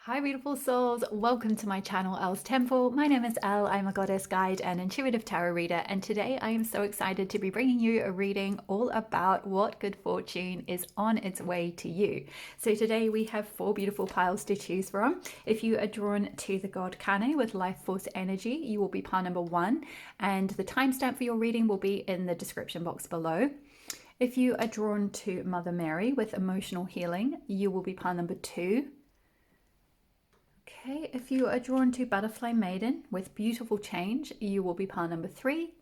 Hi beautiful souls, welcome to my channel Elle's Temple. My name is Elle, I'm a goddess guide and intuitive tarot reader, and today I am so excited to be bringing you a reading all about what good fortune is on its way to you. So today we have 4 beautiful piles to choose from. If you are drawn to the god Kane with life force energy, you will be pile number 1, and the timestamp for your reading will be in the description box below. If you are drawn to Mother Mary with emotional healing, you will be pile number 2. Okay, if you are drawn to Butterfly Maiden with Beautiful Change, you will be pile number 3.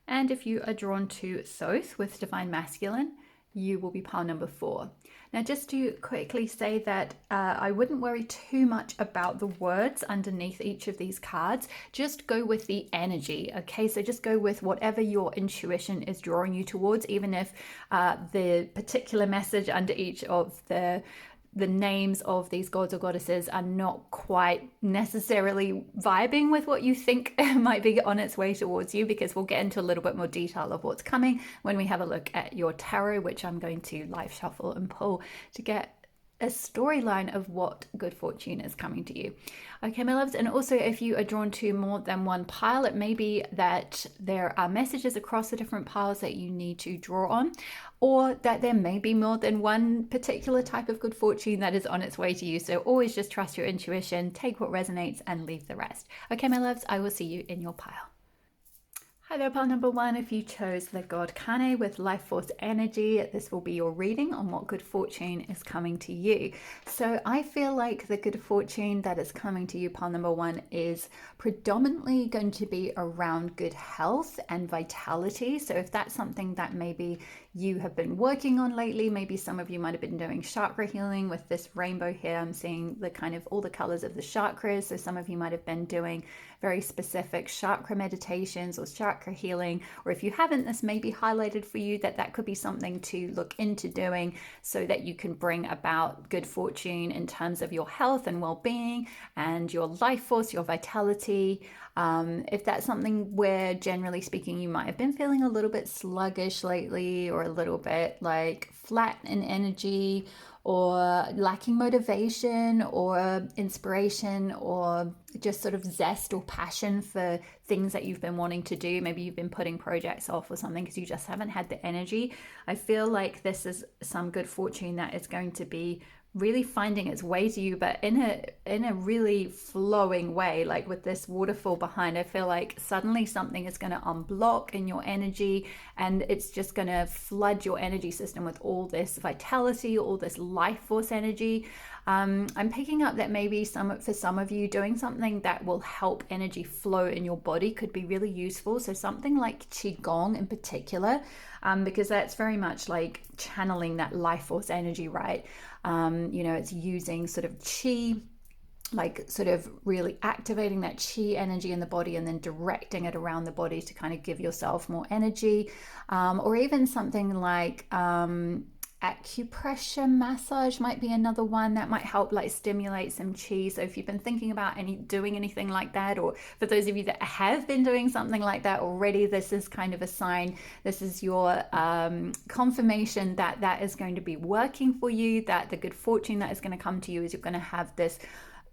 And if you are drawn to Thoth with Divine Masculine, you will be pile number 4. Now, just to quickly say that I wouldn't worry too much about the words underneath each of these cards. Just go with the energy, okay? So just go with whatever your intuition is drawing you towards, even if the particular message under each of the names of these gods or goddesses are not quite necessarily vibing with what you think might be on its way towards you, because we'll get into a little bit more detail of what's coming when we have a look at your tarot, which I'm going to live shuffle and pull to get a storyline of what good fortune is coming to you. Okay, my loves, and also if you are drawn to more than one pile, it may be that there are messages across the different piles that you need to draw on, or that there may be more than one particular type of good fortune that is on its way to you. So always just trust your intuition, take what resonates and leave the rest. Okay, my loves, I will see you in your pile. Hi there, pile number 1. If you chose the god Kane with life force energy, this will be your reading on what good fortune is coming to you. So I feel like the good fortune that is coming to you, pile number 1, is predominantly going to be around good health and vitality. So if that's something that maybe you have been working on lately, maybe some of you might have been doing chakra healing with this rainbow here. I'm seeing the kind of all the colors of the chakras. So some of you might have been doing very specific chakra meditations or chakra healing, or if you haven't, this may be highlighted for you that could be something to look into doing so that you can bring about good fortune in terms of your health and well-being and your life force, your vitality. If that's something where, generally speaking, you might have been feeling a little bit sluggish lately, or a little bit like flat in energy, or lacking motivation or inspiration, or just sort of zest or passion for things that you've been wanting to do. Maybe you've been putting projects off or something because you just haven't had the energy. I feel like this is some good fortune that is going to be really finding its way to you, but in a really flowing way, like with this waterfall behind. I feel like suddenly something is going to unblock in your energy, and it's just going to flood your energy system with all this vitality, all this life force energy. I'm picking up that maybe for some of you, doing something that will help energy flow in your body could be really useful. So something like Qigong in particular, because that's very much like channeling that life force energy, right? It's using sort of qi, like sort of really activating that qi energy in the body and then directing it around the body to kind of give yourself more energy, or even something like acupressure massage might be another one that might help like stimulate some chi. So if you've been thinking about doing anything like that, or for those of you that have been doing something like that already, this is kind of a sign. This is your confirmation that that is going to be working for you, that the good fortune that is going to come to you is you're going to have this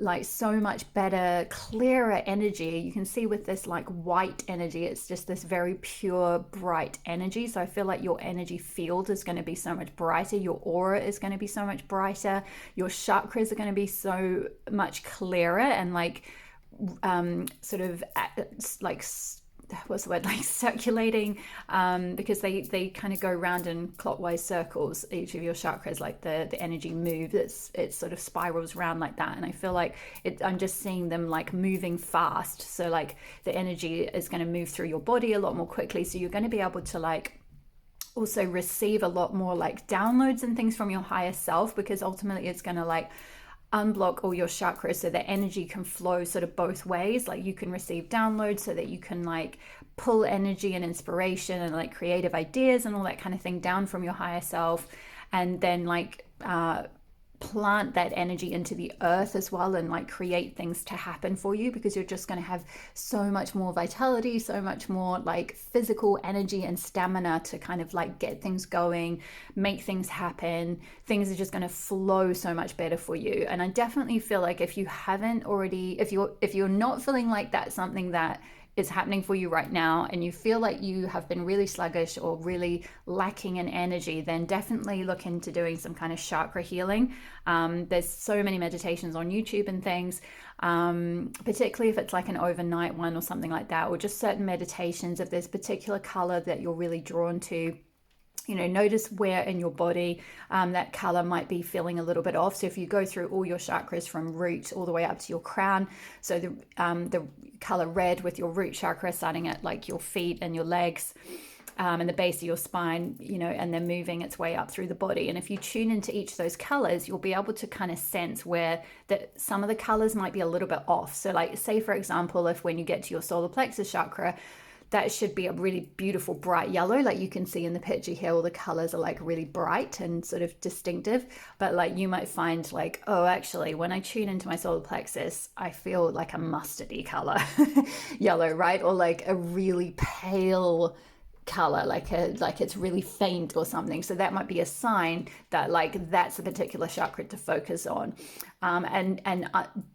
like so much better, clearer energy. You can see with this like white energy, it's just this very pure, bright energy. So I feel like your energy field is going to be so much brighter. Your aura is going to be so much brighter. Your chakras are going to be so much clearer and like sort of like what's the word, like circulating, because they kind of go round in clockwise circles, each of your chakras, like the energy moves, it sort of spirals around like that. And I feel like I'm just seeing them like moving fast, so like the energy is going to move through your body a lot more quickly, so you're going to be able to like also receive a lot more like downloads and things from your higher self, because ultimately it's going to like unblock all your chakras so that energy can flow sort of both ways. Like you can receive downloads so that you can like pull energy and inspiration and like creative ideas and all that kind of thing down from your higher self, and then like plant that energy into the earth as well, and like create things to happen for you, because you're just going to have so much more vitality, so much more like physical energy and stamina to kind of like get things going, make things happen. Things are just going to flow so much better for you. And I definitely feel like if you haven't already, if you're not feeling like that's something that is happening for you right now, and you feel like you have been really sluggish or really lacking in energy, then definitely look into doing some kind of chakra healing. There's so many meditations on YouTube and things, particularly if it's like an overnight one or something like that, or just certain meditations. If there's a particular color that you're really drawn to, you know, notice where in your body that color might be feeling a little bit off. So if you go through all your chakras from root all the way up to your crown, so the color red with your root chakra starting at like your feet and your legs, and the base of your spine, you know, and then moving its way up through the body. And if you tune into each of those colors, you'll be able to kind of sense where some of the colors might be a little bit off. So like, say for example, if when you get to your solar plexus chakra, that should be a really beautiful bright yellow. Like you can see in the picture here, all the colors are like really bright and sort of distinctive. But like you might find like, oh, actually, when I tune into my solar plexus, I feel like a mustardy color yellow, right? Or like a really pale color, like it's really faint or something. So that might be a sign that like that's a particular chakra to focus on, and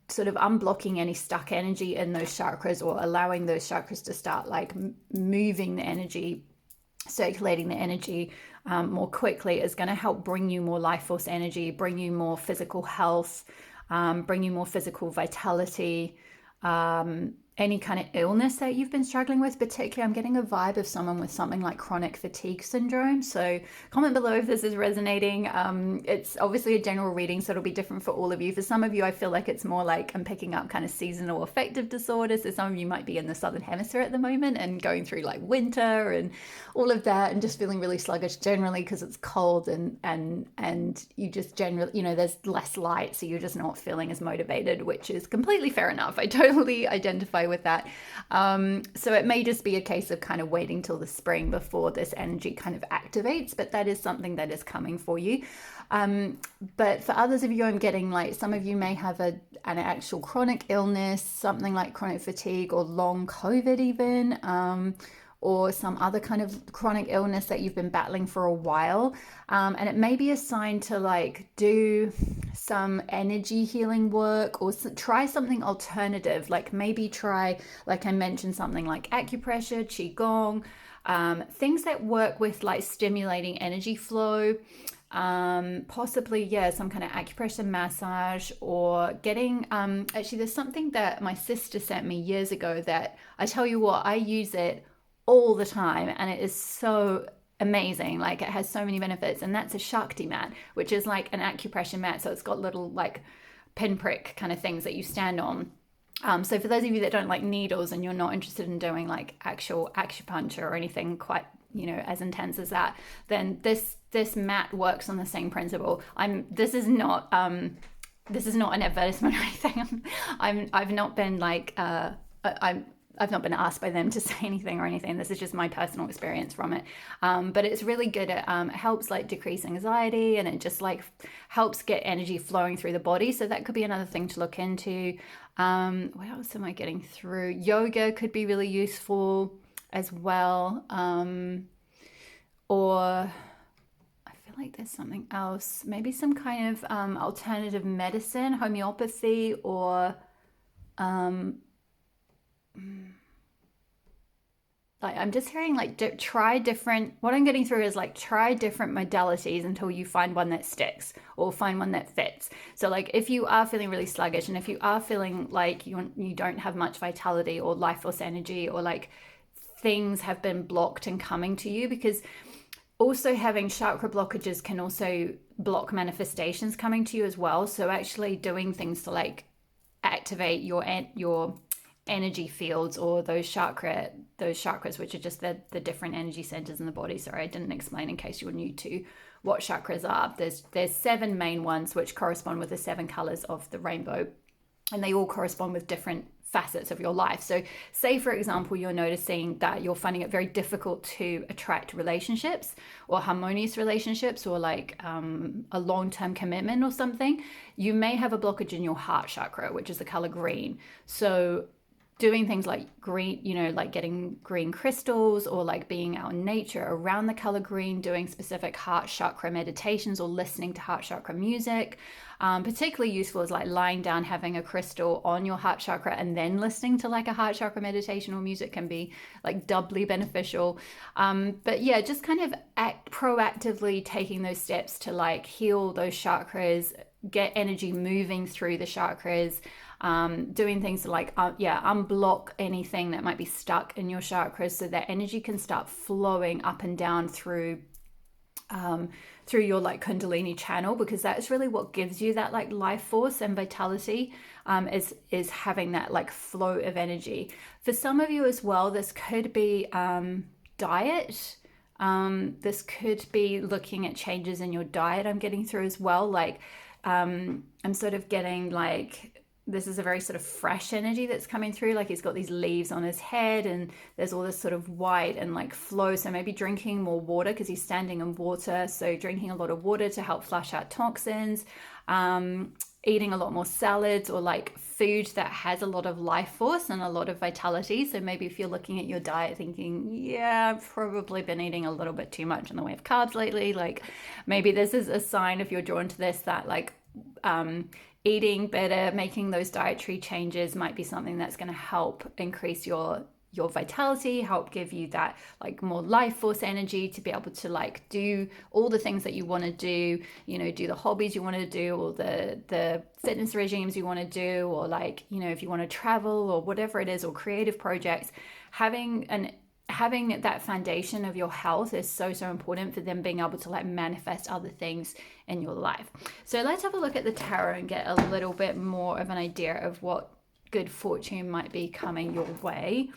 sort of unblocking any stuck energy in those chakras, or allowing those chakras to start like moving the energy, circulating the energy more quickly, is going to help bring you more life force energy, bring you more physical health, bring you more physical vitality. Any kind of illness that you've been struggling with. Particularly, I'm getting a vibe of someone with something like chronic fatigue syndrome. So comment below if this is resonating. It's obviously a general reading, so it'll be different for all of you. For some of you, I feel like it's more like I'm picking up kind of seasonal affective disorders. So some of you might be in the southern hemisphere at the moment and going through like winter and all of that, and just feeling really sluggish generally because it's cold, and you just generally, you know, there's less light, so you're just not feeling as motivated, which is completely fair enough. I totally identify with that. So it may just be a case of kind of waiting till the spring before this energy kind of activates, but that is something that is coming for you. But for others of you, I'm getting like, some of you may have an actual chronic illness, something like chronic fatigue or long COVID even, or some other kind of chronic illness that you've been battling for a while. And it may be a sign to like do some energy healing work, or try something alternative. Like maybe try, like I mentioned, something like acupressure, qigong, things that work with like stimulating energy flow. Possibly, yeah, some kind of acupressure massage, or getting, actually there's something that my sister sent me years ago that I tell you what, I use it all the time, and it is so amazing. Like it has so many benefits, and that's a Shakti mat, which is like an acupressure mat. So it's got little like pinprick kind of things that you stand on. So for those of you that don't like needles and you're not interested in doing like actual acupuncture or anything quite, you know, as intense as that, then this mat works on the same principle. This is not an advertisement or anything. I've not been like I've not been asked by them to say anything or anything. This is just my personal experience from it. But it's really good. It helps like decrease anxiety, and it just like helps get energy flowing through the body. So that could be another thing to look into. What else am I getting through? Yoga could be really useful as well. Or I feel like there's something else. Maybe some kind of alternative medicine, homeopathy, or like I'm just hearing like try different, what I'm getting through is like try different modalities until you find one that sticks or find one that fits. So like if you are feeling really sluggish, and if you are feeling like you don't have much vitality or life force energy, or like things have been blocked and coming to you, because also having chakra blockages can also block manifestations coming to you as well. So actually doing things to like activate your energy fields, or those chakras, which are just the different energy centers in the body. Sorry, I didn't explain in case you're new to what chakras are. There's 7 main ones which correspond with the 7 colors of the rainbow. and they all correspond with different facets of your life. So say for example you're noticing that you're finding it very difficult to attract relationships or harmonious relationships, or like a long-term commitment or something. You may have a blockage in your heart chakra, which is the color green. So doing things like green, like getting green crystals, or like being out in nature around the color green, doing specific heart chakra meditations or listening to heart chakra music. Particularly useful is like lying down, having a crystal on your heart chakra, and then listening to like a heart chakra meditation or music can be like doubly beneficial. But yeah, just kind of proactively taking those steps to like heal those chakras, get energy moving through the chakras. Doing things to like unblock anything that might be stuck in your chakras, so that energy can start flowing up and down through your like Kundalini channel, because that's really what gives you that like life force and vitality, is having that like flow of energy. For some of you as well, this could be diet. This could be looking at changes in your diet. I'm getting through as well. Like I'm sort of getting like, this is a very sort of fresh energy that's coming through. Like he's got these leaves on his head and there's all this sort of white and like flow. So maybe drinking more water, because he's standing in water. So drinking a lot of water to help flush out toxins, eating a lot more salads or like food that has a lot of life force and a lot of vitality. So maybe if you're looking at your diet thinking, yeah, I've probably been eating a little bit too much in the way of carbs lately. Like maybe this is a sign, if you're drawn to this, that like, eating better, making those dietary changes might be something that's going to help increase your vitality, help give you that like more life force energy to be able to like do all the things that you want to do, do the hobbies you want to do, or the fitness regimes you want to do, or like, if you want to travel or whatever it is, or creative projects. Having that foundation of your health is so important for them being able to like manifest other things in your life. So let's have a look at the tarot and get a little bit more of an idea of what good fortune might be coming your way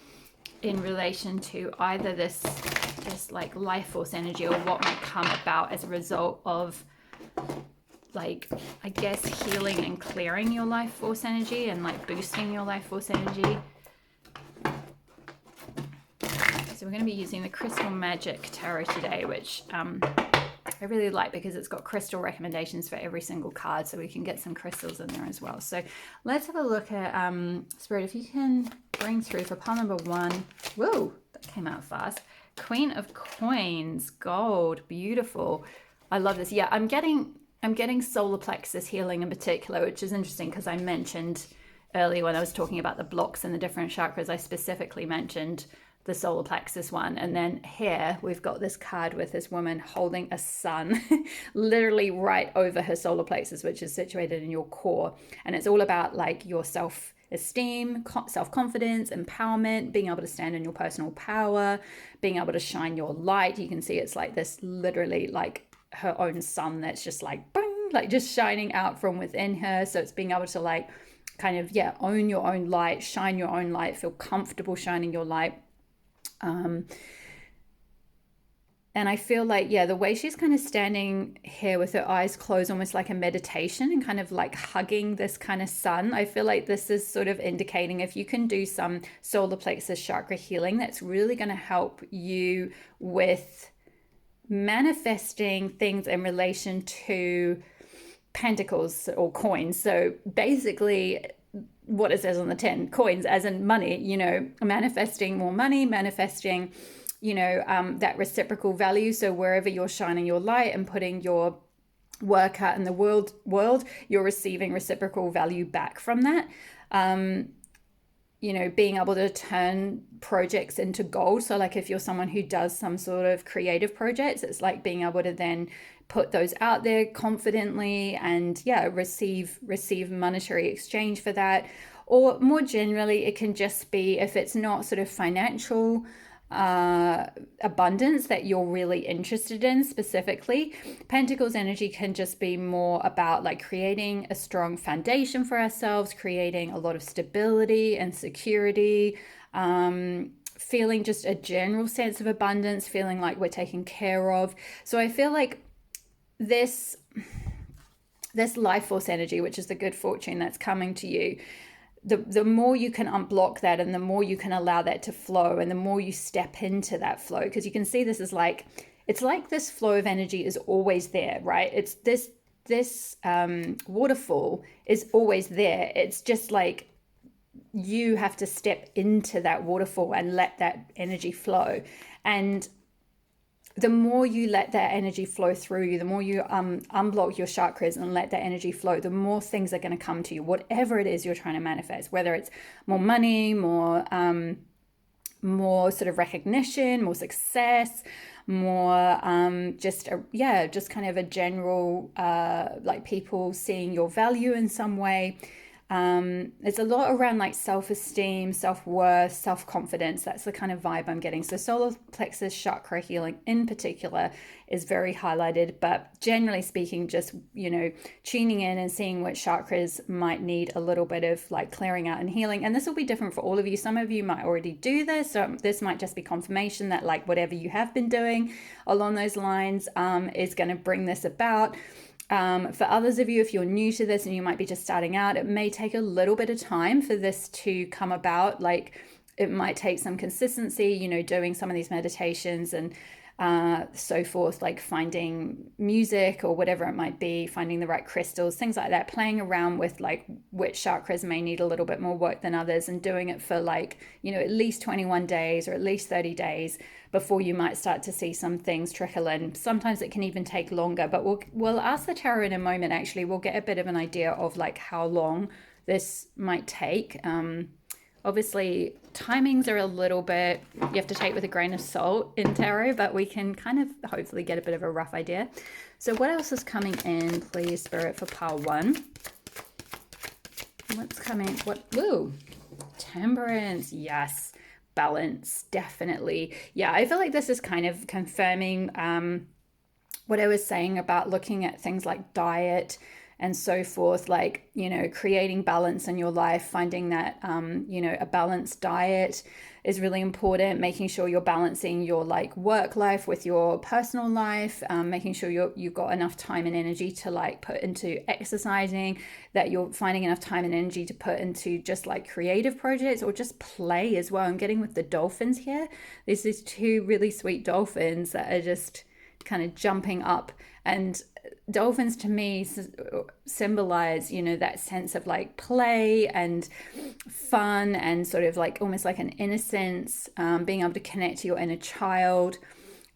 in relation to either this like life force energy, or what might come about as a result of like, I guess, healing and clearing your life force energy and like boosting your life force energy. So we're going to be using the Crystal Magic Tarot today, which I really like because it's got crystal recommendations for every single card, so we can get some crystals in there as well. So let's have a look at Spirit, if you can bring through for pile number 1. Whoa, that came out fast. Queen of Coins, gold, beautiful. I love this. Yeah, I'm getting solar plexus healing in particular, which is interesting because I mentioned earlier when I was talking about the blocks and the different chakras, I specifically mentioned the solar plexus one. And then here we've got this card with this woman holding a sun literally right over her solar plexus, which is situated in your core. And it's all about like your self-esteem, self-confidence, empowerment, being able to stand in your personal power, being able to shine your light. You can see it's like this, literally like her own sun that's just like boom, like just shining out from within her. So it's being able to like kind of own your own light, shine your own light, feel comfortable shining your light. And I feel like, the way she's kind of standing here with her eyes closed, almost like a meditation, and kind of like hugging this kind of sun. I feel like this is sort of indicating if you can do some solar plexus chakra healing, that's really going to help you with manifesting things in relation to pentacles or coins. So basically, what it says on the 10, coins as in money, manifesting more money, manifesting, that reciprocal value. So wherever you're shining your light and putting your work out in the world, you're receiving reciprocal value back from that. Being able to turn projects into gold. So like if you're someone who does some sort of creative projects, it's like being able to then put those out there confidently and receive monetary exchange for that. Or more generally, it can just be, if it's not sort of financial abundance that you're really interested in specifically, Pentacles energy can just be more about like creating a strong foundation for ourselves, creating a lot of stability and security, feeling just a general sense of abundance, feeling like we're taken care of. So I feel like this this life force energy, which is the good fortune that's coming to you, the more you can unblock that, and the more you can allow that to flow, and the more you step into that flow, because you can see this is like, it's like this flow of energy is always there, right? It's this waterfall is always there. It's just like you have to step into that waterfall and let that energy flow. And the more you let that energy flow through you, the more you unblock your chakras and let that energy flow, the more things are going to come to you, whatever it is you're trying to manifest, whether it's more money, more sort of recognition, more success, more just kind of a general like people seeing your value in some way. It's a lot around like self-esteem, self-worth, self-confidence. That's the kind of vibe I'm getting. So solar plexus chakra healing in particular is very highlighted, but generally speaking, just, you know, tuning in and seeing which chakras might need a little bit of like clearing out and healing. And this will be different for all of you. Some of you might already do this. So this might just be confirmation that like whatever you have been doing along those lines is going to bring this about. For others of you, if you're new to this and you might be just starting out, it may take a little bit of time for this to come about. Like it might take some consistency, you know, doing some of these meditations and so forth, like finding music or whatever it might be, finding the right crystals, things like that, playing around with like which chakras may need a little bit more work than others, and doing it for like, you know, at least 21 days or at least 30 days before you might start to see some things trickle in. Sometimes it can even take longer, but we'll ask the tarot in a moment. Actually, we'll get a bit of an idea of like how long this might take. Obviously, timings are a little bit, you have to take with a grain of salt in tarot, but we can kind of hopefully get a bit of a rough idea. So what else is coming in, please, Spirit, for pile 1? What's coming? What? Ooh, temperance. Yes. Balance. Definitely. Yeah, I feel like this is kind of confirming what I was saying about looking at things like diet and so forth, like, you know, creating balance in your life, finding that, you know, a balanced diet is really important, making sure you're balancing your like work life with your personal life, making sure you've got enough time and energy to like put into exercising, that you're finding enough time and energy to put into just like creative projects or just play as well. I'm getting with the dolphins here. There's these 2 really sweet dolphins that are just kind of jumping up, and dolphins to me symbolize, you know, that sense of like play and fun and sort of like almost like an innocence, being able to connect to your inner child.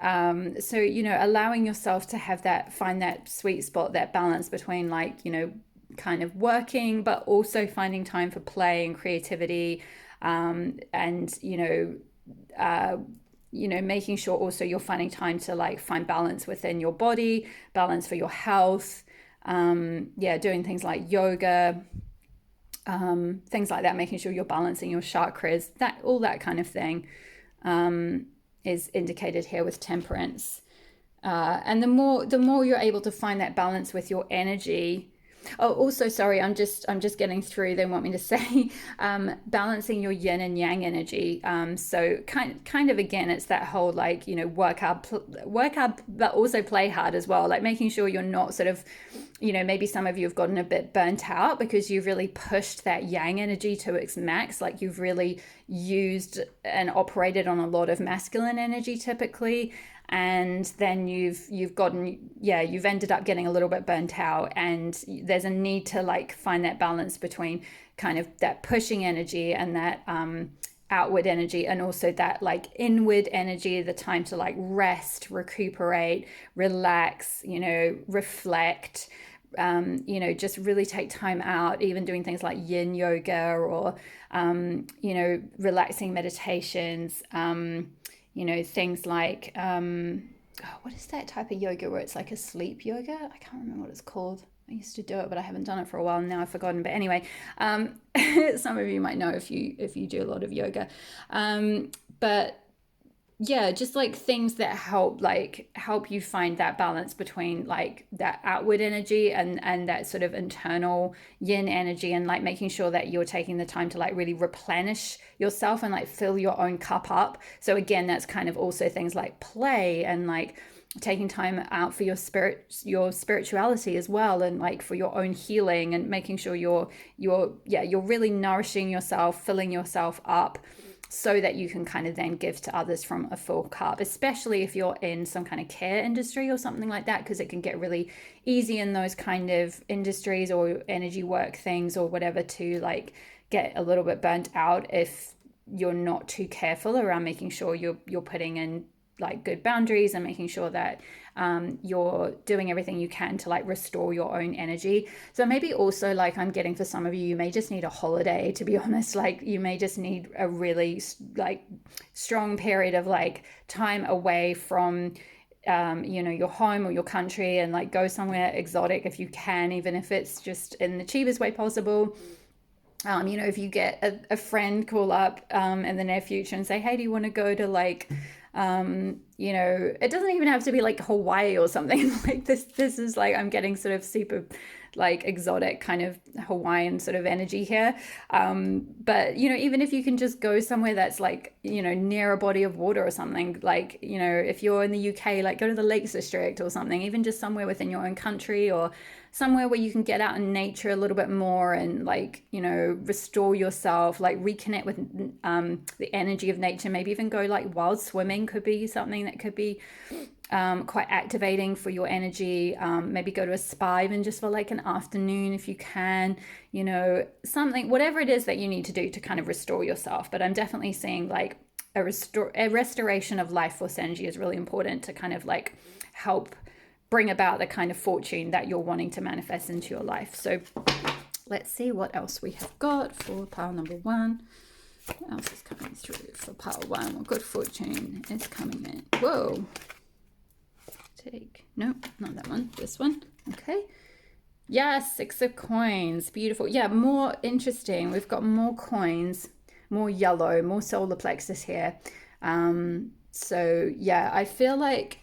So, you know, allowing yourself to have that, find that sweet spot, that balance between like, you know, kind of working, but also finding time for play and creativity, and, making sure also you're finding time to like find balance within your body, balance for your health. Doing things like yoga, things like that, making sure you're balancing your chakras, that all that kind of thing is indicated here with temperance. And the more you're able to find that balance with your energy. Oh, also, sorry, I'm just getting through. They want me to say balancing your yin and yang energy. So kind of again, it's that whole like, you know, work hard, but also play hard as well. Like making sure you're not sort of, you know, maybe some of you have gotten a bit burnt out because you've really pushed that yang energy to its max. Like you've really used and operated on a lot of masculine energy typically. And then you've ended up getting a little bit burnt out, and there's a need to like find that balance between kind of that pushing energy and that outward energy, and also that like inward energy, the time to like rest, recuperate, relax, you know, reflect, just really take time out, even doing things like yin yoga or, relaxing meditations, things like, what is that type of yoga where it's like a sleep yoga? I can't remember what it's called. I used to do it, but I haven't done it for a while and now I've forgotten. But anyway, some of you might know if you do a lot of yoga. But yeah, just like things that help you find that balance between like that outward energy and that sort of internal yin energy, and like making sure that you're taking the time to like really replenish yourself and like fill your own cup up. So again, that's kind of also things like play and like taking time out for your spirituality as well, and like for your own healing, and making sure you're really nourishing yourself, filling yourself up, so that you can kind of then give to others from a full cup, especially if you're in some kind of care industry or something like that, because it can get really easy in those kind of industries or energy work things or whatever to like get a little bit burnt out if you're not too careful around making sure you're putting in like good boundaries and making sure that you're doing everything you can to like restore your own energy. So maybe also, like I'm getting for some of you, you may just need a holiday, to be honest. Like you may just need a really like strong period of like time away from your home or your country, and like go somewhere exotic if you can, even if it's just in the cheapest way possible. If you get a friend call up in the near future and say, hey, do you want to go to like it doesn't even have to be like Hawaii or something. Like this is like, I'm getting sort of super like exotic kind of Hawaiian sort of energy here. But even if you can just go somewhere that's like, near a body of water or something, like, if you're in the UK, like go to the Lakes District or something, even just somewhere within your own country, or somewhere where you can get out in nature a little bit more and like, restore yourself, like reconnect with the energy of nature. Maybe even go like wild swimming could be something that could be quite activating for your energy. Maybe go to a spa even just for like an afternoon if you can, something, whatever it is that you need to do to kind of restore yourself. But I'm definitely seeing like a restoration of life force energy is really important to kind of like help bring about the kind of fortune that you're wanting to manifest into your life. So let's see what else we have got for pile number 1. What else is coming through for pile 1? What good fortune is coming in? Whoa. Nope, not that one. This one. Okay. Yes, 6 of coins. Beautiful. Yeah, more interesting. We've got more coins, more yellow, more solar plexus here. So yeah, I feel like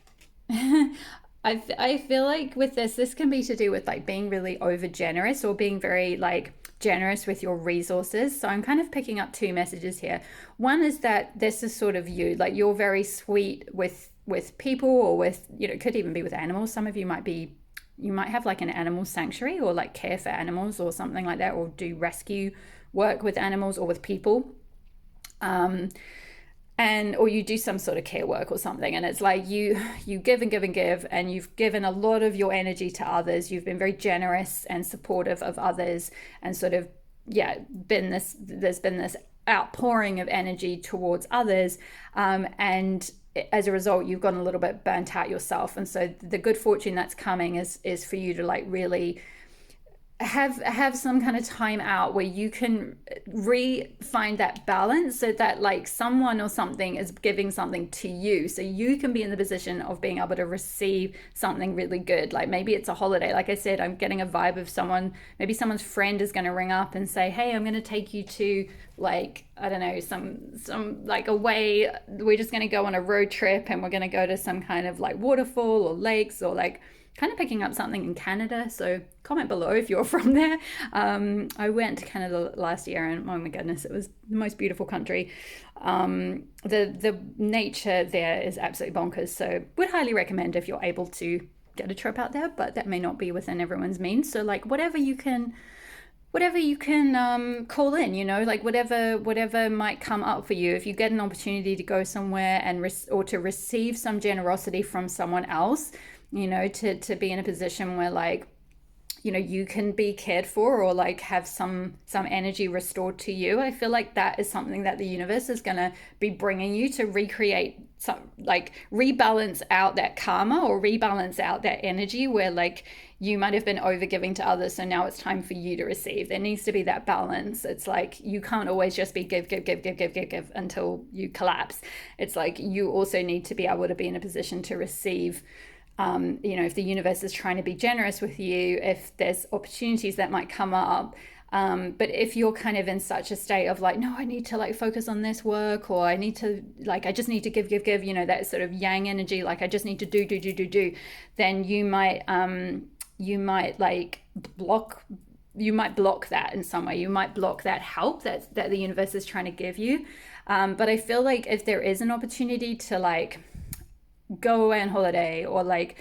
I feel like with this can be to do with like being really over generous, or being very like generous with your resources. So I'm kind of picking up 2 messages here. One is that this is sort of you, like you're very sweet with people, or with, it could even be with animals. Some of you might have like an animal sanctuary, or like care for animals or something like that, or do rescue work with animals or with people. Or you do some sort of care work or something, and it's like you give and give and give, and you've given a lot of your energy to others. You've been very generous and supportive of others, and sort of there's been this outpouring of energy towards others, and as a result you've gotten a little bit burnt out yourself. And so the good fortune that's coming is for you to like really have some kind of time out where you can find that balance, so that like someone or something is giving something to you, so you can be in the position of being able to receive something really good. Like maybe it's a holiday. Like I said, I'm getting a vibe of someone, maybe someone's friend is going to ring up and say, hey, I'm going to take you to like, I don't know, some like away, we're just going to go on a road trip, and we're going to go to some kind of like waterfall or lakes, or like kind of picking up something in Canada. So comment below if you're from there. I went to Canada last year, and oh my goodness, it was the most beautiful country. The nature there is absolutely bonkers. So would highly recommend if you're able to get a trip out there, but that may not be within everyone's means. So like whatever you can call in, like whatever might come up for you. If you get an opportunity to go somewhere or to receive some generosity from someone else, to be in a position where like, you can be cared for, or like have some energy restored to you. I feel like that is something that the universe is going to be bringing you to recreate, some like rebalance out that karma, or rebalance out that energy where like you might have been over giving to others, so now it's time for you to receive. There needs to be that balance. It's like you can't always just be give until you collapse. It's like you also need to be able to be in a position to receive. If the universe is trying to be generous with you, if there's opportunities that might come up. But if you're kind of in such a state of like, no, I need to like focus on this work, or I need to like, I just need to give, that sort of yang energy, like I just need to do, then you might block that in some way. You might block that help that the universe is trying to give you. But I feel like if there is an opportunity to like go away on holiday, or like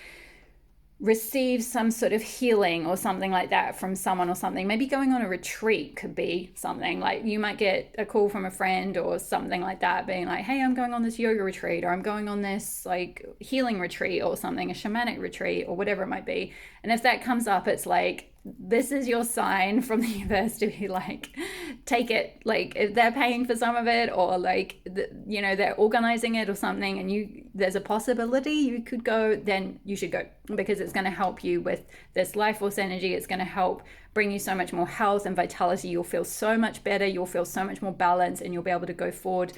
receive some sort of healing or something like that from someone or something. Maybe going on a retreat could be something. Like you might get a call from a friend or something like that being like, hey, I'm going on this yoga retreat, or I'm going on this like healing retreat or something, a shamanic retreat or whatever it might be. And if that comes up, it's like, this is your sign from the universe to be like, take it. Like if they're paying for some of it, or like they're organizing it or something, and there's a possibility you could go, then you should go, because it's going to help you with this life force energy. It's going to help bring you so much more health and vitality. You'll feel so much better, you'll feel so much more balanced, and you'll be able to go forward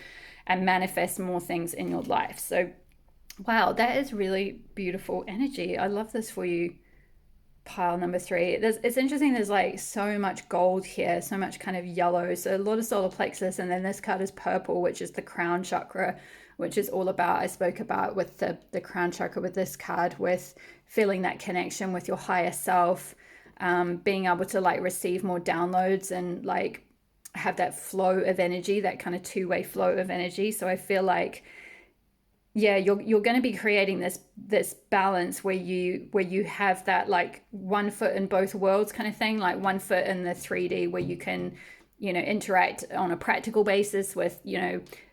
and manifest more things in your life. So wow, that is really beautiful energy. I love this for you, pile number 3. It's interesting, there's like so much gold here, so much kind of yellow, so a lot of solar plexus, and then this card is purple, which is the crown chakra, which is all about, I spoke about with the crown chakra with this card, with feeling that connection with your higher self, being able to like receive more downloads and like have that flow of energy, that kind of two-way flow of energy. So I feel like, yeah, you're going to be creating this balance where you have that like one foot in both worlds kind of thing, like one foot in the 3D where you can interact on a practical basis with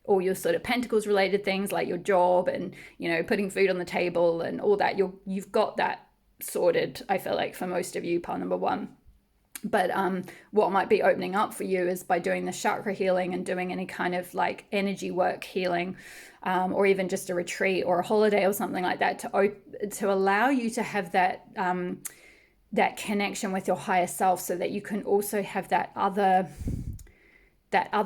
all your sort of pentacles related things like your job and putting food on the table and all that. You've got that sorted, I feel like, for most of you, pile number 1. But what might be opening up for you is by doing the chakra healing and doing any kind of like energy work healing, or even just a retreat or a holiday or something like that, to allow you to have that that connection with your higher self, so that you can also have that other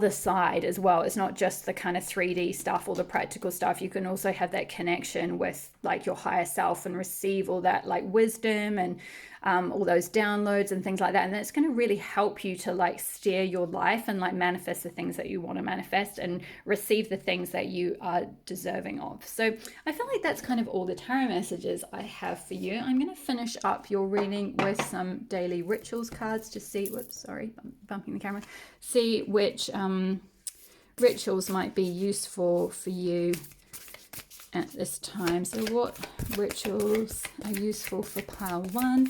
side as well. It's not just the kind of 3D stuff or the practical stuff. You can also have that connection with like your higher self and receive all that like wisdom and all those downloads and things like that. And that's going to really help you to like steer your life and like manifest the things that you want to manifest and receive the things that you are deserving of. So I feel like that's kind of all the tarot messages I have for you. I'm going to finish up your reading with some daily rituals cards to see, whoops, sorry, I'm bumping the camera, see which rituals might be useful for you at this time. So what rituals are useful for pile 1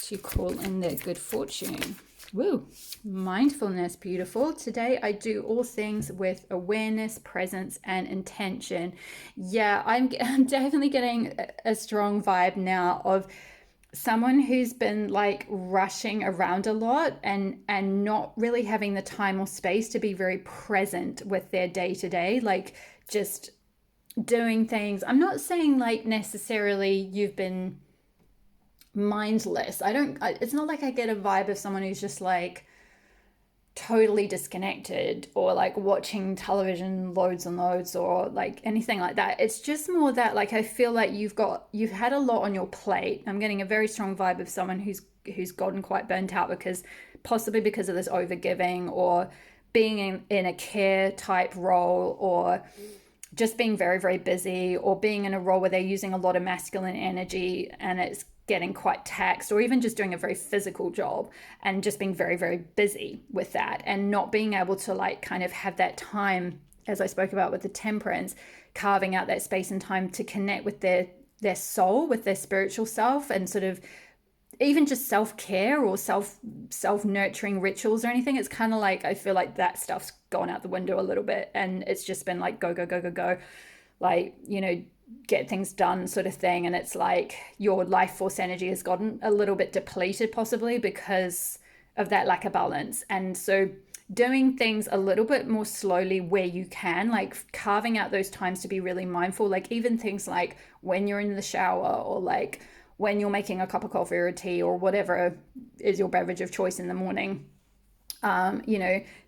to call in their good fortune? Woo! Mindfulness, beautiful. Today I do all things with awareness, presence, and intention. Yeah, I'm definitely getting a strong vibe now of someone who's been like rushing around a lot and not really having the time or space to be very present with their day-to-day, like just doing things. I'm not saying like necessarily you've been mindless. It's not like I get a vibe of someone who's just like totally disconnected or like watching television loads and loads or like anything like that. It's just more that like I feel like you've had a lot on your plate. I'm getting a very strong vibe of someone who's gotten quite burnt out possibly because of this overgiving, or being in a care type role, or just being very, very busy, or being in a role where they're using a lot of masculine energy and it's getting quite taxed, or even just doing a very physical job and just being very, very busy with that, and not being able to like kind of have that time, as I spoke about with the Temperance, carving out that space and time to connect with their soul, with their spiritual self, and sort of even just self-care or self-nurturing rituals or anything. It's kind of like I feel like that stuff's gone out the window a little bit, and it's just been like go, like get things done sort of thing. And it's like your life force energy has gotten a little bit depleted, possibly because of that lack of balance. And so doing things a little bit more slowly where you can, like carving out those times to be really mindful, like even things like when you're in the shower, or like when you're making a cup of coffee or tea or whatever is your beverage of choice in the morning.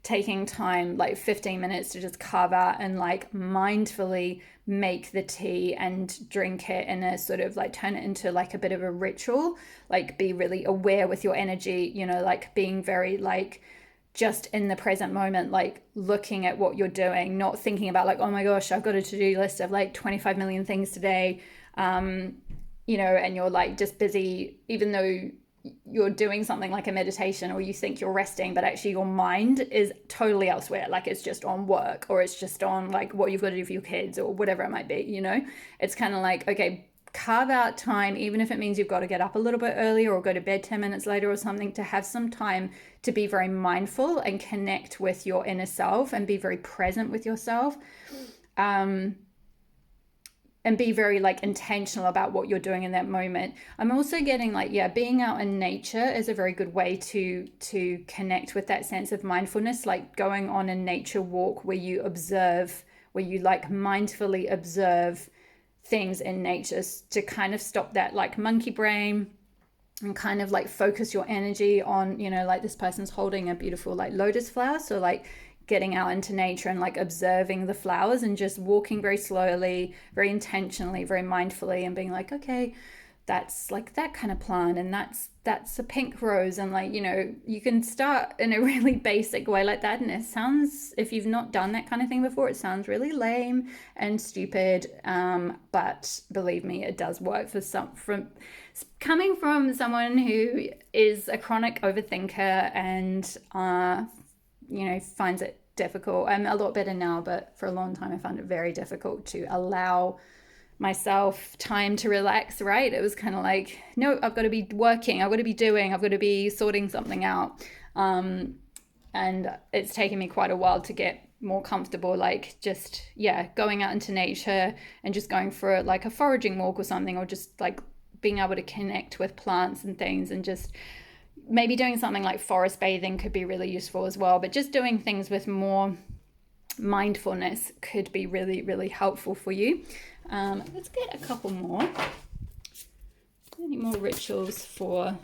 Taking time, like 15 minutes to just carve out and like mindfully make the tea and drink it in a sort of like turn it into like a bit of a ritual, like be really aware with your energy, like being very like just in the present moment, like looking at what you're doing, not thinking about like, oh my gosh, I've got a to-do list of like 25 million things today, and you're like just busy, even though you're doing something like a meditation, or you think you're resting, but actually your mind is totally elsewhere. Like it's just on work, or it's just on like what you've got to do for your kids, or whatever it might be, you know? It's kind of like, okay, carve out time, even if it means you've got to get up a little bit earlier or go to bed 10 minutes later or something, to have some time to be very mindful and connect with your inner self and be very present with yourself. And be very like intentional about what you're doing in that moment. I'm also getting like, yeah, being out in nature is a very good way to connect with that sense of mindfulness, like going on a nature walk where you observe, where you like mindfully observe things in nature, to kind of stop that like monkey brain and kind of like focus your energy on, you know, like this person's holding a beautiful like lotus flower. So like getting out into nature and like observing the flowers and just walking very slowly, very intentionally, very mindfully, and being like, okay, that's like that kind of plant, and that's a pink rose, and like, you know, you can start in a really basic way like that. And it sounds, if you've not done that kind of thing before, it sounds really lame and stupid, but believe me, it does work for some, from coming from someone who is a chronic overthinker and you know, finds it difficult. I'm a lot better now, but for a long time I found it very difficult to allow myself time to relax, right? It was kind of like, no, I've got to be working, I've got to be doing, I've got to be sorting something out. And it's taken me quite a while to get more comfortable, like just, yeah, going out into nature and just going for like a foraging walk or something, or just like being able to connect with plants and things, and just maybe doing something like forest bathing could be really useful as well. But just doing things with more mindfulness could be really, really helpful for you. Let's get a couple more. Any more rituals for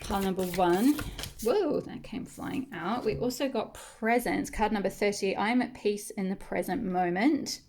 pile number 1? Whoa, that came flying out. We also got presence, card number 30. I'm at peace in the present moment.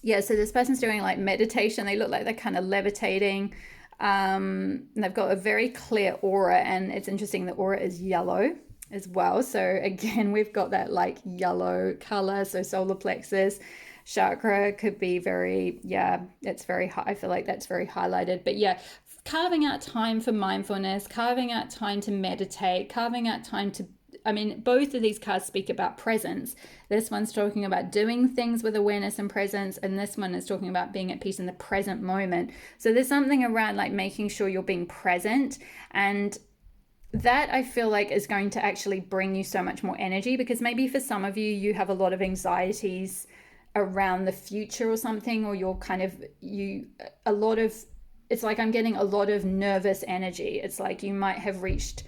Yeah, so this person's doing like meditation. They look like they're kind of levitating. They've got a very clear aura, and it's interesting, the aura is yellow as well. So again, we've got that like yellow color. So solar plexus chakra could be very, yeah, it's very high. I feel like that's very highlighted. But yeah, carving out time for mindfulness, carving out time to meditate, carving out time to, I mean, both of these cards speak about presence. This one's talking about doing things with awareness and presence, and this one is talking about being at peace in the present moment. So there's something around like making sure you're being present, and that I feel like is going to actually bring you so much more energy, because maybe for some of you, you have a lot of anxieties around the future or something, or you're kind of, it's like I'm getting a lot of nervous energy. It's like you might have reached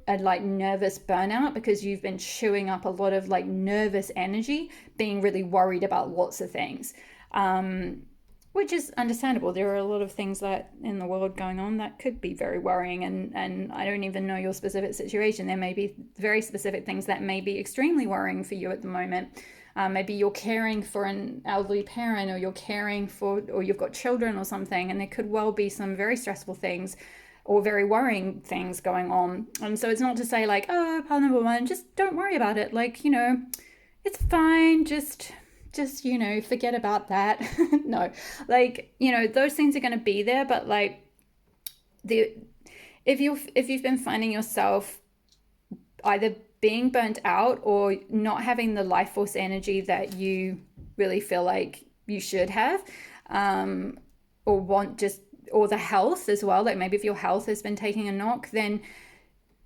a like nervous burnout because you've been chewing up a lot of like nervous energy, being really worried about lots of things, which is understandable. There are a lot of things that in the world going on that could be very worrying, and I don't even know your specific situation. There may be very specific things that may be extremely worrying for you at the moment. Maybe you're caring for an elderly parent, or you're caring for, or you've got children or something, and there could well be some very stressful things or very worrying things going on. And so it's not to say like, oh, pile number 1, just don't worry about it. Like, you know, it's fine. Just, you know, forget about that. No, like, you know, those things are going to be there. But like if you've been finding yourself either being burnt out or not having the life force energy that you really feel like you should have, or want, just, or the health as well, like maybe if your health has been taking a knock, then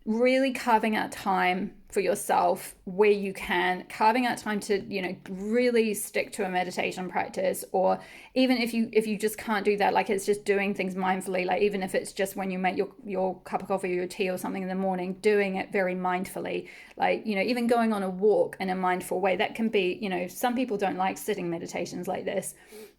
really carving out time for yourself where you can, carving out time to, you know, really stick to a meditation practice, or even if you just can't do that, like it's just doing things mindfully, like even if it's just when you make your cup of coffee or your tea or something in the morning, doing it very mindfully, like, you know, even going on a walk in a mindful way. That can be, you know, some people don't like sitting meditations like this,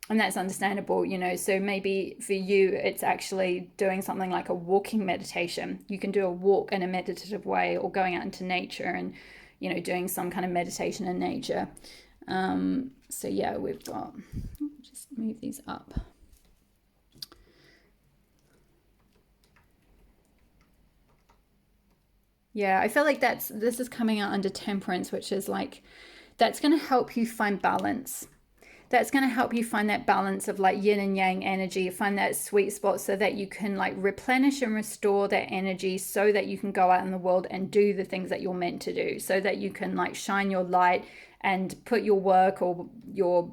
and that's understandable, you know. So maybe for you, it's actually doing something like a walking meditation. You can do a walk in a meditative way, or going out into nature and, you know, doing some kind of meditation in nature. So yeah, we've got, just move these up. Yeah, I feel like this is coming out under temperance, which is like, that's going to help you find balance. that's going to help you find that balance of like yin and yang energy, find that sweet spot so that you can like replenish and restore that energy so that you can go out in the world and do the things that you're meant to do, so that you can like shine your light and put your work or your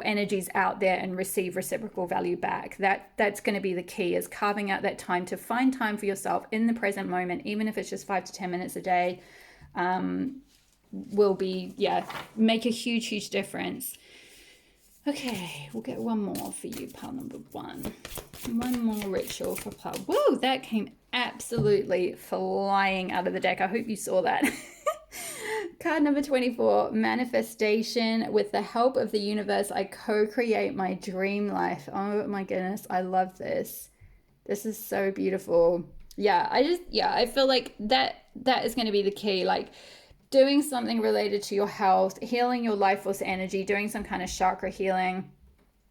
energies out there and receive reciprocal value back. That's going to be the key, is carving out that time to find time for yourself in the present moment, even if it's just 5 to 10 minutes a day, will be, make a huge difference. Okay, we'll get one more for you, pile number 1. One more ritual for pile. Whoa, that came absolutely flying out of the deck. I hope you saw that. Card number 24, manifestation. With the help of the universe, I co-create my dream life. Oh my goodness, I love this. This is so beautiful. I feel like that is going to be the key. Like doing something related to your health, healing your life force energy, doing some kind of chakra healing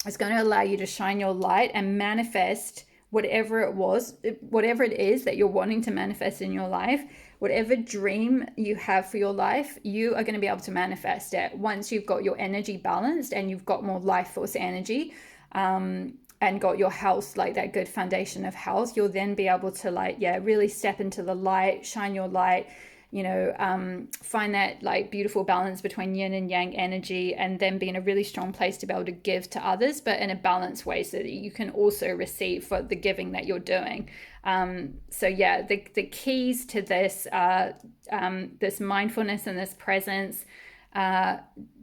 is going to allow you to shine your light and manifest whatever it is that you're wanting to manifest in your life. Whatever dream you have for your life, you are going to be able to manifest it once you've got your energy balanced and you've got more life force energy, and got your health, like that good foundation of health. You'll then be able to really step into the light, shine your light, find that like beautiful balance between yin and yang energy, and then be in a really strong place to be able to give to others, but in a balanced way so that you can also receive for the giving that you're doing. The keys to this this mindfulness and this presence,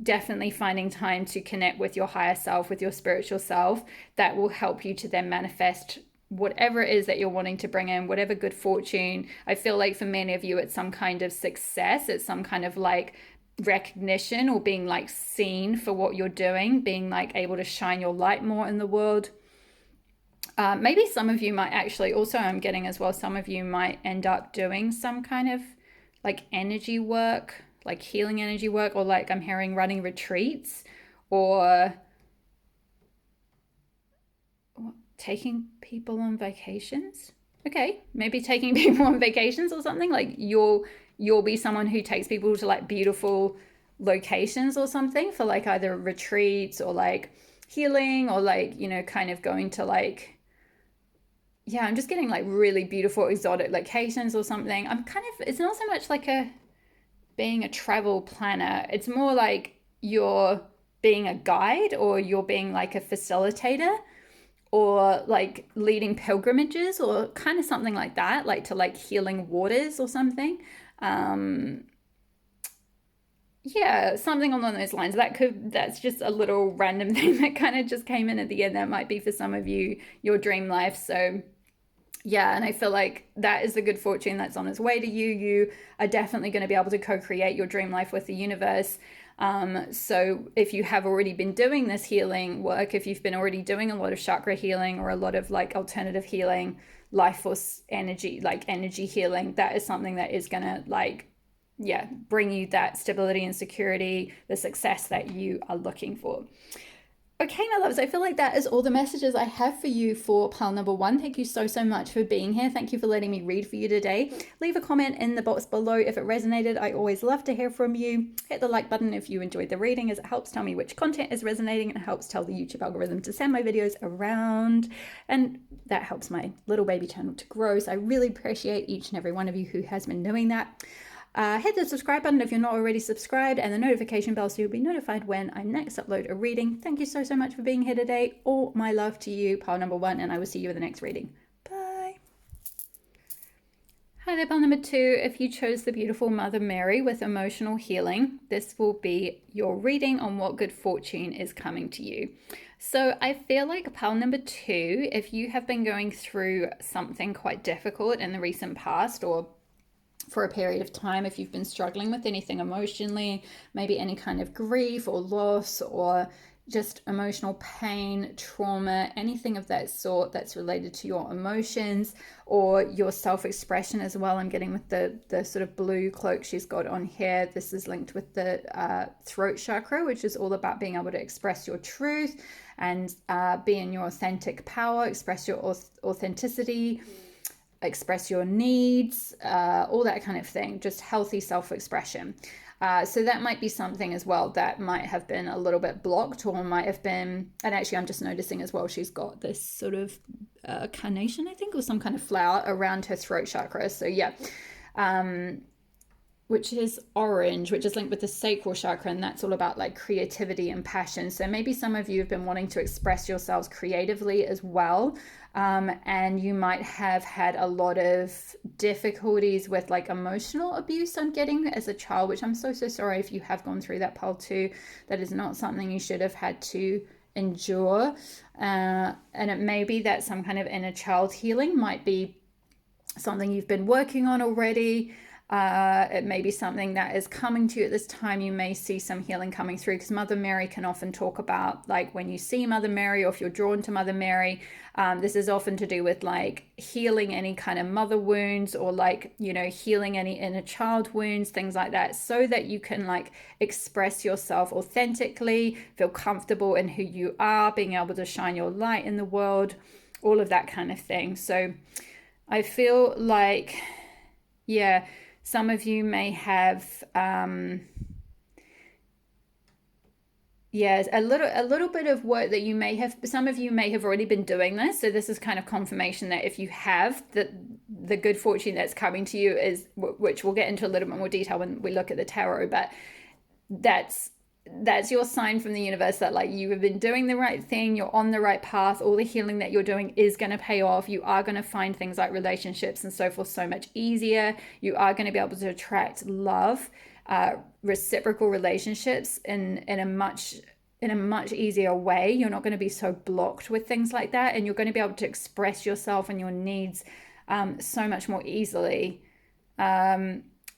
definitely finding time to connect with your higher self, with your spiritual self, that will help you to then manifest whatever it is that you're wanting to bring in, whatever good fortune. I feel like for many of you, it's some kind of success. It's some kind of like recognition or being like seen for what you're doing, being like able to shine your light more in the world. Maybe some of you might actually also, I'm getting as well, some of you might end up doing some kind of like energy work, like healing energy work, or like I'm hearing running retreats, or taking people on vacations. Okay, maybe taking people on vacations or something. Like you'll be someone who takes people to like beautiful locations or something for like either retreats or like healing, or like, kind of going to like, I'm just getting like really beautiful exotic locations or something. It's not so much like being a travel planner. It's more like you're being a guide, or you're being like a facilitator, or like leading pilgrimages, or kind of something like that, like to like healing waters or something. Something along those lines. That's just a little random thing that kind of just came in at the end. That might be for some of you your dream life. So and I feel like that is the good fortune that's on its way to you. You are definitely going to be able to co-create your dream life with the universe. So if you have already been doing this healing work, if you've been already doing a lot of chakra healing or a lot of like alternative healing, life force energy, like energy healing, that is something that is going to bring you that stability and security, the success that you are looking for. Okay, my loves, I feel like that is all the messages I have for you for pile number 1. Thank you so much for being here. Thank you for letting me read for you today. Leave a comment in the box below if it resonated. I always love to hear from you. Hit the like button if you enjoyed the reading, as it helps tell me which content is resonating, and it helps tell the YouTube algorithm to send my videos around. And that helps my little baby channel to grow. So I really appreciate each and every one of you who has been doing that. Hit the subscribe button if you're not already subscribed, and the notification bell so you'll be notified when I next upload a reading. Thank you so much for being here today. All my love to you, pile number 1, and I will see you in the next reading. Bye. Hi there, pile number 2. If you chose the beautiful Mother Mary with emotional healing, this will be your reading on what good fortune is coming to you. So I feel like pile number 2, if you have been going through something quite difficult in the recent past, or for a period of time, if you've been struggling with anything emotionally, maybe any kind of grief or loss, or just emotional pain, trauma, anything of that sort that's related to your emotions or your self-expression as well. I'm getting with the sort of blue cloak she's got on here. This is linked with the throat chakra, which is all about being able to express your truth and be in your authentic power, express your authenticity. express your needs, all that kind of thing, just healthy self-expression. So that might be something as well that might have been a little bit blocked, or might have been, and actually I'm just noticing as well, she's got this sort of carnation, I think, or some kind of flower around her throat chakra. So yeah, which is orange, which is linked with the sacral chakra, and that's all about like creativity and passion. So maybe some of you have been wanting to express yourselves creatively as well, and you might have had a lot of difficulties with like emotional abuse, I'm getting, as a child, which I'm so sorry if you have gone through that, pile too. That is not something you should have had to endure, and it may be that some kind of inner child healing might be something you've been working on already. It may be something that is coming to you at this time. You may see some healing coming through, because Mother Mary can often talk about, like, when you see Mother Mary, or if you're drawn to Mother Mary, this is often to do with like healing any kind of mother wounds, or like, you know, healing any inner child wounds, things like that, so that you can like express yourself authentically, feel comfortable in who you are, being able to shine your light in the world, all of that kind of thing. So I feel like, yeah, some of you may have, yes, a little bit of work that you may have, some of you may have already been doing this. So this is kind of confirmation that if you have, that the good fortune that's coming to you is, which we'll get into a little bit more detail when we look at the tarot, but that's your sign from the universe that like you have been doing the right thing, you're on the right path, all the healing that you're doing is going to pay off. You are going to find things like relationships and so forth so much easier. You are going to be able to attract love, reciprocal relationships in a much easier way. You're not going to be so blocked with things like that, and you're going to be able to express yourself and your needs so much more easily.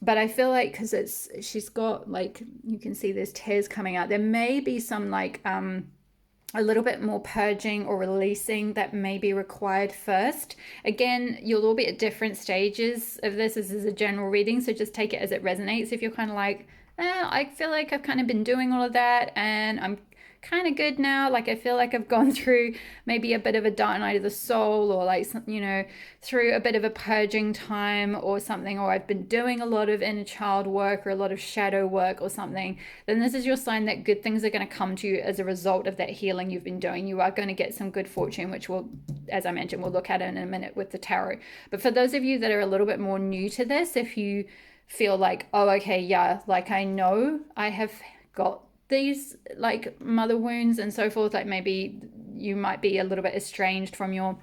But I feel like, because she's got, like, you can see there's tears coming out, there may be some like a little bit more purging or releasing that may be required first. Again, you'll all be at different stages of this. This is a general reading, so just take it as it resonates. If you're kind of like, I feel like I've kind of been doing all of that and I'm kind of good now, like I feel like I've gone through maybe a bit of a dark night of the soul, or like, you know, through a bit of a purging time or something, or I've been doing a lot of inner child work or a lot of shadow work or something, then this is your sign that good things are going to come to you as a result of that healing you've been doing. You are going to get some good fortune, which we'll, as I mentioned, we'll look at in a minute with the tarot. But for those of you that are a little bit more new to this, if you feel like, oh, okay, yeah, like I know I have got these like mother wounds and so forth, like maybe you might be a little bit estranged from your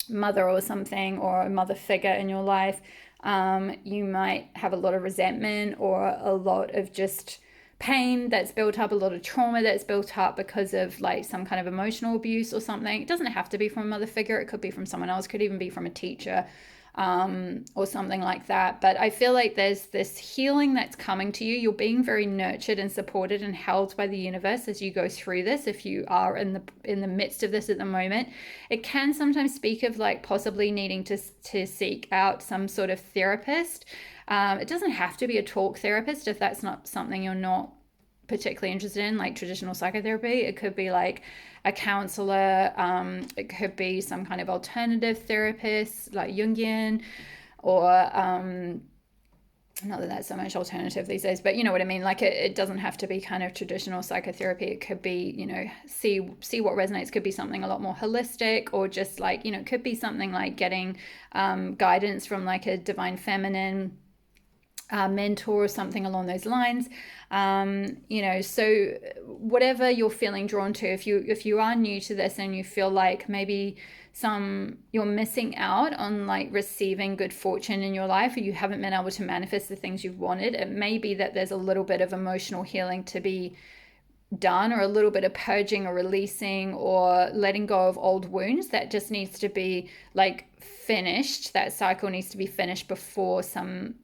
mother or something, or a mother figure in your life. You might have a lot of resentment or a lot of just pain that's built up, a lot of trauma that's built up because of like some kind of emotional abuse or something. It doesn't have to be from a mother figure, it could be from someone else, could even be from a teacher, or something like that. But I feel like there's this healing that's coming to you. You're being very nurtured and supported and held by the universe as you go through this. If you are in the midst of this at the moment, it can sometimes speak of like possibly needing to seek out some sort of therapist. It doesn't have to be a talk therapist if that's not something you're not particularly interested in, like traditional psychotherapy. It could be like a counselor, it could be some kind of alternative therapist like Jungian, or not that that's so much alternative these days, but you know what I mean, like it doesn't have to be kind of traditional psychotherapy. It could be, you know, see what resonates. Could be something a lot more holistic, or just like, you know, it could be something like getting guidance from like a divine feminine mentor or something along those lines. You know, so whatever you're feeling drawn to, if you are new to this and you feel like maybe you're missing out on like receiving good fortune in your life, or you haven't been able to manifest the things you've wanted, it may be that there's a little bit of emotional healing to be done, or a little bit of purging or releasing or letting go of old wounds that just needs to be like finished. That cycle needs to be finished before some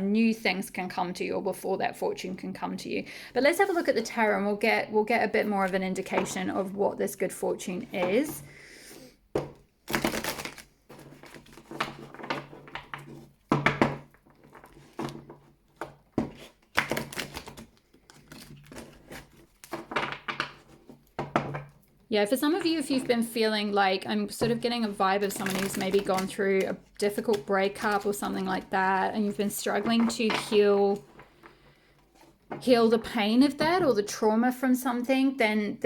new things can come to you, or before that fortune can come to you. But let's have a look at the tarot, and we'll get a bit more of an indication of what this good fortune is. Yeah, for some of you, if you've been feeling like, I'm sort of getting a vibe of someone who's maybe gone through a difficult breakup or something like that, and you've been struggling to heal the pain of that or the trauma from something, then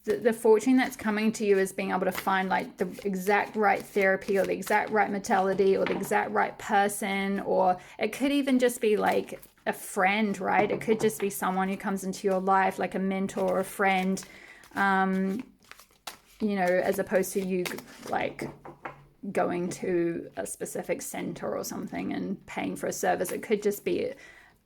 the fortune that's coming to you is being able to find like the exact right therapy or the exact right mentality or the exact right person, or it could even just be like a friend, right? It could just be someone who comes into your life, like a mentor or a friend, you know, as opposed to you like going to a specific center or something and paying for a service. It could just be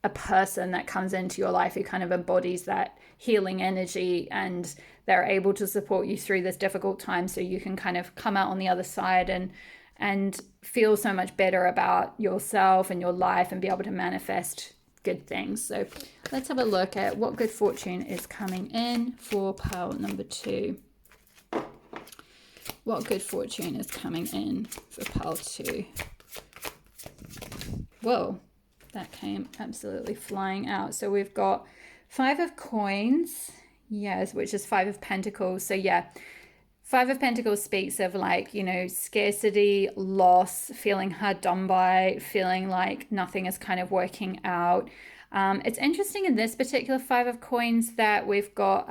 a person that comes into your life who kind of embodies that healing energy, and they're able to support you through this difficult time so you can kind of come out on the other side and feel so much better about yourself and your life and be able to manifest good things. So let's have a look at what good fortune is coming in for pile number 2. What good fortune is coming in for pile 2? Whoa, that came absolutely flying out. So we've got 5 of coins, yes, which is 5 of pentacles. So yeah, 5 of pentacles speaks of like, you know, scarcity, loss, feeling hard done by, feeling like nothing is kind of working out. It's interesting in this particular 5 of coins that we've got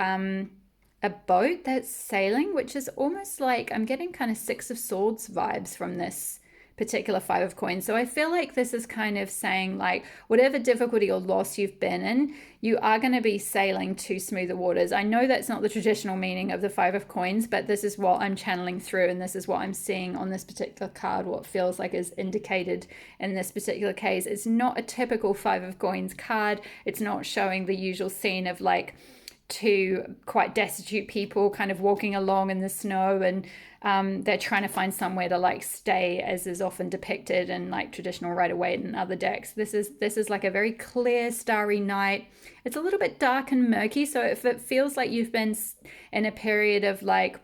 a boat that's sailing, which is almost like, I'm getting kind of 6 of Swords vibes from this particular 5 of coins. So I feel like this is kind of saying like, whatever difficulty or loss you've been in, you are going to be sailing to smoother waters. I know that's not the traditional meaning of the 5 of coins, but this is what I'm channeling through, and this is what I'm seeing on this particular card, what feels like is indicated in this particular case. It's not a typical 5 of coins card. It's not showing the usual scene of like 2 quite destitute people kind of walking along in the snow, and they're trying to find somewhere to like stay, as is often depicted in like traditional Rider-Waite and other decks. This is like a very clear starry night. It's a little bit dark and murky, so if it feels like you've been in a period of like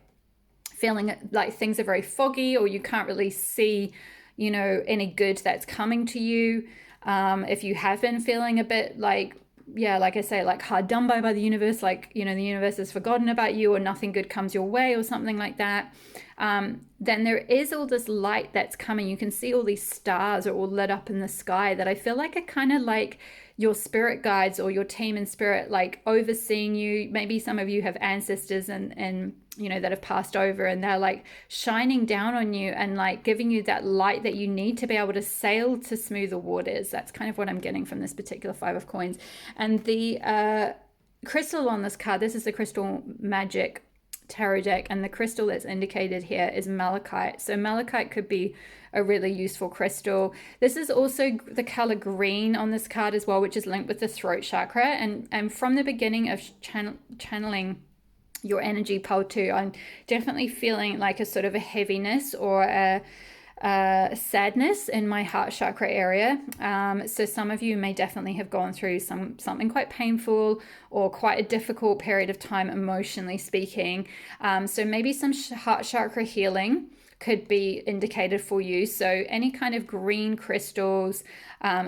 feeling like things are very foggy, or you can't really see, you know, any good that's coming to you, if you have been feeling a bit like, yeah, like I say, like hard done by the universe, like, you know, the universe has forgotten about you, or nothing good comes your way, or something like that, then there is all this light that's coming. You can see all these stars are all lit up in the sky that I feel like are kind of like your spirit guides or your team in spirit, like overseeing you. Maybe some of you have ancestors and you know, that have passed over, and they're like shining down on you and like giving you that light that you need to be able to sail to smoother waters. That's kind of what I'm getting from this particular 5 of coins. And the crystal on this card, this is the Crystal Magic tarot deck, and the crystal that's indicated here is malachite. So malachite could be a really useful crystal. This is also the color green on this card as well, which is linked with the throat chakra. And from the beginning of channeling your energy, pile 2, I'm definitely feeling like a sort of a heaviness or a sadness in my heart chakra area. So some of you may definitely have gone through something quite painful or quite a difficult period of time, emotionally speaking. So maybe some heart chakra healing could be indicated for you. So any kind of green crystals,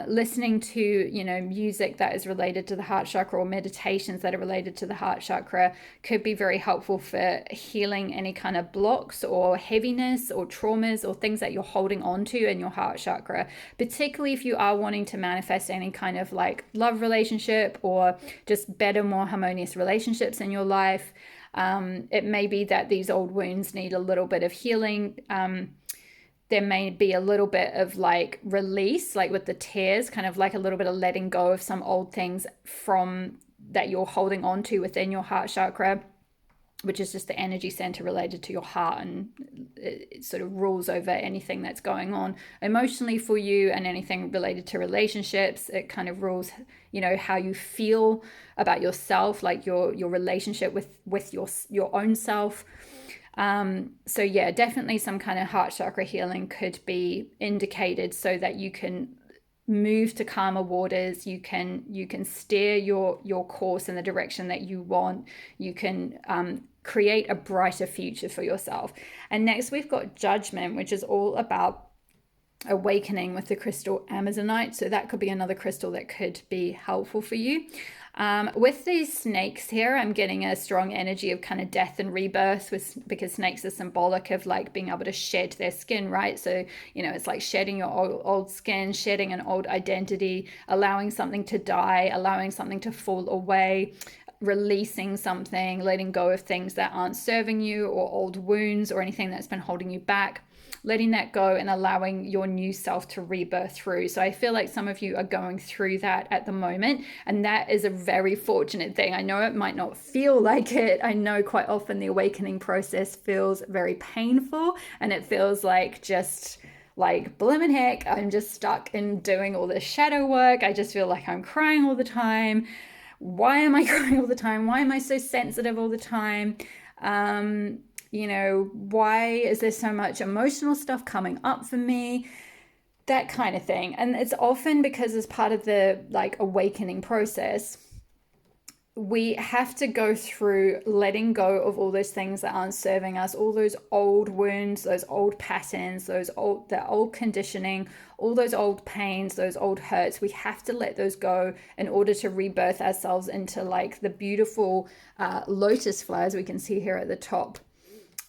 listening to, you know, music that is related to the heart chakra, or meditations that are related to the heart chakra, could be very helpful for healing any kind of blocks or heaviness or traumas or things that you're holding on to in your heart chakra, particularly if you are wanting to manifest any kind of like love relationship or just better, more harmonious relationships in your life. It may be that these old wounds need a little bit of healing. There may be a little bit of like release, like with the tears, kind of like a little bit of letting go of some old things from that you're holding on to within your heart chakra, which is just the energy center related to your heart, and it sort of rules over anything that's going on emotionally for you and anything related to relationships. It kind of rules, you know, how you feel about yourself, like your relationship with your own self. So yeah, definitely some kind of heart chakra healing could be indicated so that you can move to calmer waters. You can steer your course in the direction that you want. You can create a brighter future for yourself. And next we've got Judgment, which is all about awakening with the crystal Amazonite. So that could be another crystal that could be helpful for you. With these snakes here, I'm getting a strong energy of kind of death and rebirth, because snakes are symbolic of like being able to shed their skin, right? So, you know, it's like shedding your old skin, shedding an old identity, allowing something to die, allowing something to fall away, releasing something, letting go of things that aren't serving you, or old wounds or anything that's been holding you back. Letting that go and allowing your new self to rebirth through. So I feel like some of you are going through that at the moment, and that is a very fortunate thing. I know it might not feel like it. I know quite often the awakening process feels very painful, and it feels like just like blimmin' heck, I'm just stuck in doing all this shadow work. I just feel like I'm crying all the time. Why am I crying all the time? Why am I so sensitive all the time? You know, why is there so much emotional stuff coming up for me? That kind of thing. And it's often because as part of the like awakening process, we have to go through letting go of all those things that aren't serving us, all those old wounds, those old patterns, that old conditioning, all those old pains, those old hurts. We have to let those go in order to rebirth ourselves into like the beautiful lotus flowers we can see here at the top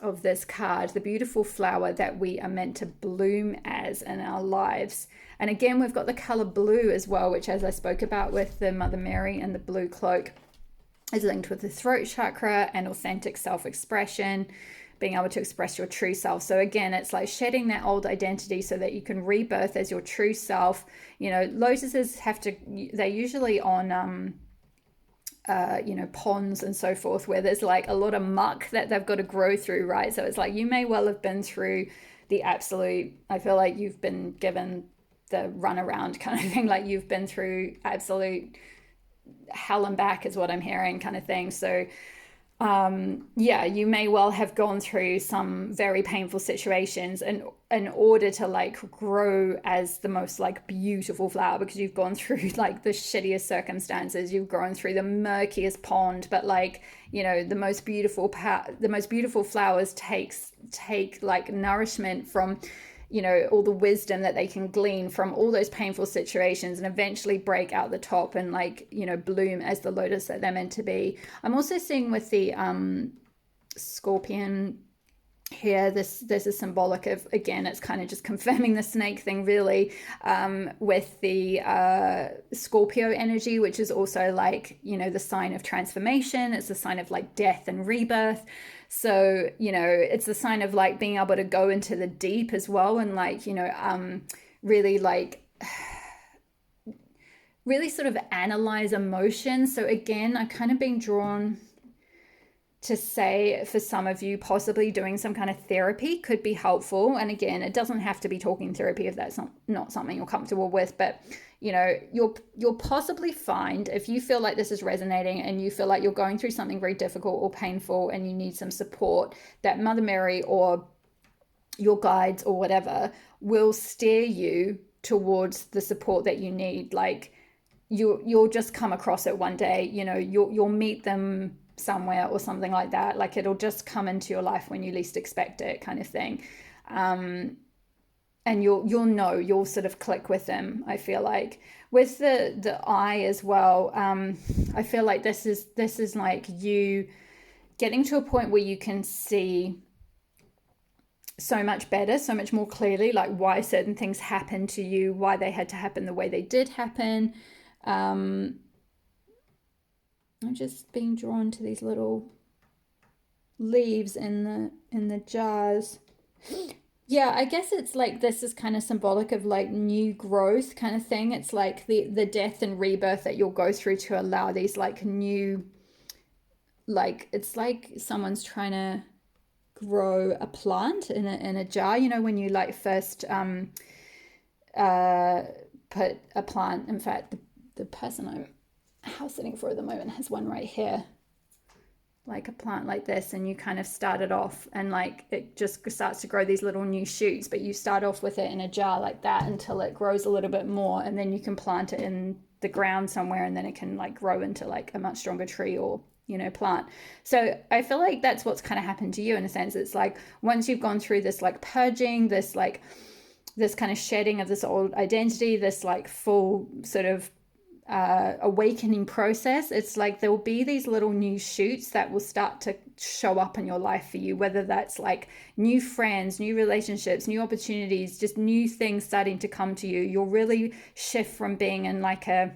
of this card, the beautiful flower that we are meant to bloom as in our lives. And again, we've got the color blue as well, which, as I spoke about with the Mother Mary and the blue cloak, is linked with the throat chakra and authentic self-expression, being able to express your true self. So again, it's like shedding that old identity so that you can rebirth as your true self. You know, lotuses they're usually on you know, ponds and so forth, where there's like a lot of muck that they've got to grow through, right? So it's like you may well have been through the absolute, I feel like you've been given the runaround kind of thing, like you've been through absolute hell and back is what I'm hearing, kind of thing. So yeah, you may well have gone through some very painful situations in order to like grow as the most like beautiful flower, because you've gone through like the shittiest circumstances, you've gone through the murkiest pond, but like, you know, the most beautiful flowers take like nourishment from, you know, all the wisdom that they can glean from all those painful situations, and eventually break out the top and like, you know, bloom as the lotus that they're meant to be. I'm also seeing with the scorpion here, this is symbolic of, again, it's kind of just confirming the snake thing really, with the Scorpio energy, which is also like, you know, the sign of transformation. It's a sign of like death and rebirth. So, you know, it's a sign of like being able to go into the deep as well, and like, you know, really like really sort of analyze emotions. So again, I'm kind of being drawn to say, for some of you, possibly doing some kind of therapy could be helpful. And again, it doesn't have to be talking therapy if that's not something you're comfortable with, but you know, you'll possibly find, if you feel like this is resonating and you feel like you're going through something very difficult or painful and you need some support, that Mother Mary or your guides or whatever will steer you towards the support that you need. Like you'll just come across it one day, you know, you'll meet them somewhere or something like that. Like it'll just come into your life when you least expect it, kind of thing. And you'll sort of click with them. I feel like with the eye as well. I feel like this is like you getting to a point where you can see so much better, so much more clearly, like why certain things happen to you, why they had to happen the way they did happen. I'm just being drawn to these little leaves in the jars. Yeah, I guess it's like this is kind of symbolic of like new growth kind of thing. It's like the death and rebirth that you'll go through to allow these like new, like it's like someone's trying to grow a plant in a jar. You know, when you like first put a plant. In fact, the person I'm house sitting for at the moment has one right here, like a plant like this, and you kind of start it off and like it just starts to grow these little new shoots, but you start off with it in a jar like that until it grows a little bit more, and then you can plant it in the ground somewhere, and then it can like grow into like a much stronger tree or, you know, plant. So I feel like that's what's kind of happened to you in a sense. It's like once you've gone through this like purging, this like this kind of shedding of this old identity, this like full sort of awakening process. It's like there will be these little new shoots that will start to show up in your life for you, whether that's like new friends, new relationships, new opportunities, just new things starting to come to you. You'll really shift from being in like a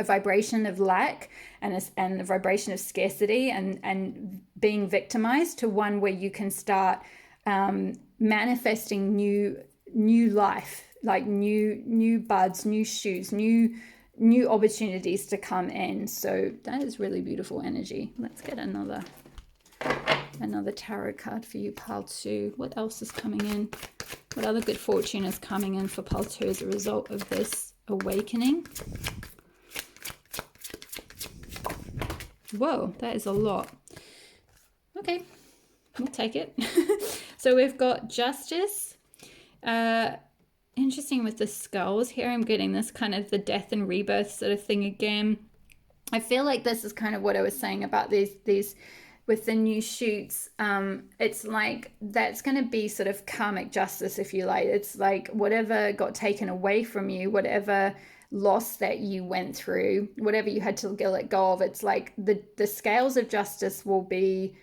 vibration of lack and a vibration of scarcity and being victimized to one where you can start manifesting new life, like new buds, new shoots, new opportunities to come in. So that is really beautiful energy. Let's get another tarot card for you, pile 2. What else is coming in? What other good fortune is coming in for pile 2 as a result of this awakening? Whoa, that is a lot. Okay, we'll take it. So we've got justice. Interesting with the skulls here. I'm getting this kind of the death and rebirth sort of thing again. I feel like this is kind of what I was saying about these with the new shoots. It's like that's going to be sort of karmic justice, if you like. It's like whatever got taken away from you, whatever loss that you went through, whatever you had to let go of, it's like the scales of justice will be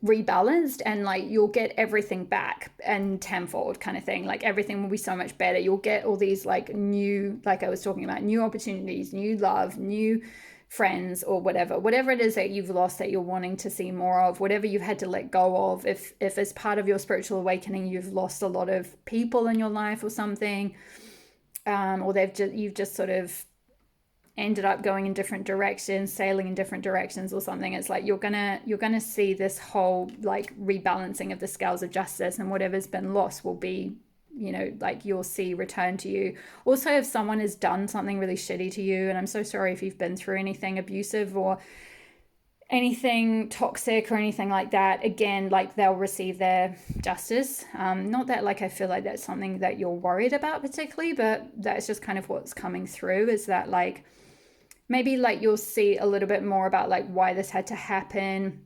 rebalanced and like you'll get everything back and tenfold kind of thing. Like everything will be so much better. You'll get all these like new, like I was talking about, new opportunities, new love, new friends, or whatever it is that you've lost that you're wanting to see more of, whatever you've had to let go of. If as part of your spiritual awakening you've lost a lot of people in your life or something, or you've just sort of ended up going in different directions, sailing in different directions or something, it's like you're gonna see this whole like rebalancing of the scales of justice, and whatever's been lost will be, you know, like you'll see return to you. Also, if someone has done something really shitty to you, and I'm so sorry if you've been through anything abusive or anything toxic or anything like that, again, like they'll receive their justice. Not that like I feel like that's something that you're worried about particularly, but that's just kind of what's coming through, is that like maybe like you'll see a little bit more about like why this had to happen,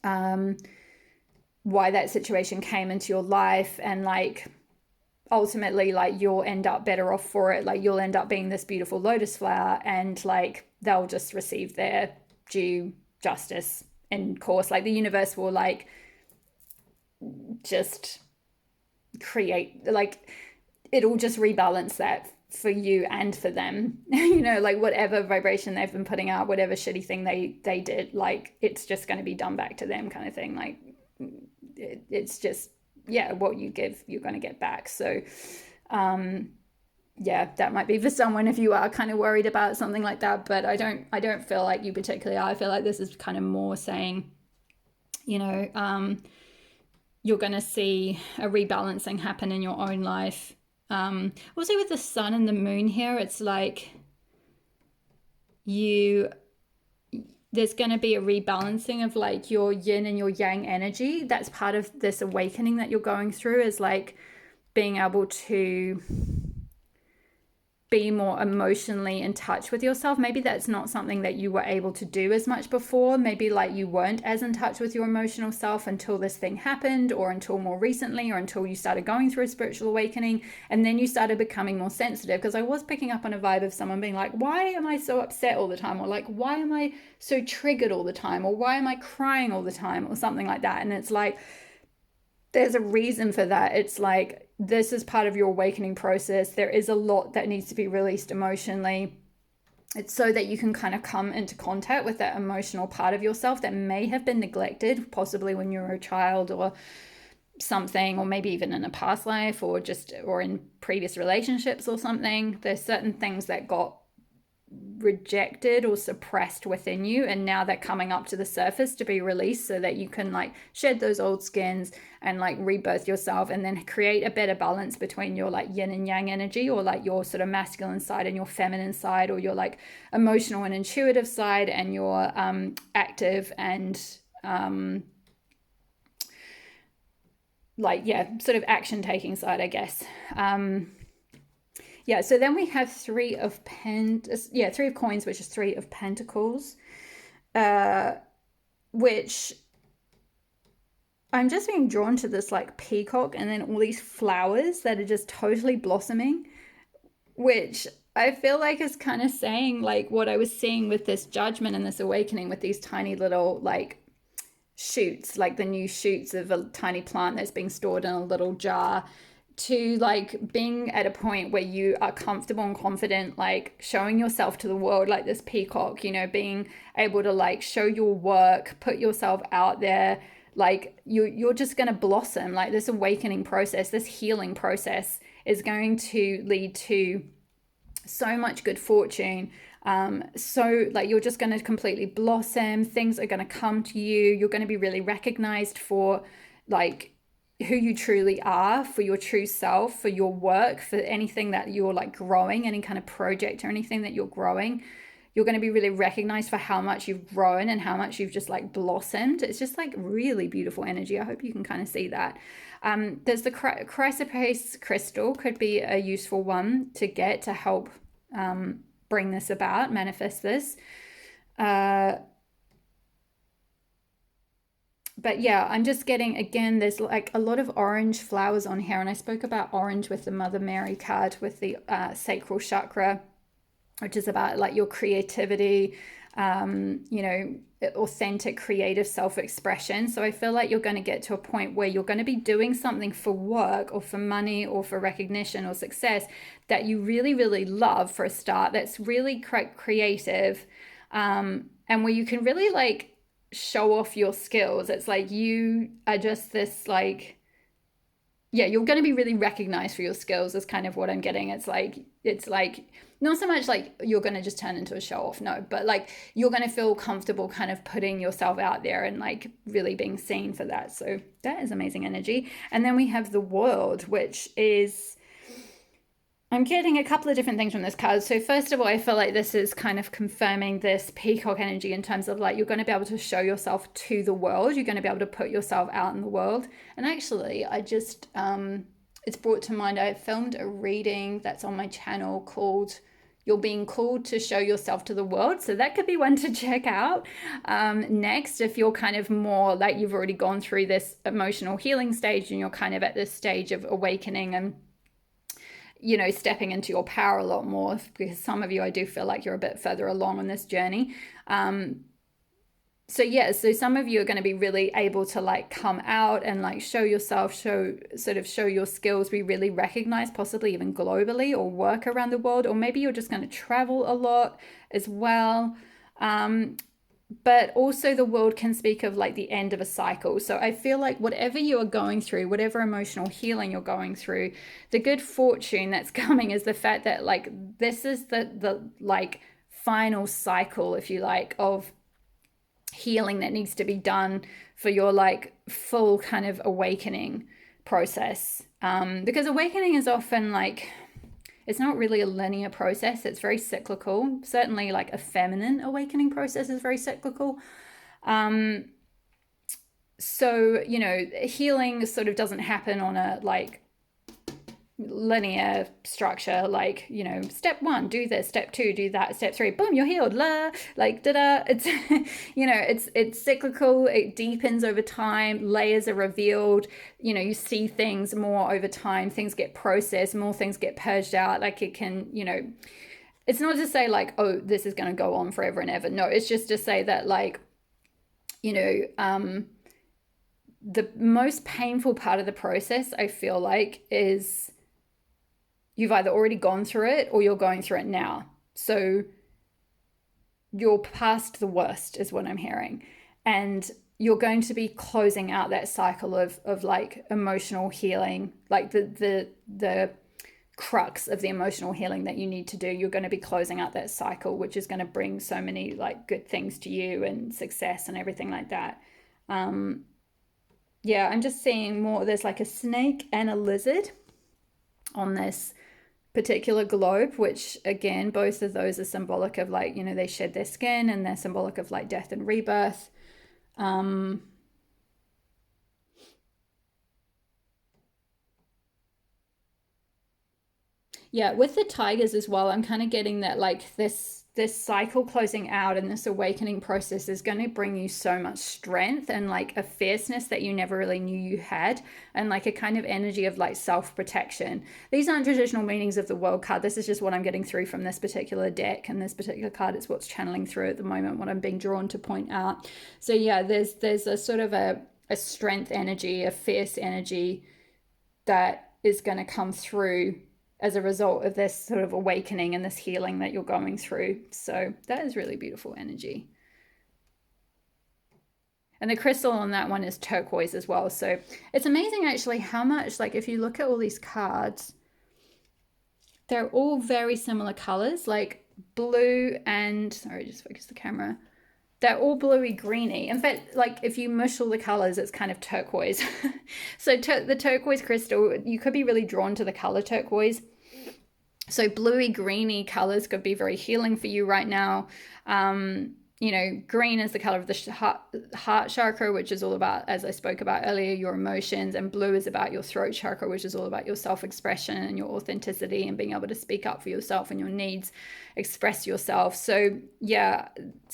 why that situation came into your life, and like ultimately like you'll end up better off for it. Like you'll end up being this beautiful lotus flower, and like they'll just receive their due justice. And of course, like the universe will like just create, like it'll just rebalance that for you and for them. You know, like whatever vibration they've been putting out, whatever shitty thing they did, like it's just going to be done back to them kind of thing. Like it's just, yeah, what you give you're going to get back. So yeah, that might be for someone if you are kind of worried about something like that, but I don't feel like you particularly are. I feel like this is kind of more saying, you know, you're going to see a rebalancing happen in your own life. Also with the sun and the moon here, it's like there's going to be a rebalancing of like your yin and your yang energy. That's part of this awakening that you're going through, is like being able to be more emotionally in touch with yourself. Maybe that's not something that you were able to do as much before. Maybe like you weren't as in touch with your emotional self until this thing happened, or until more recently, or until you started going through a spiritual awakening, and then you started becoming more sensitive. Because I was picking up on a vibe of someone being like, why am I so upset all the time? Or like, why am I so triggered all the time? Or why am I crying all the time? Or something like that. And it's like, there's a reason for that. It's like, this is part of your awakening process. There is a lot that needs to be released emotionally. It's so that you can kind of come into contact with that emotional part of yourself that may have been neglected, possibly when you were a child or something, or maybe even in a past life, or in previous relationships or something. There's certain things that got rejected or suppressed within you, and now they're coming up to the surface to be released, so that you can like shed those old skins and like rebirth yourself, and then create a better balance between your like yin and yang energy, or like your sort of masculine side and your feminine side, or your like emotional and intuitive side and your active and like, yeah, sort of action taking side, I guess. Yeah, so then we have three of coins, which is 3 of pentacles, which I'm just being drawn to this like peacock and then all these flowers that are just totally blossoming, which I feel like is kind of saying like what I was seeing with this judgment and this awakening with these tiny little like shoots, like the new shoots of a tiny plant that's being stored in a little jar, to like being at a point where you are comfortable and confident, like showing yourself to the world like this peacock, you know, being able to like show your work, put yourself out there, like you're just going to blossom. Like this awakening process, this healing process is going to lead to so much good fortune. So like you're just going to completely blossom. Things are going to come to you. You're going to be really recognized for like who you truly are, for your true self, for your work, for anything that you're like growing, any kind of project or anything that you're growing. You're going to be really recognized for how much you've grown and how much you've just like blossomed. It's just like really beautiful energy. I hope you can kind of see that. There's the chrysoprase crystal, could be a useful one to get to help bring this about, manifest this. But yeah, I'm just getting, again, there's like a lot of orange flowers on here. And I spoke about orange with the Mother Mary card with the sacral chakra, which is about like your creativity, you know, authentic creative self-expression. So I feel like you're going to get to a point where you're going to be doing something for work or for money or for recognition or success that you really, really love for a start, that's really creative, and where you can really like show off your skills. It's like you are just this like, yeah, you're going to be really recognized for your skills is kind of what I'm getting. It's like not so much like you're going to just turn into a show off, no, but like you're going to feel comfortable kind of putting yourself out there and like really being seen for that. So that is amazing energy. And then we have the World, which is, I'm getting a couple of different things from this card. So first of all, I feel like this is kind of confirming this peacock energy in terms of like you're going to be able to show yourself to the world. You're going to be able to put yourself out in the world. And actually, I just, it's brought to mind, I filmed a reading that's on my channel called You're Being Called to Show Yourself to the World. So that could be one to check out next, if you're kind of more like you've already gone through this emotional healing stage and you're kind of at this stage of awakening and, you know, stepping into your power a lot more, because some of you, I do feel like you're a bit further along on this journey. So yeah, so some of you are going to be really able to like come out and like show yourself, show your skills, be really recognized, possibly even globally, or work around the world, or maybe you're just going to travel a lot as well. But also the World can speak of like the end of a cycle. So I feel like whatever you are going through, whatever emotional healing you're going through, the good fortune that's coming is the fact that like this is the like final cycle, if you like, of healing that needs to be done for your like full kind of awakening process. Because awakening is often like, it's not really a linear process. It's very cyclical. Certainly like a feminine awakening process is very cyclical. So, you know, healing sort of doesn't happen on a like linear structure, like, you know, step 1 do this, step 2 do that, step 3 boom, you're healed, la, like da-da. It's you know, it's cyclical, it deepens over time, layers are revealed, you know, you see things more over time, things get processed, more things get purged out. Like it can, you know, it's not to say like, oh, this is going to go on forever and ever. No, it's just to say that like, you know, the most painful part of the process, I feel like, is you've either already gone through it or you're going through it now. So you're past the worst is what I'm hearing. And you're going to be closing out that cycle of like emotional healing, like the crux of the emotional healing that you need to do. You're going to be closing out that cycle, which is going to bring so many like good things to you and success and everything like that. Yeah, I'm just seeing more. There's like a snake and a lizard on this particular globe, which again, both of those are symbolic of like, you know, they shed their skin and they're symbolic of like death and rebirth. Yeah, with the tigers as well, I'm kind of getting that like this this cycle closing out and this awakening process is going to bring you so much strength and like a fierceness that you never really knew you had, and like a kind of energy of like self-protection. These aren't traditional meanings of the world card. This is just what I'm getting through from this particular deck and this particular card. It's what's channeling through at the moment, what I'm being drawn to point out. So yeah, there's a sort of a strength energy, a fierce energy that is going to come through as a result of this sort of awakening and this healing that you're going through. So that is really beautiful energy. And the crystal on that one is turquoise as well. So it's amazing actually how much, like if you look at all these cards, they're all very similar colors, like blue and, sorry, just focus the camera. They're all bluey greeny. In fact, like if you mush all the colors, it's kind of turquoise. So the turquoise crystal, you could be really drawn to the color turquoise. So bluey greeny colors could be very healing for you right now. You know, green is the color of the heart chakra, which is all about, as I spoke about earlier, your emotions, and blue is about your throat chakra, which is all about your self-expression and your authenticity and being able to speak up for yourself and your needs, express yourself. So yeah,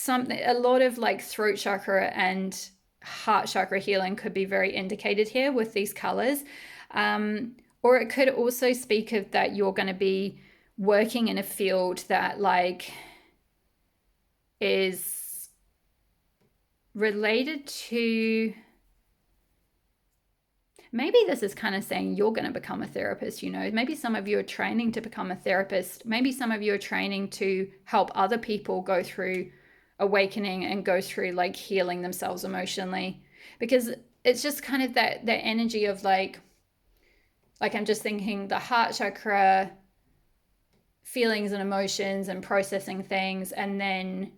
a lot of like throat chakra and heart chakra healing could be very indicated here with these colors. Or it could also speak of that you're going to be working in a field that like is related to, maybe this is kind of saying you're going to become a therapist, you know, maybe some of you are training to become a therapist. Maybe some of you are training to help other people go through awakening and go through like healing themselves emotionally, because it's just kind of that energy of like I'm just thinking the heart chakra, feelings and emotions and processing things, and then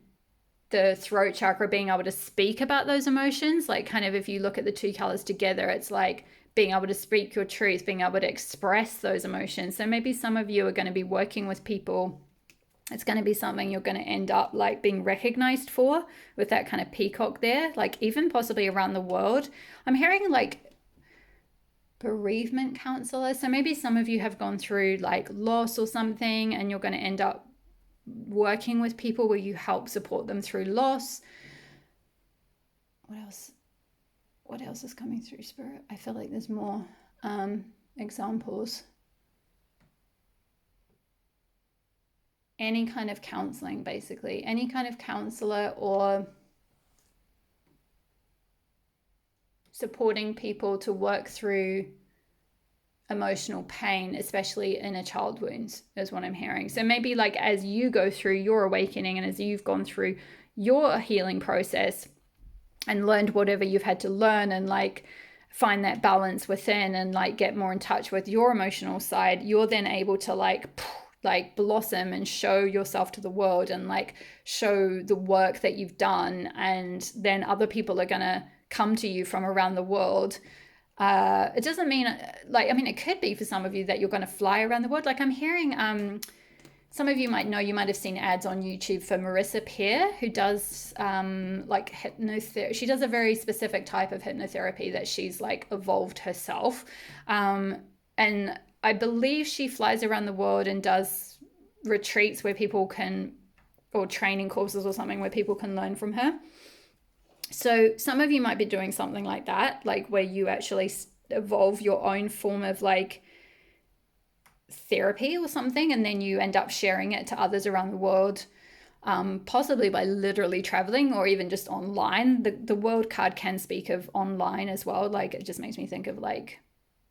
the throat chakra being able to speak about those emotions. Like kind of if you look at the two colors together, it's like being able to speak your truth, being able to express those emotions. So maybe some of you are going to be working with people. It's going to be something you're going to end up like being recognized for, with that kind of peacock there, like even possibly around the world. I'm hearing like bereavement counselor. So maybe some of you have gone through like loss or something, and you're going to end up working with people where you help support them through loss. What else is coming through, Spirit? I feel like there's more examples. Any kind of counseling, basically. Any kind of counselor or supporting people to work through emotional pain, especially inner child wounds, is what I'm hearing. So maybe like as you go through your awakening and as you've gone through your healing process and learned whatever you've had to learn, and like find that balance within and like get more in touch with your emotional side, you're then able to like blossom and show yourself to the world and like show the work that you've done. And then other people are gonna come to you from around the world. It doesn't mean like, I mean, it could be for some of you that you're going to fly around the world. Like I'm hearing, some of you might know, you might have seen ads on YouTube for Marissa Peer, who does like hypnotherapy. She does a very specific type of hypnotherapy that she's like evolved herself. And I believe she flies around the world and does retreats where people can, or training courses or something where people can learn from her. So some of you might be doing something like that, like where you actually evolve your own form of like therapy or something, and then you end up sharing it to others around the world, possibly by literally traveling or even just online. The world card can speak of online as well. Like it just makes me think of like,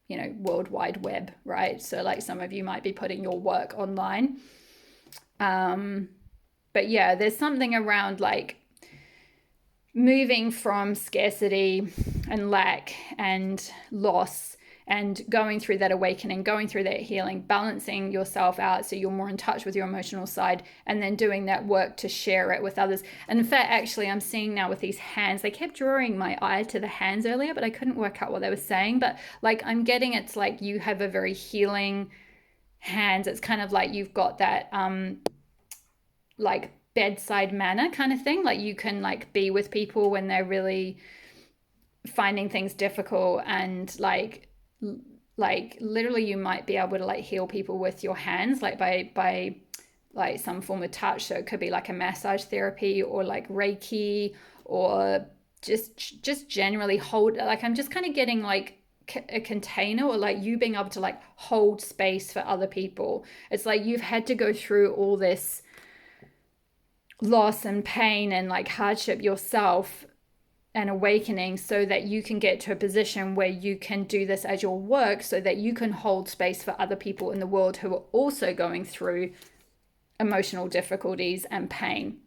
you know, World Wide Web, right? So like some of you might be putting your work online. But yeah, there's something around like moving from scarcity and lack and loss and going through that awakening, going through that healing, balancing yourself out so you're more in touch with your emotional side, and then doing that work to share it with others. And in fact, actually, I'm seeing now with these hands, they kept drawing my eye to the hands earlier, but I couldn't work out what they were saying. But like I'm getting, it's like you have a very healing hands. It's kind of like you've got that like bedside manner kind of thing. Like you can like be with people when they're really finding things difficult, and like literally you might be able to like heal people with your hands, like by like some form of touch. So it could be like a massage therapy or like Reiki, or just generally hold, like I'm just kind of getting like a container, or like you being able to like hold space for other people. It's like you've had to go through all this loss and pain and like hardship yourself and awakening, so that you can get to a position where you can do this as your work, so that you can hold space for other people in the world who are also going through emotional difficulties and pain.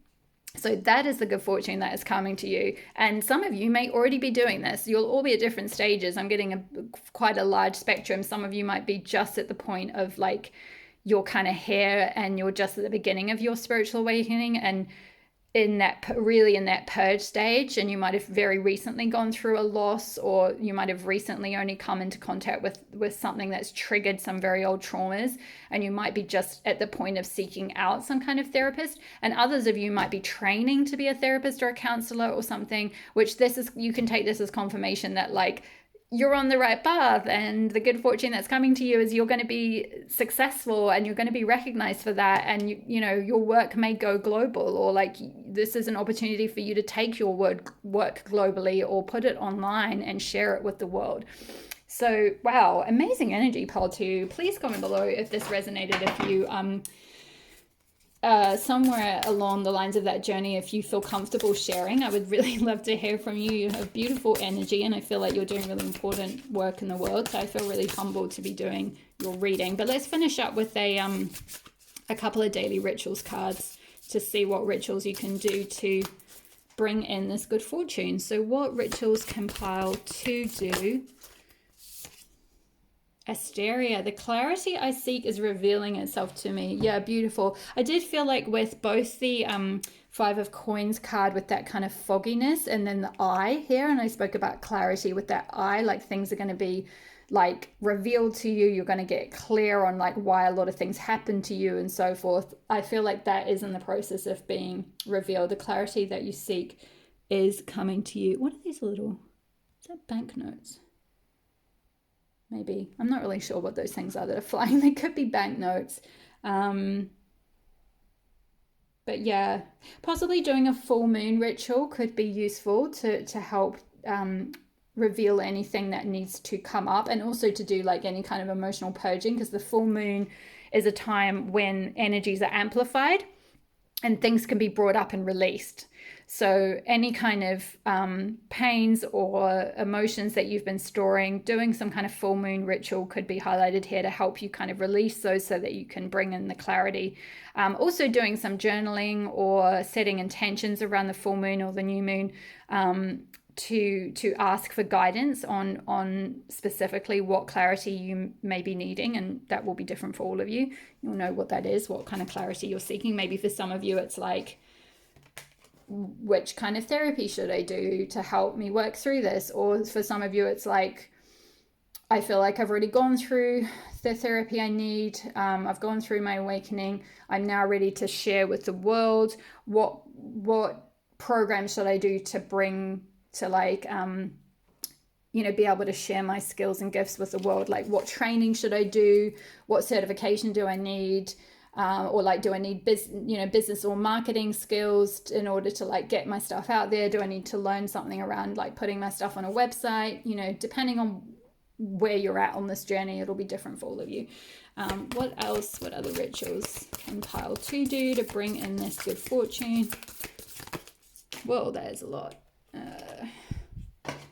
So that is the good fortune that is coming to you. And some of you may already be doing this. You'll all be at different stages. I'm getting quite a large spectrum. Some of you might be just at the point of like your kind of hair, and you're just at the beginning of your spiritual awakening, and in that purge stage, and you might have very recently gone through a loss, or you might have recently only come into contact with something that's triggered some very old traumas, and you might be just at the point of seeking out some kind of therapist. And others of you might be training to be a therapist or a counselor or something, which you can take this as confirmation that like you're on the right path, and the good fortune that's coming to you is you're going to be successful, and you're going to be recognized for that, and you know your work may go global, or like this is an opportunity for you to take your work globally, or put it online and share it with the world. So wow, amazing energy, pile 2. Please comment below if this resonated, if you somewhere along the lines of that journey, if you feel comfortable sharing. I would really love to hear from you. You have beautiful energy, and I feel like you're doing really important work in the world. So I feel really humbled to be doing your reading. But let's finish up with a couple of daily rituals cards to see what rituals you can do to bring in this good fortune. So what rituals can pile 2 do? Asteria, the clarity I seek is revealing itself to me. Yeah, beautiful. I did feel like with both the 5 of coins card with that kind of fogginess, and then the eye here, and I spoke about clarity with that eye, like things are going to be like revealed to you. You're going to get clear on like why a lot of things happen to you and so forth. I feel like that is in the process of being revealed. The clarity that you seek is coming to you. What are these little, is that banknotes? Maybe. I'm not really sure what those things are that are flying. They could be banknotes. But yeah, possibly doing a full moon ritual could be useful to help reveal anything that needs to come up, and also to do like any kind of emotional purging, because the full moon is a time when energies are amplified and things can be brought up and released. So any kind of pains or emotions that you've been storing, doing some kind of full moon ritual could be highlighted here to help you kind of release those, so that you can bring in the clarity. Also doing some journaling or setting intentions around the full moon or the new moon, to ask for guidance on specifically what clarity you may be needing, and that will be different for all of you. You'll know what that is, what kind of clarity you're seeking. Maybe for some of you it's like, which kind of therapy should I do to help me work through this? Or for some of you it's like, I feel like I've already gone through the therapy I need. I've gone through my awakening. I'm now ready to share with the world. What program should I do to bring to like be able to share my skills and gifts with the world? Like what training should I do? What certification do I need? Or like, do I need business or marketing skills in order to like get my stuff out there? Do I need to learn something around like putting my stuff on a website? Depending on where you're at on this journey, it'll be different for all of you. What else? What other rituals can pile 2 do to bring in this good fortune? Whoa, that is a lot.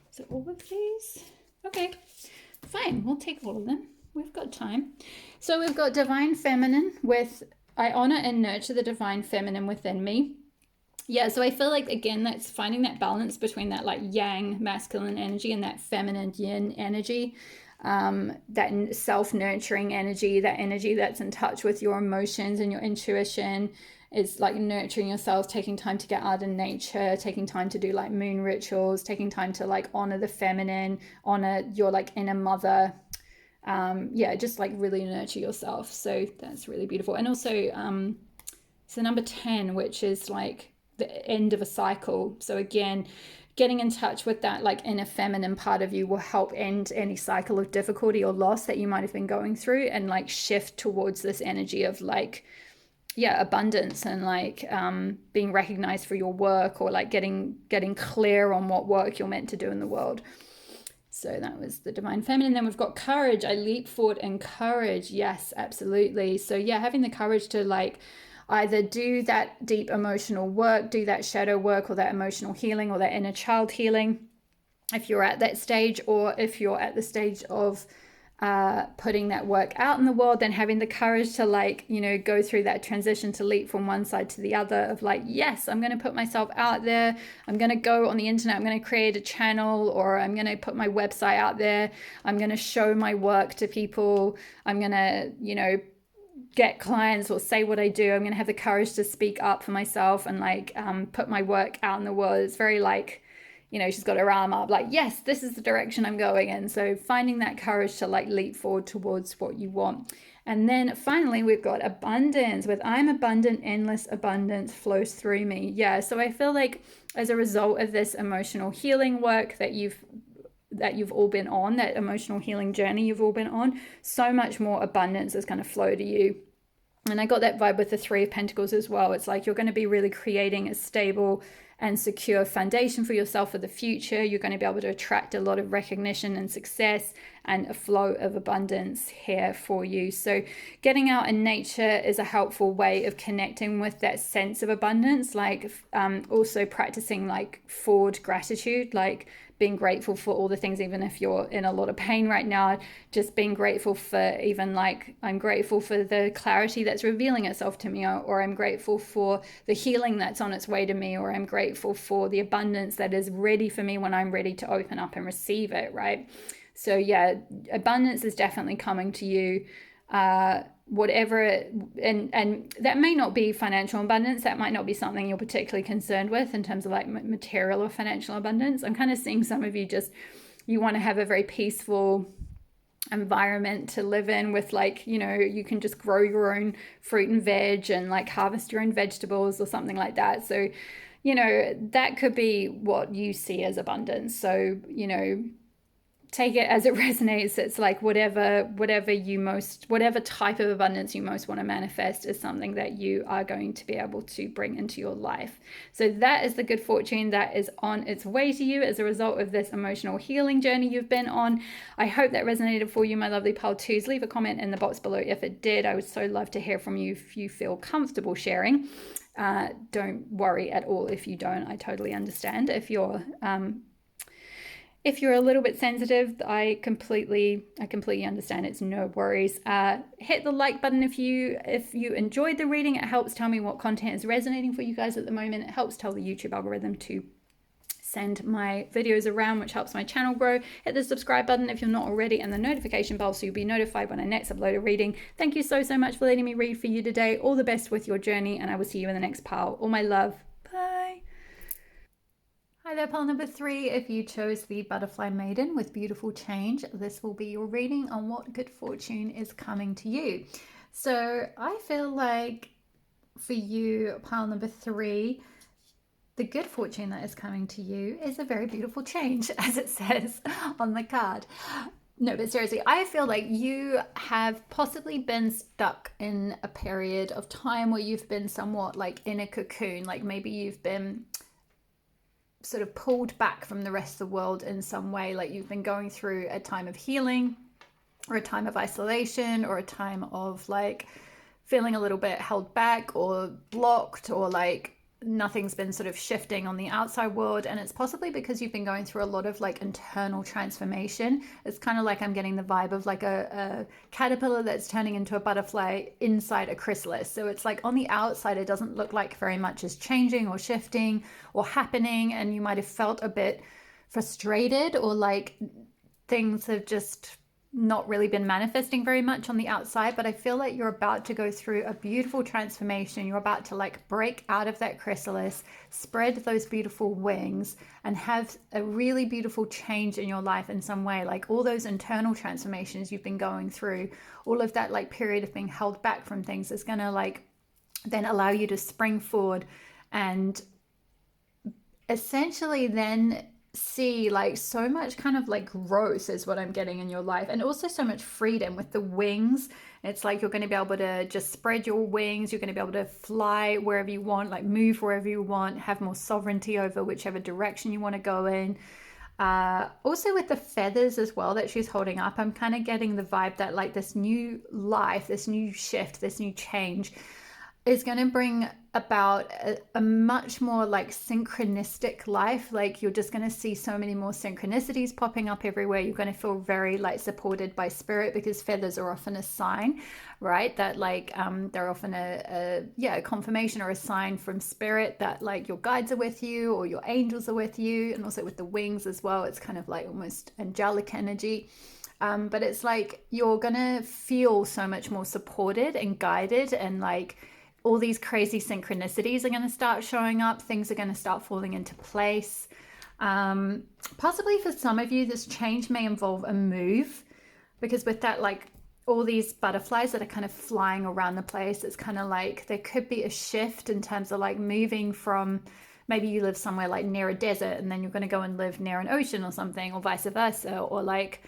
Is it all of these? Okay, fine. We'll take all of them. We've got time. So we've got divine feminine with, I honor and nurture the divine feminine within me. Yeah, so I feel like, again, that's finding that balance between that like yang masculine energy and that feminine yin energy, that self-nurturing energy, that energy that's in touch with your emotions and your intuition. Is like nurturing yourself, taking time to get out in nature, taking time to do like moon rituals, taking time to like honor the feminine, honor your like inner mother. Just like really nurture yourself. So that's really beautiful. And also so number 10, which is like the end of a cycle. So again, getting in touch with that like inner feminine part of you will help end any cycle of difficulty or loss that you might have been going through, and like shift towards this energy of like yeah, abundance and like being recognized for your work, or like getting clear on what work you're meant to do in the world. So that was the divine feminine. Then we've got courage. I leap forward in courage. Yes, absolutely. So yeah, having the courage to like either do that deep emotional work, do that shadow work, or that emotional healing, or that inner child healing, if you're at that stage, or if you're at the stage of putting that work out in the world, then having the courage to like, you know, go through that transition to leap from one side to the other of like, yes, I'm going to put myself out there. I'm going to go on the internet. I'm going to create a channel, or I'm going to put my website out there. I'm going to show my work to people. I'm going to, you know, get clients or say what I do. I'm going to have the courage to speak up for myself and like put my work out in the world. It's very like, you know, she's got her arm up like, yes, this is the direction I'm going in. So finding that courage to like leap forward towards what you want. And then finally, we've got abundance. With I'm abundant, endless abundance flows through me. Yeah, so I feel like as a result of this emotional healing work that you've all been on, that emotional healing journey you've all been on, so much more abundance is going to flow to you. And I got that vibe with the Three of Pentacles as well. It's like you're going to be really creating a stable and secure foundation for yourself for the future. You're going to be able to attract a lot of recognition and success and a flow of abundance here for you. So getting out in nature is a helpful way of connecting with that sense of abundance, like also practicing like forward gratitude, like being grateful for all the things, even if you're in a lot of pain right now, just being grateful for even like, I'm grateful for the clarity that's revealing itself to me, or I'm grateful for the healing that's on its way to me, or I'm grateful for the abundance that is ready for me when I'm ready to open up and receive it, right? So yeah, abundance is definitely coming to you. Whatever it, and that may not be financial abundance. That might not be something you're particularly concerned with in terms of like material or financial abundance. I'm kind of seeing some of you just, you want to have a very peaceful environment to live in with like, you know, you can just grow your own fruit and veg and like harvest your own vegetables or something like that. So, you know, that could be what you see as abundance. So, you know, take it as it resonates. It's like whatever type of abundance you most want to manifest is something that you are going to be able to bring into your life. So that is the good fortune that is on its way to you as a result of this emotional healing journey you've been on. I hope that resonated for you, my lovely pile twos. Leave a comment in the box below if it did. I would so love to hear from you if you feel comfortable sharing. Don't worry at all if you don't. I totally understand. If you're a little bit sensitive, I completely understand. It's no worries. Hit the like button if you enjoyed the reading. It helps tell me what content is resonating for you guys at the moment. It helps tell the YouTube algorithm to send my videos around, which helps my channel grow. Hit the subscribe button if you're not already, and the notification bell so you'll be notified when I next upload a reading. Thank you so much for letting me read for you today. All the best with your journey, and I will see you in the next pile. All my love. Bye. Hi there, pile number 3. If you chose the Butterfly Maiden with Beautiful Change, this will be your reading on what good fortune is coming to you. So I feel like for you, pile number 3, the good fortune that is coming to you is a very beautiful change, as it says on the card. No, but seriously, I feel like you have possibly been stuck in a period of time where you've been somewhat like in a cocoon, like maybe you've been sort of pulled back from the rest of the world in some way, like you've been going through a time of healing or a time of isolation or a time of like feeling a little bit held back or blocked, or like nothing's been sort of shifting on the outside world. And it's possibly because you've been going through a lot of like internal transformation. It's kind of like I'm getting the vibe of like a caterpillar that's turning into a butterfly inside a chrysalis. So it's like on the outside it doesn't look like very much is changing or shifting or happening, and you might have felt a bit frustrated, or like things have just not really been manifesting very much on the outside. But I feel like you're about to go through a beautiful transformation. You're about to like break out of that chrysalis, spread those beautiful wings, and have a really beautiful change in your life in some way. Like all those internal transformations you've been going through, all of that like period of being held back from things is gonna like then allow you to spring forward and essentially then see like so much kind of like growth is what I'm getting in your life, and also so much freedom with the wings. It's like you're going to be able to just spread your wings, you're going to be able to fly wherever you want, like move wherever you want, have more sovereignty over whichever direction you want to go in. Also with the feathers as well that she's holding up, I'm kind of getting the vibe that like this new life, this new shift, this new change is going to bring about a much more like synchronistic life. Like you're just going to see so many more synchronicities popping up everywhere. You're going to feel very like supported by spirit, because feathers are often a sign, right? That like they're often a confirmation or a sign from spirit that like your guides are with you or your angels are with you. And also with the wings as well, it's kind of like almost angelic energy. But it's like you're going to feel so much more supported and guided, and like all these crazy synchronicities are going to start showing up. Things are going to start falling into place. Possibly for some of you, this change may involve a move, because with that, like all these butterflies that are kind of flying around the place, it's kind of like there could be a shift in terms of like moving from, maybe you live somewhere like near a desert and then you're going to go and live near an ocean or something, or vice versa, or like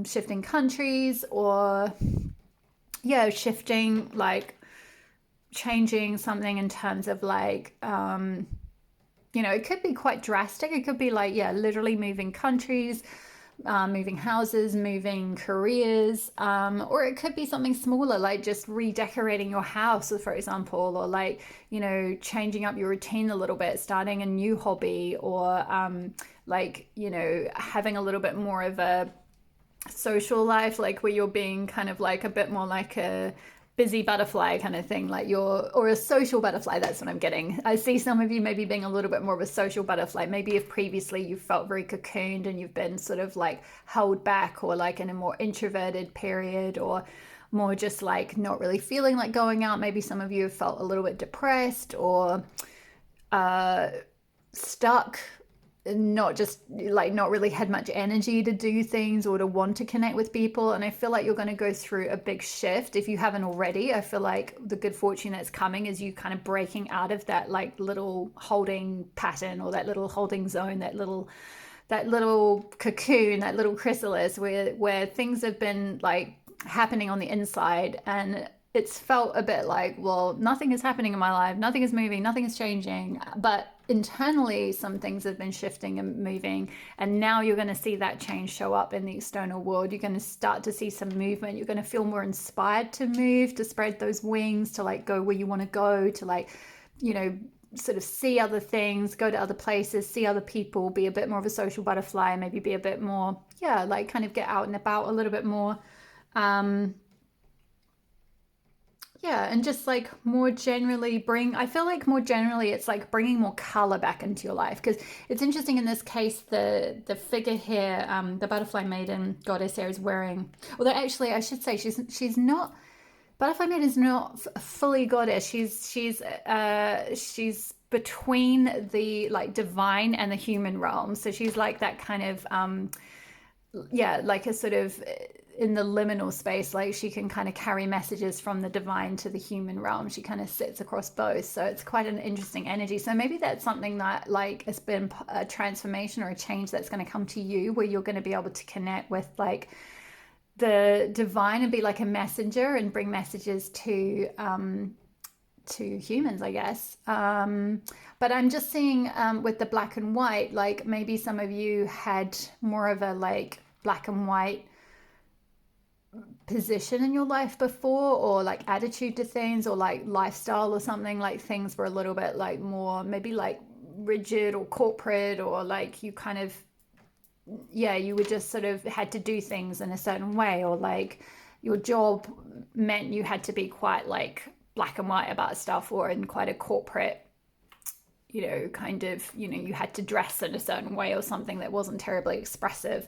shifting countries, or shifting like changing something in terms of like it could be quite drastic. It could be like literally moving countries, moving houses, moving careers, or it could be something smaller like just redecorating your house, for example, or like changing up your routine a little bit, starting a new hobby, or having a little bit more of a social life, like where you're being kind of like a bit more like a busy butterfly kind of thing, like or a social butterfly. That's what I'm getting. I see some of you maybe being a little bit more of a social butterfly. Maybe if previously you felt very cocooned and you've been sort of like held back, or like in a more introverted period, or more just like not really feeling like going out. Maybe some of you have felt a little bit depressed or stuck, not really had much energy to do things or to want to connect with people. And I feel like you're going to go through a big shift. If you haven't already, I feel like the good fortune that's coming is you kind of breaking out of that like little holding pattern, or that little holding zone, that little cocoon, that little chrysalis where things have been like happening on the inside, and it's felt a bit like, well, nothing is happening in my life, nothing is moving, nothing is changing. But internally, some things have been shifting and moving, and now you're going to see that change show up in the external world. You're going to start to see some movement. You're going to feel more inspired to move, to spread those wings, to like go where you want to go, to like, sort of see other things, go to other places, see other people, be a bit more of a social butterfly, maybe be a bit more, like kind of get out and about a little bit more. And just like more generally it's like bringing more color back into your life. Because it's interesting in this case, the figure here, the butterfly maiden goddess here is wearing, although actually I should say she's not, butterfly maiden is not fully goddess. She's between the like divine and the human realm. So she's like that kind of like a sort of in the liminal space, like she can kind of carry messages from the divine to the human realm. She kind of sits across both, so it's quite an interesting energy. So maybe that's something that like has been a transformation or a change that's going to come to you, where you're going to be able to connect with like the divine and be like a messenger and bring messages to humans, I guess. But I'm just seeing with the black and white, like maybe some of you had more of a like black and white position in your life before, or like attitude to things, or like lifestyle or something. Like things were a little bit like more maybe like rigid or corporate, or like you kind of you were just sort of had to do things in a certain way, or like your job meant you had to be quite like black and white about stuff, or in quite a corporate kind of you had to dress in a certain way or something that wasn't terribly expressive.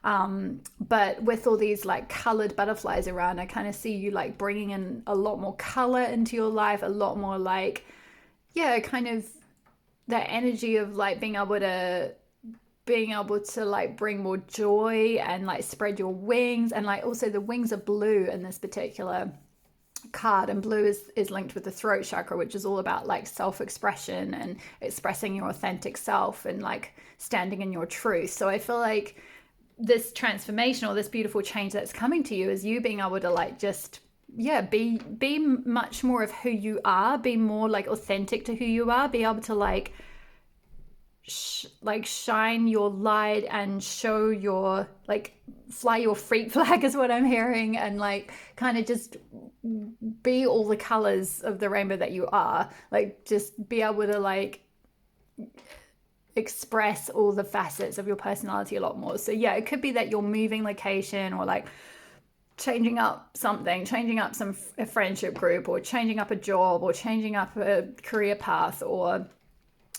But with all these like colored butterflies around, I kind of see you like bringing in a lot more color into your life, a lot more like kind of that energy of like being able to like bring more joy and like spread your wings. And like also the wings are blue in this particular card, and blue is linked with the throat chakra, which is all about like self-expression and expressing your authentic self and like standing in your truth. So I feel like this transformation or this beautiful change that's coming to you is you being able to like just be much more of who you are, be more like authentic to who you are, be able to like shine your light and show your like fly your freak flag is what I'm hearing, and like kind of just be all the colors of the rainbow that you are, like just be able to like express all the facets of your personality a lot more. So yeah, it could be that you're moving location, or like changing up something, changing up a friendship group, or changing up a job, or changing up a career path, or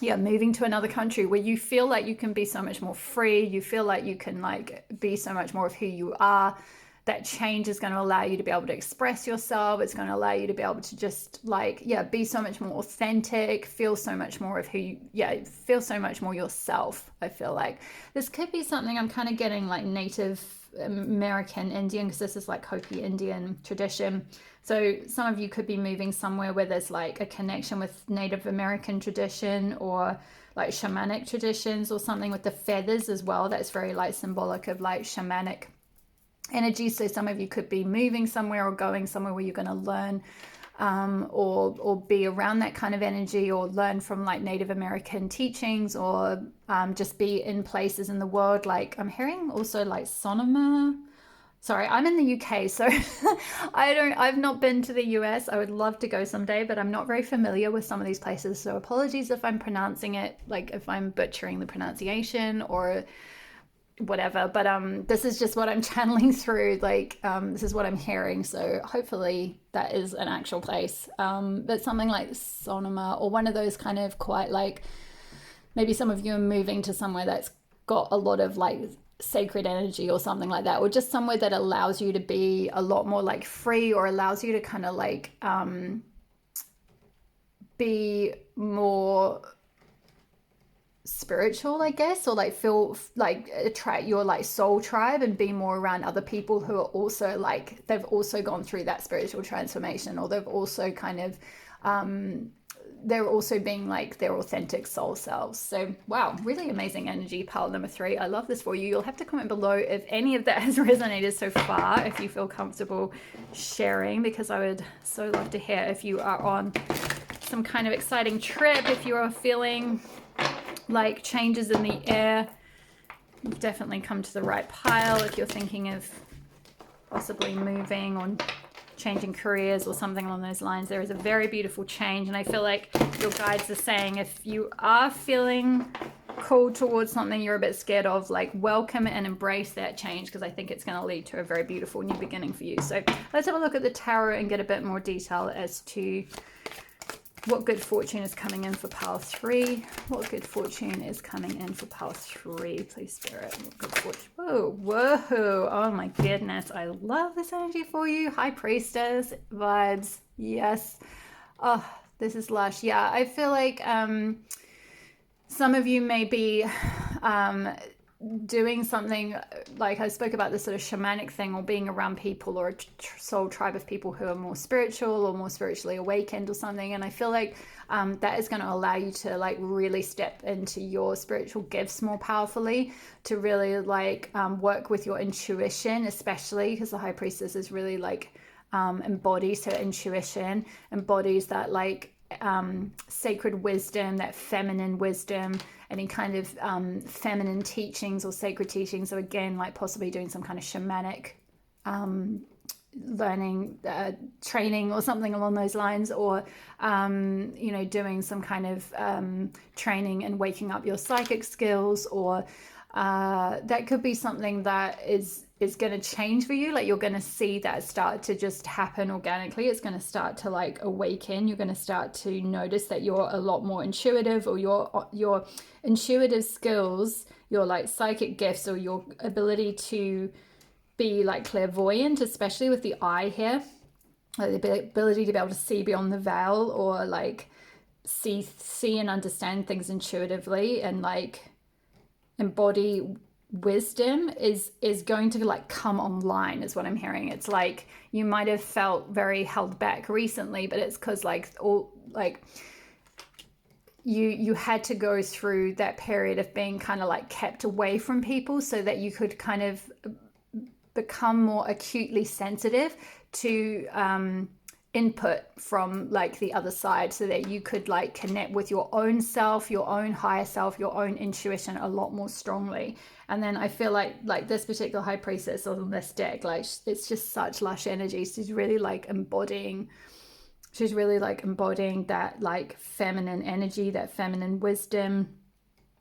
moving to another country where you feel like you can be so much more free, you feel like you can like be so much more of who you are. That change is going to allow you to be able to express yourself. It's going to allow you to be able to just like, be so much more authentic, feel so much more of feel so much more yourself. I feel like this could be something I'm kind of getting like Native American Indian, because this is like Hopi Indian tradition. So some of you could be moving somewhere where there's like a connection with Native American tradition, or like shamanic traditions, or something with the feathers as well. That's very like symbolic of like shamanic energy. So some of you could be moving somewhere or going somewhere where you're going to learn or be around that kind of energy, or learn from like Native American teachings, or just be in places in the world. Like I'm hearing also like Sonoma. Sorry, I'm in the UK, so I've not been to the US. I would love to go someday, but I'm not very familiar with some of these places. So apologies if I'm pronouncing it, like if I'm butchering the pronunciation or whatever. But this is just what I'm channeling through. Like this is what I'm hearing. So hopefully that is an actual place. But something like Sonoma, or one of those kind of quite like, maybe some of you are moving to somewhere that's got a lot of like sacred energy or something like that, or just somewhere that allows you to be a lot more like free, or allows you to kind of like be more spiritual, I guess, or like feel like attract your like soul tribe and be more around other people who are also like, they've also gone through that spiritual transformation, or they've also kind of they're also being like their authentic soul selves. So wow, really amazing energy, pile number 3. I love this for you. You'll have to comment below if any of that has resonated so far, if you feel comfortable sharing, because I would so love to hear if you are on some kind of exciting trip, if you are feeling like changes in the air. You've definitely come to the right pile if you're thinking of possibly moving or changing careers or something along those lines. There is a very beautiful change, and I feel like your guides are saying if you are feeling called towards something you're a bit scared of, like welcome and embrace that change, because I think it's going to lead to a very beautiful new beginning for you. So let's have a look at the tarot and get a bit more detail as to what good fortune is coming in for pile 3. What good fortune is coming in for pile 3, please, Spirit? What good fortune? Whoa. Oh my goodness. I love this energy for you. High Priestess vibes. Yes. Oh, this is lush. Yeah, I feel like some of you may be doing something like I spoke about, this sort of shamanic thing, or being around people, or a soul tribe of people who are more spiritual or more spiritually awakened or something. And I feel like that is going to allow you to like really step into your spiritual gifts more powerfully, to really like work with your intuition, especially because the High Priestess is really like embodies her intuition, embodies that like sacred wisdom, that feminine wisdom, any kind of feminine teachings or sacred teachings. So again, like possibly doing some kind of shamanic learning, training or something along those lines, or doing some kind of training and waking up your psychic skills, or that could be something that is going to change for you. Like you're going to see that start to just happen organically. It's going to start to like awaken. You're going to start to notice that you're a lot more intuitive, or your intuitive skills, your like psychic gifts, or your ability to be like clairvoyant, especially with the eye here, like the ability to be able to see beyond the veil, or like see and understand things intuitively, and like embody wisdom is going to like come online, is what I'm hearing. It's like you might have felt very held back recently, but it's because like all like you had to go through that period of being kind of like kept away from people so that you could kind of become more acutely sensitive to input from like the other side, so that you could like connect with your own self, your own higher self, your own intuition a lot more strongly. And then I feel like this particular high priestess on this deck, like it's just such lush energy. She's really like embodying that like feminine energy, that feminine wisdom.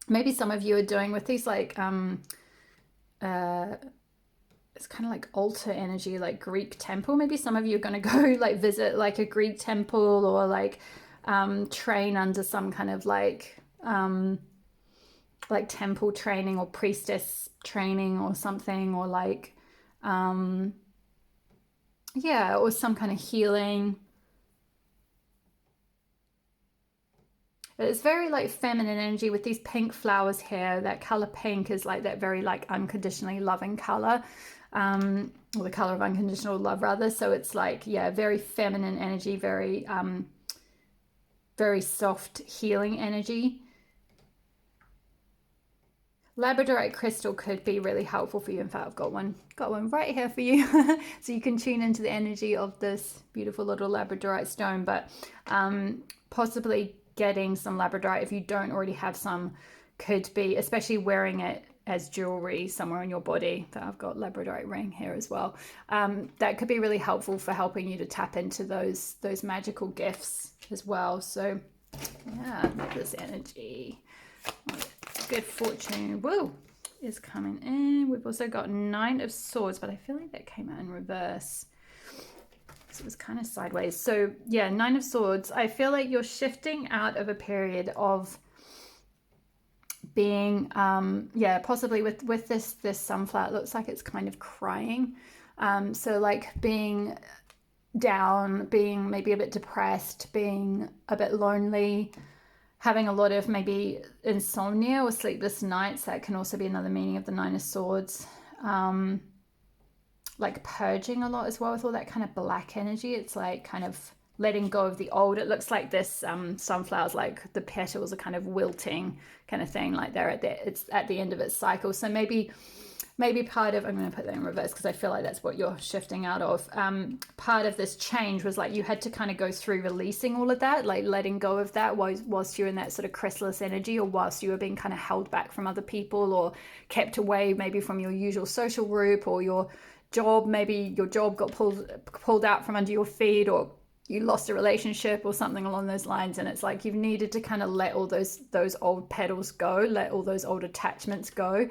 Maybe some of you are doing with these like it's kind of like altar energy, like Greek temple. Maybe some of you are going to go like visit like a Greek temple, or like train under some kind of like temple training or priestess training or something, or like yeah, or some kind of healing. It's very like feminine energy with these pink flowers here. That color pink is like that very like unconditionally loving color, or the color of unconditional love rather. So it's like, yeah, very feminine energy, very very soft healing energy. Labradorite crystal could be really helpful for you. In fact, I've got one right here for you. So you can tune into the energy of this beautiful little labradorite stone. But possibly getting some labradorite, if you don't already have some, could be, especially wearing it as jewelry somewhere on your body. But I've got labradorite ring here as well. That could be really helpful for helping you to tap into those magical gifts as well. So yeah, this energy, good fortune, woo, is coming in. We've also got 9 of Swords, but I feel like that came out in reverse. So it was kind of sideways. So yeah, 9 of Swords. I feel like you're shifting out of a period of being yeah, possibly with this sunflower, it looks like it's kind of crying. So like being down, being maybe a bit depressed, being a bit lonely, having a lot of maybe insomnia or sleepless nights. That can also be another meaning of the 9 of Swords. Like purging a lot as well with all that kind of black energy. It's like kind of letting go of the old. It looks like this sunflower's like the petals are kind of wilting kind of thing, like it's at the end of its cycle. So maybe part of, I'm going to put that in reverse because I feel like that's what you're shifting out of. Part of this change was like you had to kind of go through releasing all of that, like letting go of that whilst you're in that sort of chrysalis energy, or whilst you were being kind of held back from other people, or kept away maybe from your usual social group, or your job. Maybe your job got pulled out from under your feet, or you lost a relationship or something along those lines. And it's like you've needed to kind of let all those old petals go, let all those old attachments go,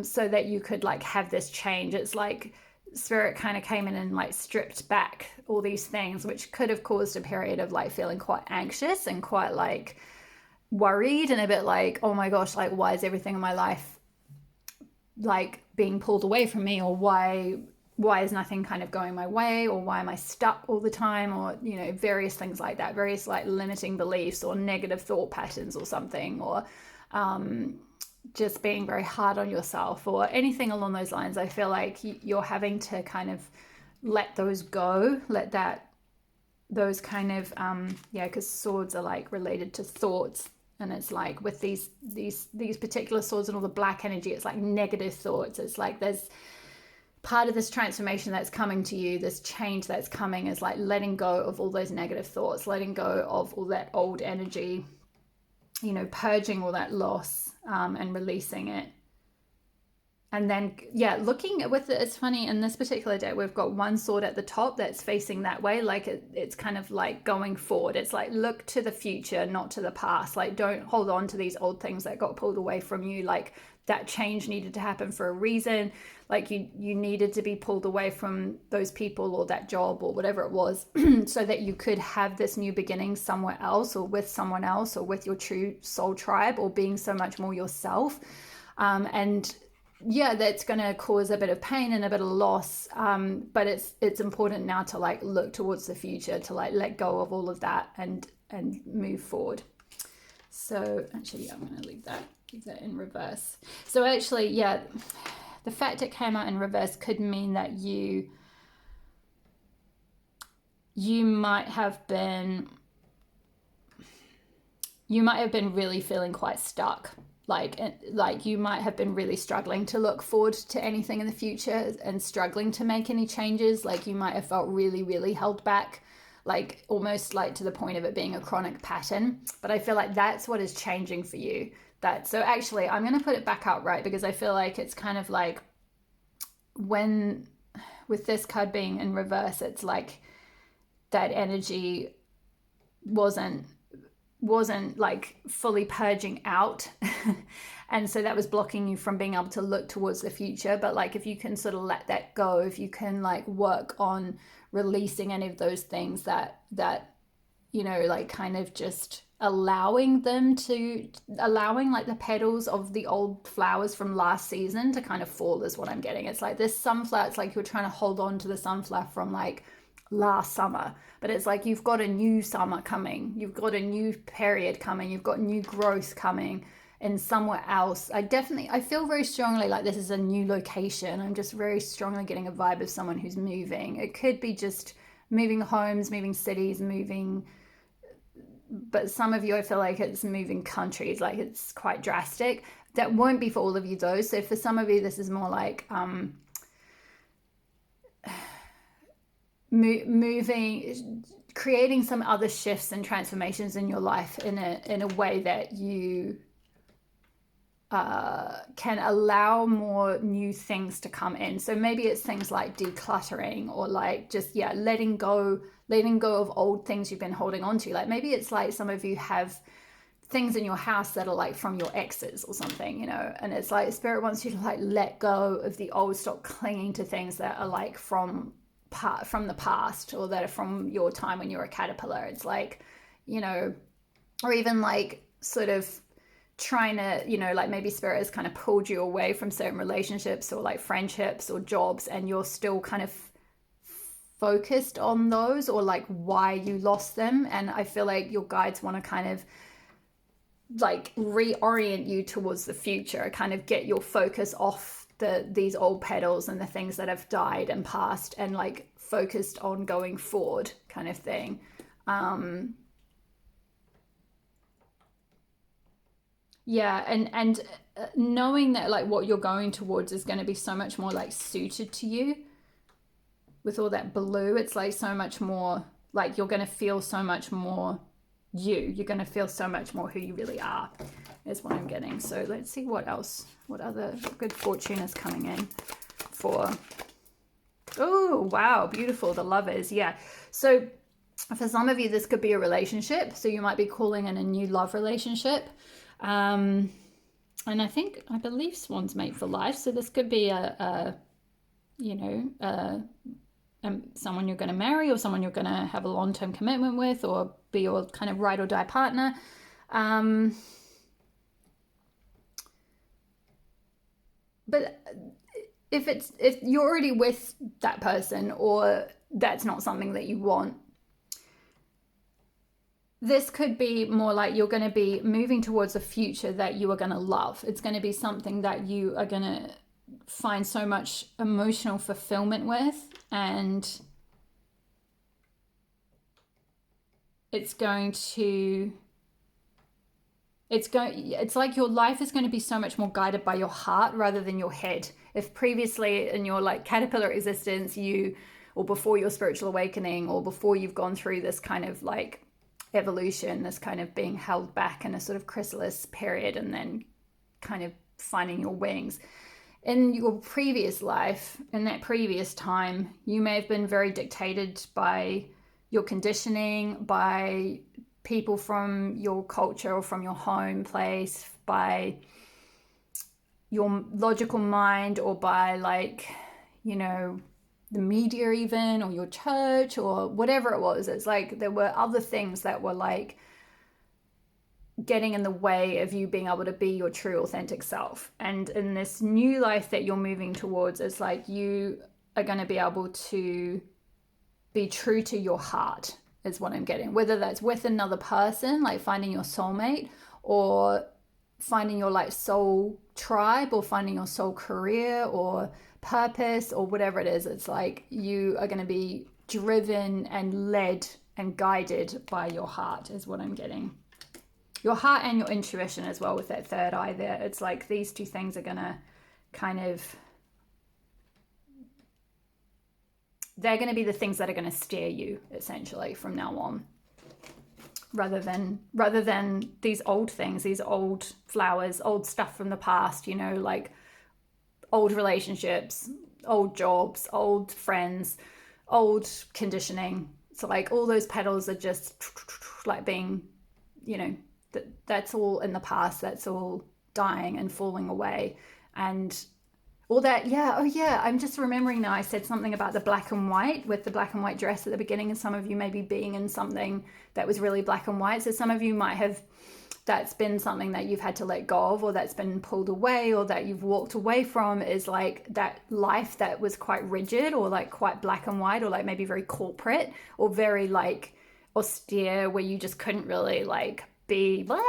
so that you could like have this change. It's like Spirit kind of came in and like stripped back all these things, which could have caused a period of like feeling quite anxious and quite like worried, and a bit like, oh my gosh, like why is everything in my life like being pulled away from me, or why is nothing kind of going my way, or why am I stuck all the time, or you know, various things like that, various like limiting beliefs or negative thought patterns or something, or just being very hard on yourself or anything along those lines. I feel like you're having to kind of let those go, those kind of yeah, because swords are like related to thoughts. And it's like with these particular swords and all the black energy, it's like negative thoughts. It's like there's part of this transformation that's coming to you, this change that's coming, is like letting go of all those negative thoughts, letting go of all that old energy, you know, purging all that loss, and releasing it. And then, yeah, looking with it, it's funny, in this particular deck, we've got one sword at the top that's facing that way. Like it's kind of like going forward. It's like, look to the future, not to the past. Like, don't hold on to these old things that got pulled away from you. Like, that change needed to happen for a reason. Like you needed to be pulled away from those people or that job or whatever it was so that you could have this new beginning somewhere else, or with someone else, or with your true soul tribe, or being so much more yourself. And yeah, that's going to cause a bit of pain and a bit of loss, but it's important now to like look towards the future, to like let go of all of that and move forward. So actually, I'm going to leave that Is it in reverse? So actually, yeah, the fact it came out in reverse could mean that you might have been really feeling quite stuck. Like you might have been really struggling to look forward to anything in the future and struggling to make any changes. Like you might have felt really, really held back, like almost like to the point of it being a chronic pattern. But I feel like that's what is changing for you. So actually I'm going to put it back out, right? Because I feel like it's kind of like when, with this card being in reverse, it's like that energy wasn't like fully purging out. And so that was blocking you from being able to look towards the future. But like if you can sort of let that go, if you can like work on releasing any of those things that you know, like kind of just allowing like the petals of the old flowers from last season to kind of fall is what I'm getting. It's like this sunflower, it's like you're trying to hold on to the sunflower from like last summer, but it's like you've got a new summer coming, you've got a new period coming, you've got new growth coming in somewhere else. I feel very strongly like this is a new location. I'm just very strongly getting a vibe of someone who's moving. It could be just moving homes, moving cities, but some of you, I feel like it's moving countries, like it's quite drastic. That won't be for all of you though. So for some of you, this is more like moving, creating some other shifts and transformations in your life in a way that you can allow more new things to come in. So maybe it's things like decluttering or like just letting go of old things you've been holding on to. Like maybe it's like some of you have things in your house that are like from your exes or something, you know, and it's like Spirit wants you to like let go of the old, stop clinging to things that are like from the past or that are from your time when you were a caterpillar. It's like, you know, or even like sort of trying to, you know, like maybe Spirit has kind of pulled you away from certain relationships or like friendships or jobs, and you're still kind of focused on those or like why you lost them. And I feel like your guides want to kind of like reorient you towards the future, kind of get your focus off these old petals and the things that have died and passed, and like focused on going forward kind of thing. And knowing that like what you're going towards is going to be so much more like suited to you with all that blue. It's like so much more like you're going to feel so much more you're going to feel so much more who you really are, is what I'm getting. So let's see what other good fortune is coming in for. Oh wow, beautiful. The Lovers. Yeah, so for some of you this could be a relationship, so you might be calling in a new love relationship. And I believe Swan's mate for life, so this could be someone you're going to marry, or someone you're going to have a long-term commitment with, or be your kind of ride or die partner. But if you're already with that person, or that's not something that you want, this could be more like you're going to be moving towards a future that you are going to love. It's going to be something that you are going to find so much emotional fulfillment with, and it's like your life is going to be so much more guided by your heart rather than your head. If previously in your like caterpillar existence, or before your spiritual awakening, or before you've gone through this kind of like evolution, this kind of being held back in a sort of chrysalis period and then kind of finding your wings, in your previous life, in that previous time, you may have been very dictated by your conditioning, by people from your culture or from your home place, by your logical mind, or by like, you know, the media even, or your church, or whatever it was. It's like there were other things that were like getting in the way of you being able to be your true authentic self. And in this new life that you're moving towards, it's like you are going to be able to be true to your heart, is what I'm getting. Whether that's with another person, like finding your soulmate, or finding your like soul tribe, or finding your soul career or purpose or whatever it is. It's like you are going to be driven and led and guided by your heart is what I'm getting. Your heart and your intuition as well with that third eye there. It's like these two things are going to kind of, they're going to be the things that are going to steer you essentially from now on, rather than these old things, these old flowers, old stuff from the past, you know, like old relationships, old jobs, old friends, old conditioning. So like all those petals are just like being, you know, that's all in the past. That's all dying and falling away. And all that, yeah, oh yeah, I'm just remembering now, I said something about the black and white with the black and white dress at the beginning, and some of you maybe being in something that was really black and white. So some of you might have, that's been something that you've had to let go of, or that's been pulled away, or that you've walked away from, is like that life that was quite rigid, or like quite black and white, or like maybe very corporate, or very like austere, where you just couldn't really like be blah,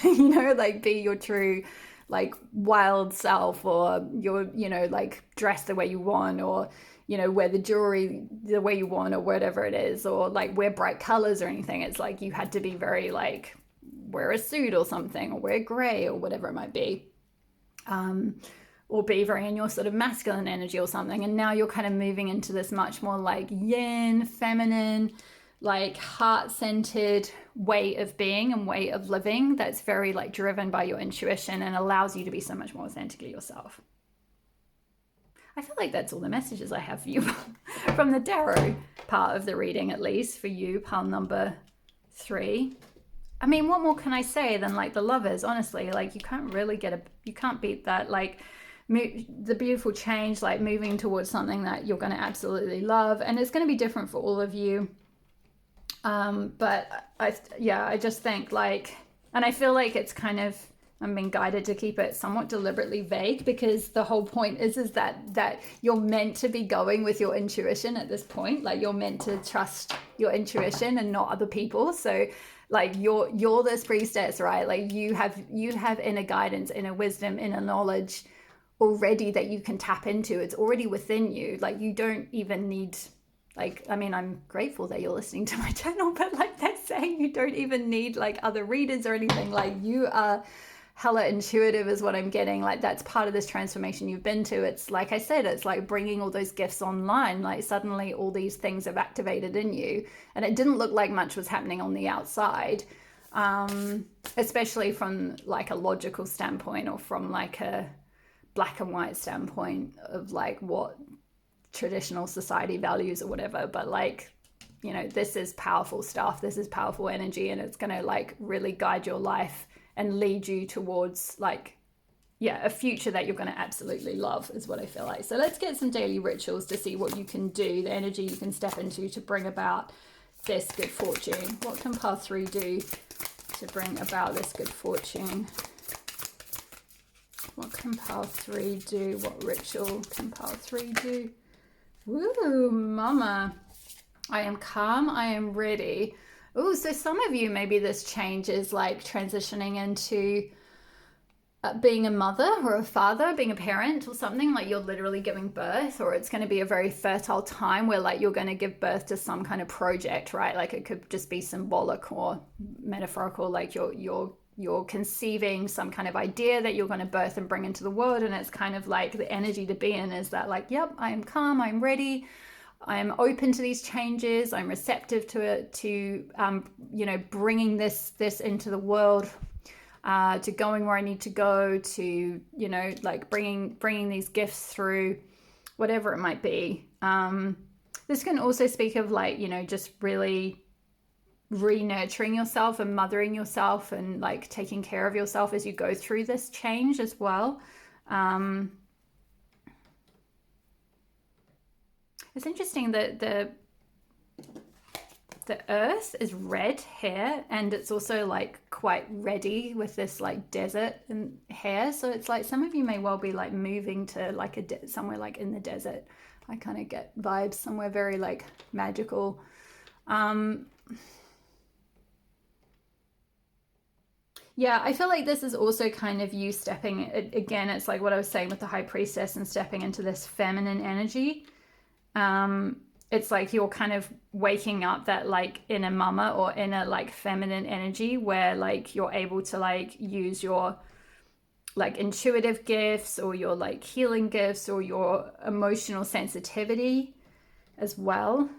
you know, like be your true like wild self, or your, you know, like dress the way you want, or, you know, wear the jewelry the way you want, or whatever it is, or like wear bright colors or anything. It's like you had to be very like wear a suit or something, or wear gray, or whatever it might be, or be very in your sort of masculine energy or something. And now you're kind of moving into this much more like yin, feminine, like heart-centered way of being and way of living, that's very like driven by your intuition and allows you to be so much more authentically yourself. I feel like that's all the messages I have for you from the tarot part of the reading, at least for you, pile number 3. I mean, what more can I say than like the Lovers? Honestly, like you can't really you can't beat that. Like the beautiful change, like moving towards something that you're going to absolutely love, and it's going to be different for all of you. But I just think like, and I feel like it's kind of, I'm being guided to keep it somewhat deliberately vague, because the whole point is that you're meant to be going with your intuition at this point. Like you're meant to trust your intuition and not other people. So like you're this priestess, right? Like you have inner guidance, inner wisdom, inner knowledge already that you can tap into. It's already within you. Like you don't even need, like, I mean, I'm grateful that you're listening to my channel, but like that's saying you don't even need like other readers or anything. Like you are hella intuitive is what I'm getting. Like that's part of this transformation you've been to. It's like I said, it's like bringing all those gifts online. Like suddenly all these things have activated in you, and it didn't look like much was happening on the outside, especially from like a logical standpoint, or from like a black and white standpoint of like what traditional society values or whatever. But like, you know, this is powerful stuff. This is powerful energy, and it's going to like really guide your life and lead you towards like, yeah, a future that you're going to absolutely love is what I feel like. So let's get some daily rituals to see what you can do, the energy you can step into to bring about this good fortune. What can pile 3 do to bring about this good fortune? What can pile 3 do? What ritual can pile 3 do? Woo, mama. I am calm. I am ready. Oh, so some of you, maybe this change is like transitioning into being a mother or a father, being a parent or something. Like you're literally giving birth, or it's going to be a very fertile time where like you're going to give birth to some kind of project, right? Like it could just be symbolic or metaphorical, like you're conceiving some kind of idea that you're going to birth and bring into the world. And it's kind of like the energy to be in is that like, yep, I am calm, I'm ready, I'm open to these changes, I'm receptive to it, to you know, bringing this into the world, to going where I need to go, to, you know, like bringing these gifts through, whatever it might be. This can also speak of like, you know, just really re-nurturing yourself and mothering yourself and like taking care of yourself as you go through this change as well. It's interesting that the earth is red here, and it's also like quite reddy with this like desert and hair. So it's like some of you may well be like moving to like somewhere like in the desert. I kind of get vibes somewhere very like magical. Yeah, I feel like this is also kind of you stepping, again, it's like what I was saying with the high priestess and stepping into this feminine energy. It's like you're kind of waking up that like inner mama or inner like feminine energy where like you're able to like use your like intuitive gifts or your like healing gifts or your emotional sensitivity as well.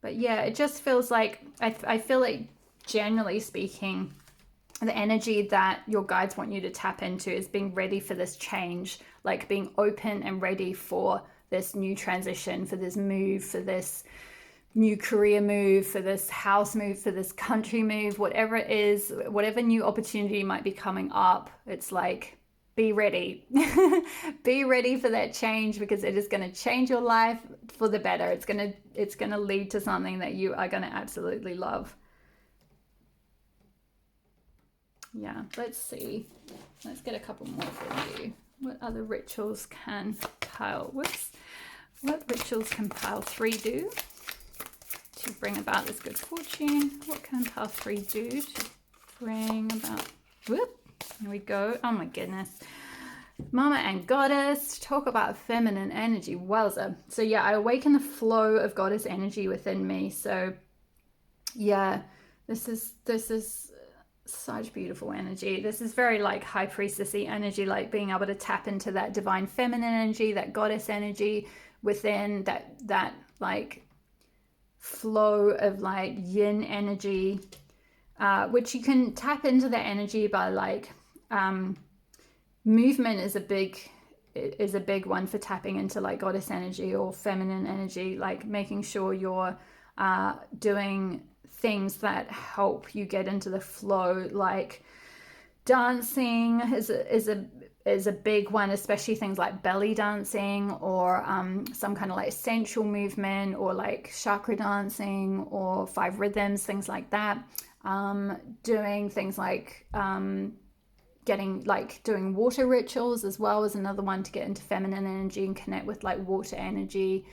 But yeah, it just feels like I feel like generally speaking, the energy that your guides want you to tap into is being ready for this change, like being open and ready for this new transition, for this move, for this new career move, for this house move, for this country move, whatever it is, whatever new opportunity might be coming up. It's like, be ready. Be ready for that change, because it is going to change your life for the better. It's going to lead to something that you are going to absolutely love. Yeah, let's see. Let's get a couple more for you. What other rituals can pile? Whoops. What rituals can pile 3 do to bring about this good fortune? What can pile 3 do to bring about? Whoop. Here we go. Oh my goodness. Mama and goddess, talk about feminine energy. Wowza. So yeah, I awaken the flow of goddess energy within me. So yeah, this is such beautiful energy. This is very like high priestessy energy, like being able to tap into that divine feminine energy, that goddess energy within that like flow of like yin energy, which you can tap into that energy by like movement is a big one for tapping into like goddess energy or feminine energy, like making sure you're doing things that help you get into the flow, like dancing is a big one, especially things like belly dancing or some kind of like sensual movement or like chakra dancing or 5 rhythms, things like that. Doing things like doing water rituals as well is another one to get into feminine energy and connect with like water energy.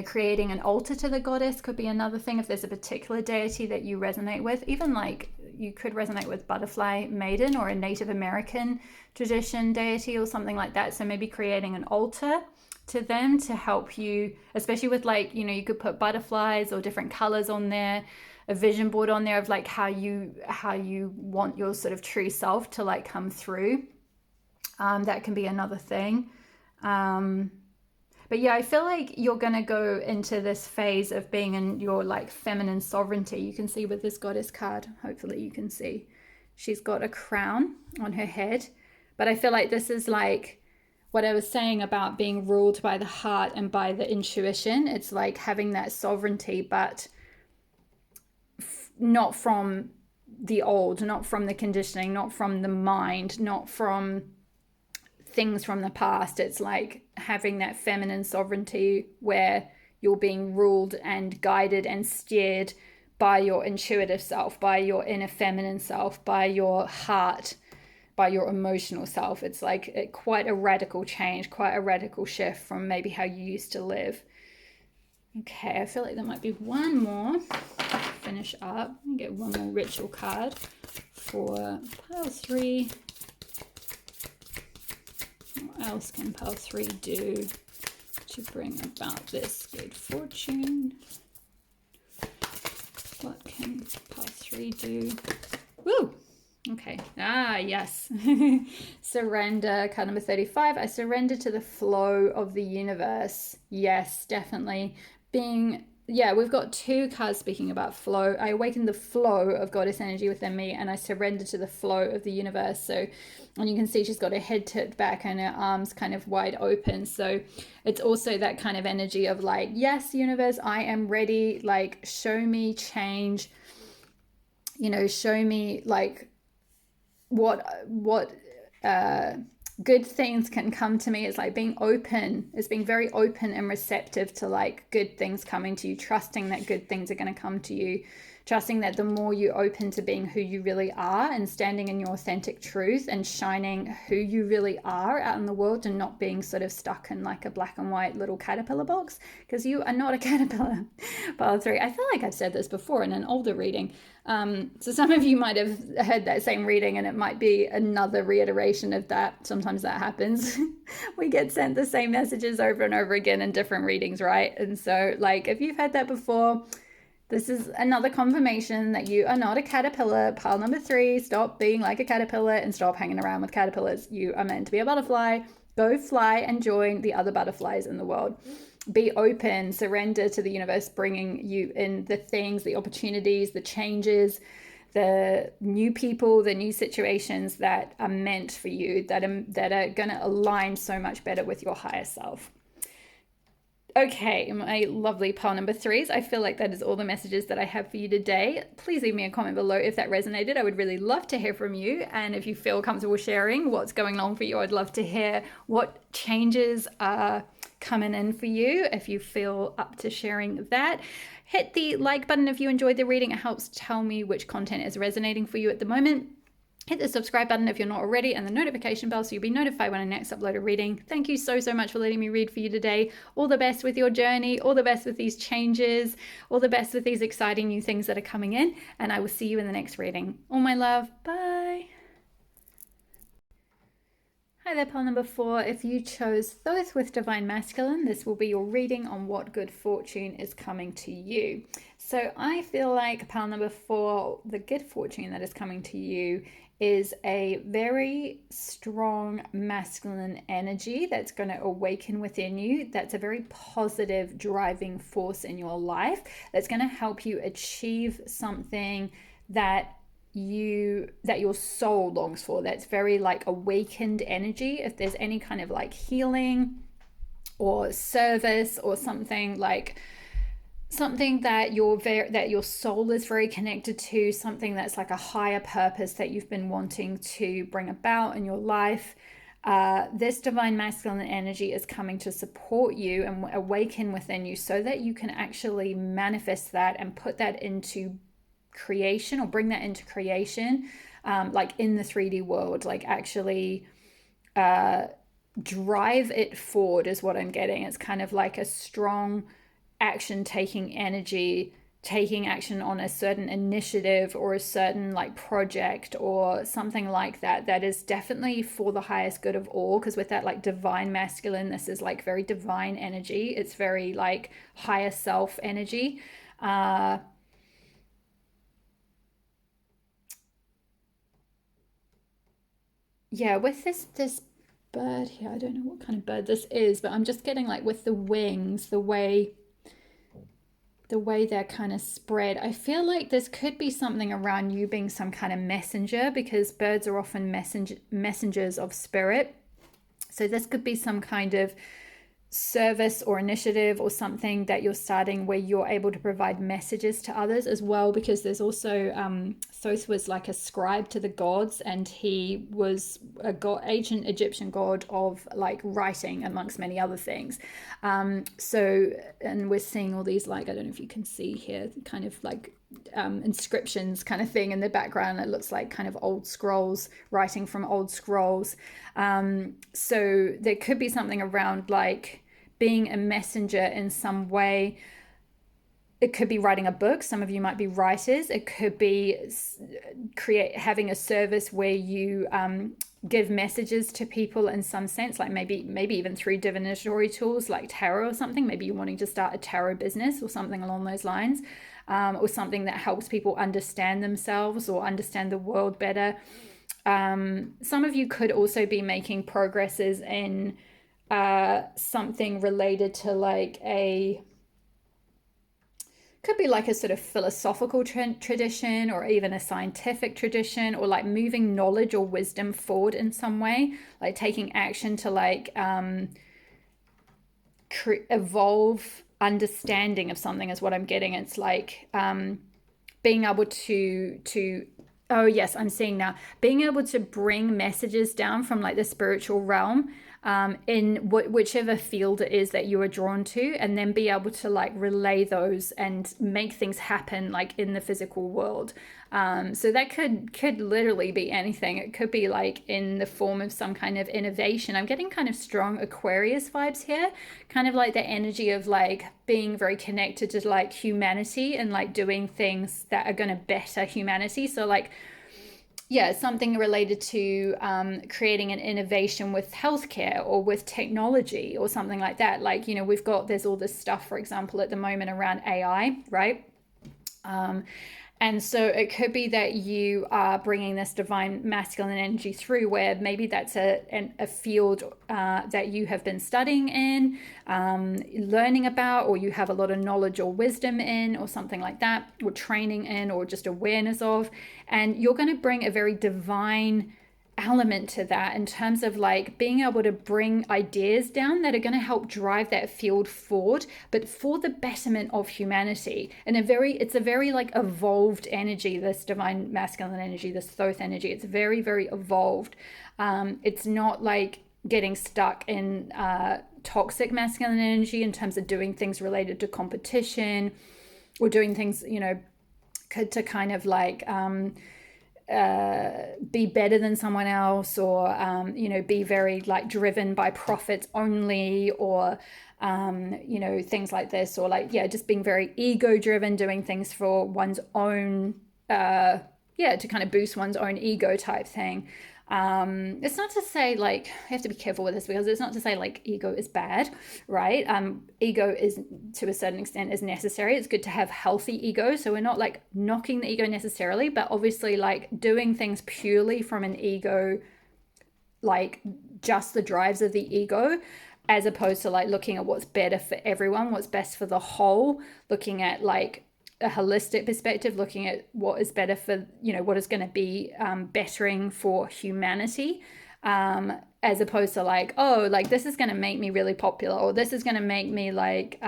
Creating an altar to the goddess could be another thing if there's a particular deity that you resonate with. Even like you could resonate with butterfly maiden or a Native American tradition deity or something like that. So maybe creating an altar to them to help you, especially with like, you could put butterflies or different colors on there, a vision board on there of like how you want your sort of true self to like come through. That can be another thing. But yeah, I feel like you're going to go into this phase of being in your like feminine sovereignty. You can see with this goddess card, hopefully you can see, she's got a crown on her head. But I feel like this is like what I was saying about being ruled by the heart and by the intuition. It's like having that sovereignty, but not from the old, not from the conditioning, not from the mind, not from things from the past. It's like having that feminine sovereignty where you're being ruled and guided and steered by your intuitive self, by your inner feminine self, by your heart, by your emotional self. It's like quite a radical change, quite a radical shift from maybe how you used to live. Okay, I feel like there might be one more to finish up. Let me get one more ritual card for pile 3. What else can pile 3 do to bring about this good fortune? What can pile 3 do? Woo! Okay. Yes. Surrender, card number 35. I surrender to the flow of the universe. Yes, definitely. We've got 2 cards speaking about flow. I awaken the flow of goddess energy within me and I surrender to the flow of the universe. So, and you can see she's got her head tipped back and her arms kind of wide open. So it's also that kind of energy of like, yes, universe, I am ready. Like, show me change, show me like what good things can come to me. It's like being open. It's being very open and receptive to like good things coming to you, trusting that good things are going to come to you, trusting that the more you open to being who you really are and standing in your authentic truth and shining who you really are out in the world and not being sort of stuck in like a black and white little caterpillar box, because you are not a caterpillar. Pile 3. I feel like I've said this before in an older reading. So some of you might have heard that same reading and it might be another reiteration of that. Sometimes that happens. We get sent the same messages over and over again in different readings, right? And so like if you've had that before, this is another confirmation that you are not a caterpillar. Pile number 3, stop being like a caterpillar and stop hanging around with caterpillars. You are meant to be a butterfly. Go fly and join the other butterflies in the world. Be open, surrender to the universe bringing you in the things, the opportunities, the changes, the new people, the new situations that are meant for you, that are going to align so much better with your higher self. Okay, my lovely pile number 3s. I feel like that is all the messages that I have for you today. Please leave me a comment below if that resonated. I would really love to hear from you. And if you feel comfortable sharing what's going on for you, I'd love to hear what changes are coming in for you. If you feel up to sharing that, hit the like button if you enjoyed the reading. It helps tell me which content is resonating for you at the moment. Hit the subscribe button if you're not already and the notification bell so you'll be notified when I next upload a reading. Thank you so much for letting me read for you today. All the best with your journey, all the best with these changes, all the best with these exciting new things that are coming in, and I will see you in the next reading. All my love. Bye. Hi there, pile number 4. If you chose Thoth with Divine Masculine, this will be your reading on what good fortune is coming to you. So I feel like pile number 4, the good fortune that is coming to you is a very strong masculine energy that's going to awaken within you. That's a very positive driving force in your life that's going to help you achieve something that your soul longs for. That's very like awakened energy. If there's any kind of like healing or service or something that your soul is very connected to, something that's like a higher purpose that you've been wanting to bring about in your life, this divine masculine energy is coming to support you and awaken within you so that you can actually manifest that and put that into creation, or bring that into creation, like in the 3D world, like actually drive it forward is what I'm getting. It's kind of like a strong action taking energy, taking action on a certain initiative or a certain like project or something like that, that is definitely for the highest good of all. Because with that like divine masculine, this is like very divine energy. It's very like higher self energy. Yeah, with this bird here, I don't know what kind of bird this is, but I'm just getting like with the wings, the way they're kind of spread, I feel like this could be something around you being some kind of messenger, because birds are often messengers of spirit. So this could be some kind of service or initiative or something that you're starting where you're able to provide messages to others as well, because there's also Thoth was like a scribe to the gods, and he was a ancient Egyptian god of like writing amongst many other things. So, and we're seeing all these like, I don't know if you can see here, kind of like inscriptions kind of thing in the background. It looks like kind of old scrolls, writing from old scrolls. So there could be something around like being a messenger in some way. It could be writing a book. Some of you might be writers. It could be having a service where you give messages to people in some sense, like maybe even through divinatory tools like tarot or something. Maybe you're wanting to start a tarot business or something along those lines, or something that helps people understand themselves or understand the world better. Some of you could also be making progresses in something related to like could be like a sort of philosophical tradition, or even a scientific tradition, or like moving knowledge or wisdom forward in some way, like taking action to like evolve understanding of something is what I'm getting. It's like being able to oh yes, I'm seeing now, being able to bring messages down from like the spiritual realm in whichever field it is that you are drawn to, and then be able to like relay those and make things happen like in the physical world. So that could literally be anything. It could be like in the form of some kind of innovation. I'm getting kind of strong Aquarius vibes here, kind of like the energy of like being very connected to like humanity and like doing things that are going to better humanity. So like, yeah, something related to creating an innovation with healthcare or with technology or something like that. Like, you know, there's all this stuff, for example, at the moment around AI, right? And so it could be that you are bringing this divine masculine energy through, where maybe that's a field that you have been studying in, learning about, or you have a lot of knowledge or wisdom in, or something like that, or training in, or just awareness of. And you're going to bring a very divine element to that in terms of like being able to bring ideas down that are going to help drive that field forward, but for the betterment of humanity. And it's a very like evolved energy, this divine masculine energy, this Thoth energy. It's very, very evolved. It's not like getting stuck in toxic masculine energy in terms of doing things related to competition or doing things, you know, to kind of like be better than someone else, or you know, be very like driven by profits only, or you know, things like this, or like, yeah, just being very ego driven, doing things for one's own to kind of boost one's own ego type thing. It's not to say like, I have to be careful with this, because it's not to say like ego is bad, right? Ego is, to a certain extent, is necessary. It's good to have healthy ego. So we're not like knocking the ego necessarily, but obviously like doing things purely from an ego, like just the drives of the ego, as opposed to like looking at what's better for everyone, what's best for the whole, looking at like a holistic perspective, looking at what is better for, you know, what is going to be bettering for humanity, as opposed to like, oh, like this is going to make me really popular, or this is going to make me like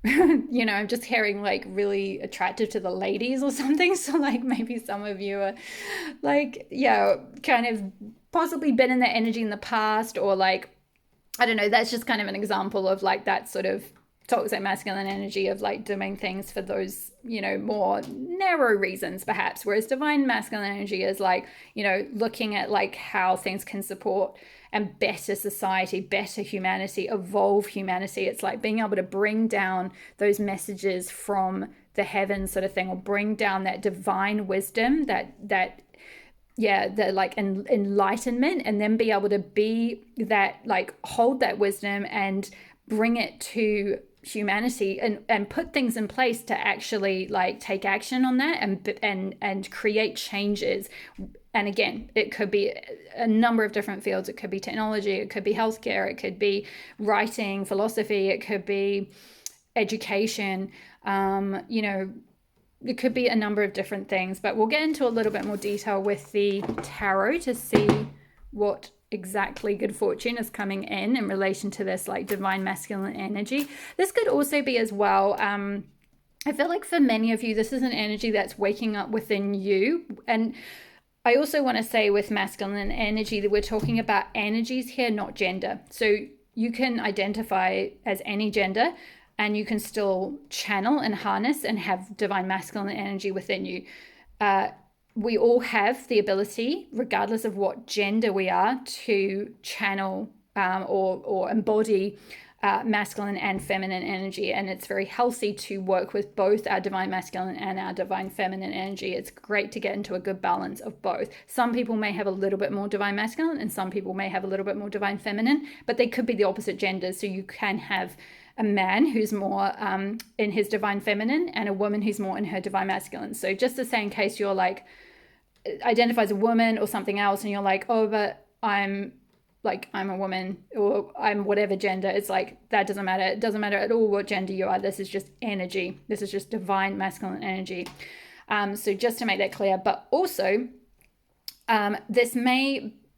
you know, I'm just hearing like really attractive to the ladies or something. So like maybe some of you are like, yeah, kind of possibly been in that energy in the past, or like, I don't know, that's just kind of an example of like that sort of toxic masculine energy of like doing things for those, you know, more narrow reasons perhaps, whereas divine masculine energy is like, you know, looking at like how things can support and better society, better humanity, evolve humanity. It's like being able to bring down those messages from the heavens sort of thing, or bring down that divine wisdom, that the like enlightenment, and then be able to be that, like hold that wisdom and bring it to humanity, and put things in place to actually like take action on that and create changes. And again, it could be a number of different fields. It could be technology, it could be healthcare, it could be writing, philosophy, it could be education, you know, it could be a number of different things. But we'll get into a little bit more detail with the tarot to see what exactly good fortune is coming in relation to this like divine masculine energy. This could also be as well, I feel like for many of you, this is an energy that's waking up within you. And I also want to say with masculine energy that we're talking about energies here, not gender. So you can identify as any gender, and you can still channel and harness and have divine masculine energy within you. We all have the ability, regardless of what gender we are, to channel or embody masculine and feminine energy. And it's very healthy to work with both our divine masculine and our divine feminine energy. It's great to get into a good balance of both. Some people may have a little bit more divine masculine, and some people may have a little bit more divine feminine, but they could be the opposite genders. So you can have a man who's more in his divine feminine, and a woman who's more in her divine masculine. So just to say, in case you're like, identify as a woman or something else, and you're like, oh, but I'm a woman, or I'm whatever gender, it's like, that doesn't matter. It doesn't matter at all what gender you are. This is just energy. This is just divine masculine energy. So just to make that clear. But also,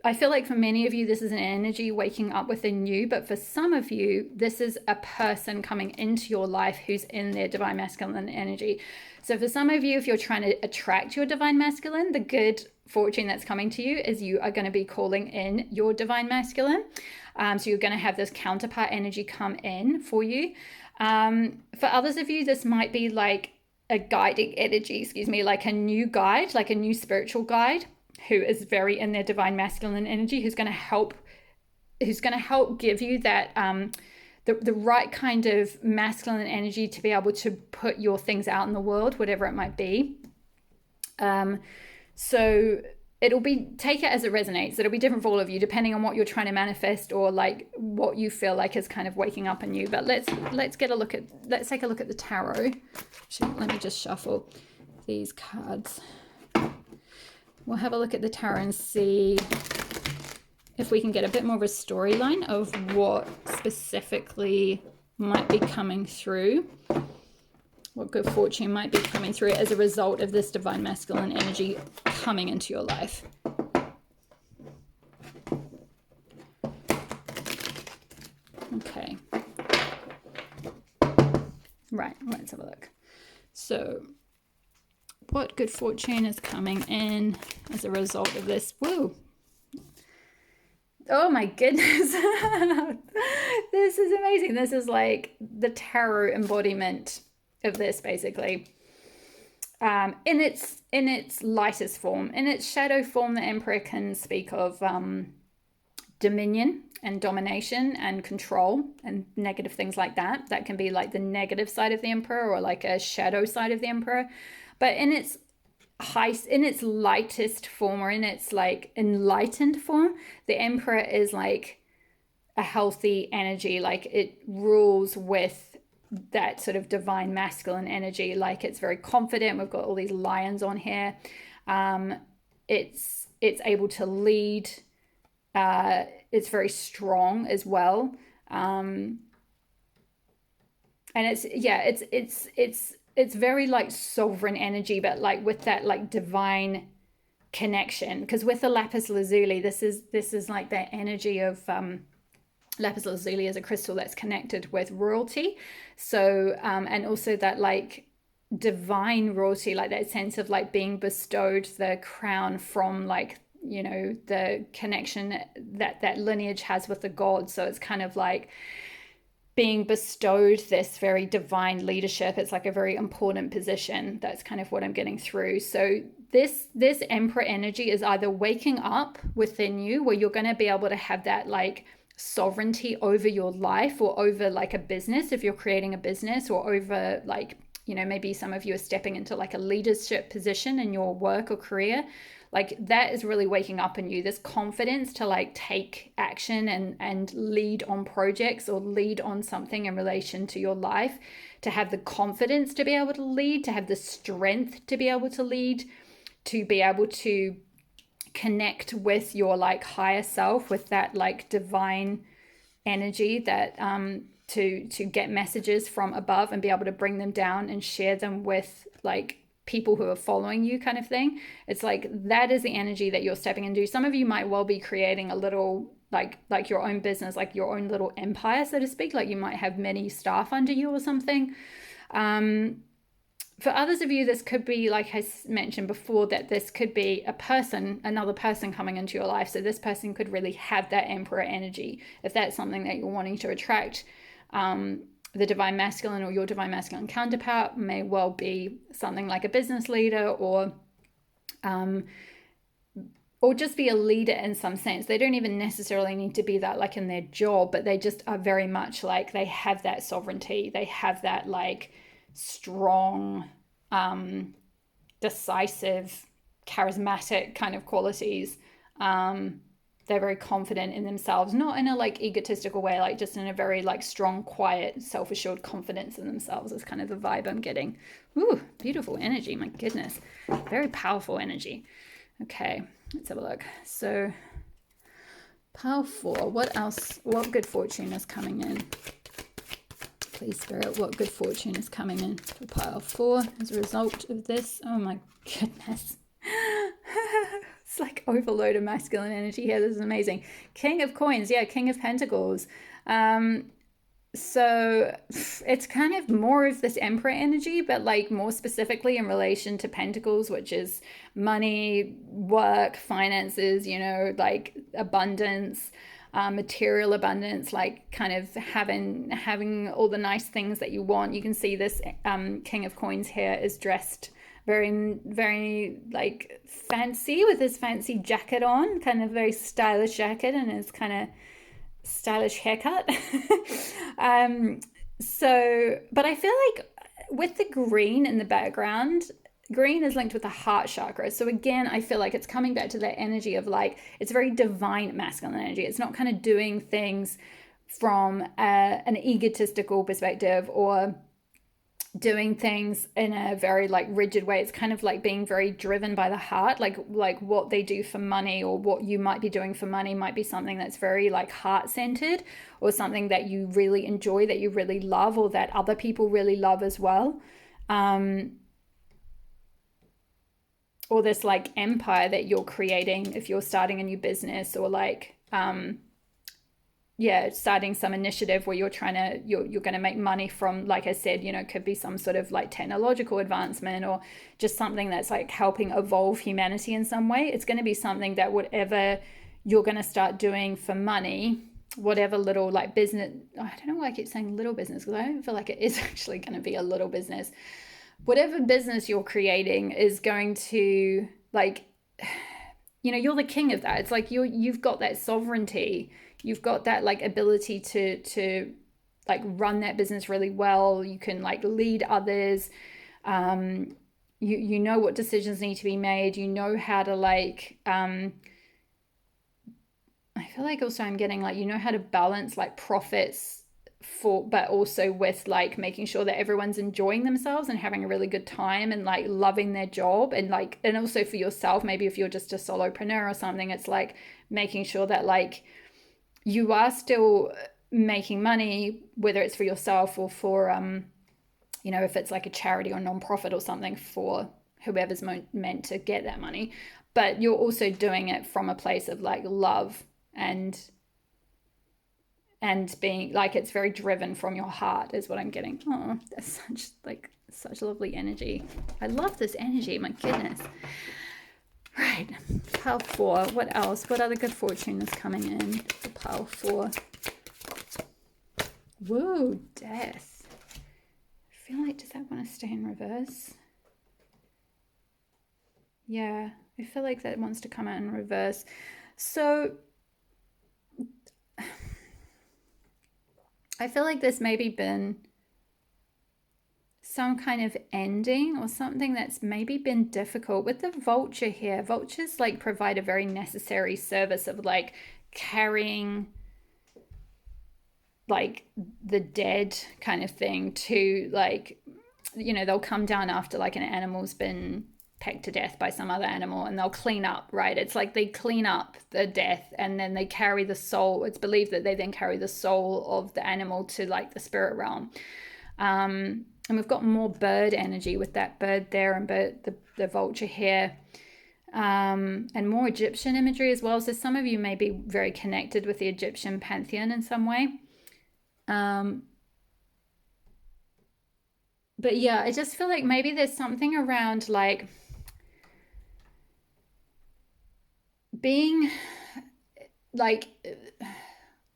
I feel like for many of you, this is an energy waking up within you, but for some of you, this is a person coming into your life who's in their divine masculine energy. So for some of you, if you're trying to attract your divine masculine, the good fortune that's coming to you is you are going to be calling in your divine masculine. So you're going to have this counterpart energy come in for you. For others of you, this might be like a guiding energy, like a new guide, like a new spiritual guide who is very in their divine masculine energy, who's going to help give you that the right kind of masculine energy to be able to put your things out in the world, whatever it might be. So it'll be, take it as it resonates. It'll be different for all of you depending on what you're trying to manifest or like what you feel like is kind of waking up in you. But let's take a look at the tarot. Let me just shuffle these cards. We'll have a look at the tarot and see if we can get a bit more of a storyline of what specifically might be coming through, what good fortune might be coming through as a result of this divine masculine energy coming into your life. Okay. Right, let's have a look. So, what good fortune is coming in as a result of this? Woo! Oh my goodness. This is amazing. This is like the tarot embodiment of this, basically. In its lightest form. In its shadow form, the Emperor can speak of dominion and domination and control and negative things like that. That can be like the negative side of the Emperor or like a shadow side of the Emperor. But in its lightest form, or in its like enlightened form, the Emperor is like a healthy energy. Like it rules with that sort of divine masculine energy. Like it's very confident. We've got all these lions on here. It's able to lead. It's very strong as well. And it's very like sovereign energy, but like with that like divine connection. Because with the lapis lazuli, this is like that energy of lapis lazuli is a crystal that's connected with royalty. So and also that like divine royalty, like that sense of like being bestowed the crown from like, you know, the connection that lineage has with the gods. So it's kind of like being bestowed this very divine leadership. It's like a very important position. That's kind of what I'm getting through. So this Emperor energy is either waking up within you, where you're going to be able to have that like sovereignty over your life, or over like a business if you're creating a business, or over like, you know, maybe some of you are stepping into like a leadership position in your work or career. Like that is really waking up in you, this confidence to like take action and lead on projects or lead on something in relation to your life, to have the confidence to be able to lead, to have the strength to be able to lead, to be able to connect with your like higher self, with that like divine energy, that to get messages from above and be able to bring them down and share them with like people who are following you, kind of thing. It's like that is the energy that you're stepping into. Some of you might well be creating a little like your own business, like your own little empire, so to speak. Like you might have many staff under you or something. For others of you, this could be, like I mentioned before, that this could be a person, another person coming into your life. So this person could really have that Emperor energy. If that's something that you're wanting to attract, the divine masculine or your divine masculine counterpart may well be something like a business leader, or just be a leader in some sense. They don't even necessarily need to be that like in their job, but they just are very much like they have that sovereignty. They have that like strong, decisive, charismatic kind of qualities. They're very confident in themselves, not in a like egotistical way, like just in a very like strong, quiet, self-assured confidence in themselves is kind of the vibe I'm getting. Ooh, beautiful energy, my goodness. Very powerful energy. Okay, let's have a look. So pile 4, what else, what good fortune is coming in? Please, Spirit, what good fortune is coming in for pile 4 as a result of this? Oh my goodness. It's like overload of masculine energy here. This is amazing. King of coins. Yeah, King of Pentacles. So it's kind of more of this emperor energy, but like more specifically in relation to pentacles, which is money, work, finances, you know, like abundance, material abundance, like kind of having all the nice things that you want. You can see this King of Coins here is dressed very like fancy with his fancy jacket on, kind of very stylish jacket, and his kind of stylish haircut. But I feel like with the green in the background, green is linked with the heart chakra. So again, I feel like it's coming back to that energy of like, it's very divine masculine energy. It's not kind of doing things from an egotistical perspective or doing things in a very like rigid way. It's kind of like being very driven by the heart, like what they do for money or what you might be doing for money might be something that's very like heart centered, or something that you really enjoy, that you really love, or that other people really love as well. Or this like empire that you're creating if you're starting a new business, or like starting some initiative where you're going to make money from, like I said, you know, could be some sort of like technological advancement, or just something that's like helping evolve humanity in some way. It's going to be something that whatever you're going to start doing for money, whatever little like business, I don't know why I keep saying little business, because I don't feel like it is actually going to be a little business. Whatever business you're creating is going to like, you know, you're the king of that. It's like you've got that sovereignty. You've got that like ability to like run that business really well. You can like lead others. You know what decisions need to be made. You know how to like, I feel like also I'm getting like, you know how to balance like profits but also with like making sure that everyone's enjoying themselves and having a really good time and like loving their job, and like, and also for yourself, maybe if you're just a solopreneur or something, it's like making sure that like you are still making money, whether it's for yourself or for you know, if it's like a charity or non-profit or something for whoever's meant to get that money, but you're also doing it from a place of like love and being like, it's very driven from your heart is what I'm getting. Oh, that's such lovely energy. I love this energy, my goodness. Right, pile 4. What else? What other good fortune is coming in for pile 4? Whoa, death. I feel like, does that want to stay in reverse? Yeah, I feel like that wants to come out in reverse. So I feel like there's maybe been some kind of ending or something that's maybe been difficult with the vulture here. Vultures like provide a very necessary service of like carrying like the dead kind of thing to like, you know, they'll come down after like an animal's been pecked to death by some other animal, and they'll clean up, right? It's like they clean up the death and then they carry the soul. It's believed that they then carry the soul of the animal to like the spirit realm. And we've got more bird energy with that bird there and the vulture here, and more Egyptian imagery as well. So some of you may be very connected with the Egyptian pantheon in some way. But yeah, I just feel like maybe there's something around like being like,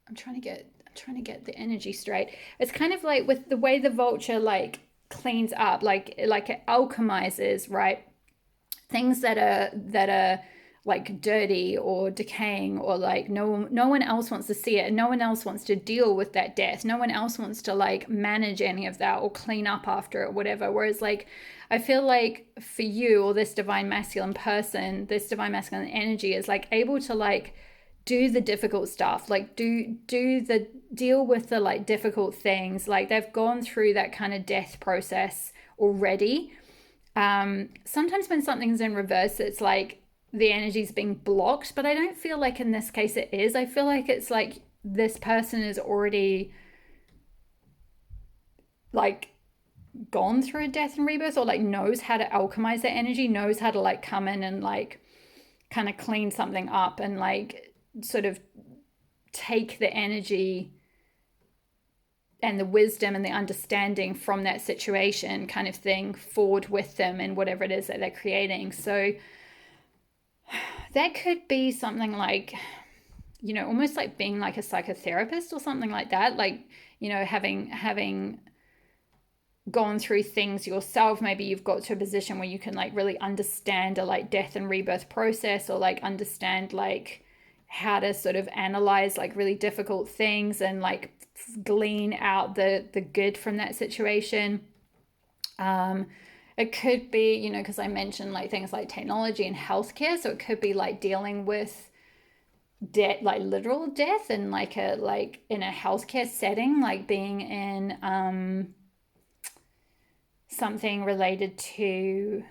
I'm trying to get the energy straight. It's kind of like with the way the vulture like cleans up, like it alchemizes, right? Things that are like dirty or decaying, or like no one else wants to see it, and no one else wants to deal with that death. No one else wants to like manage any of that or clean up after it, whatever. Whereas like I feel like for you, or this divine masculine person, this divine masculine energy is like able to like do the difficult stuff, like deal with the like difficult things. Like they've gone through that kind of death process already. Sometimes when something's in reverse, it's like the energy's being blocked, but I don't feel like in this case it is. I feel like it's like this person is already like gone through a death and rebirth, or like knows how to alchemize that energy, knows how to like come in and like kind of clean something up and like sort of take the energy and the wisdom and the understanding from that situation kind of thing forward with them and whatever it is that they're creating. So that could be something like, you know, almost like being like a psychotherapist or something like that. Like, you know, having gone through things yourself, maybe you've got to a position where you can like really understand a like death and rebirth process, or like understand like how to sort of analyze like really difficult things and like glean out the good from that situation. It could be, you know, because I mentioned like things like technology and healthcare, so it could be like dealing with death, like literal death, and like in a healthcare setting, like being in something related to,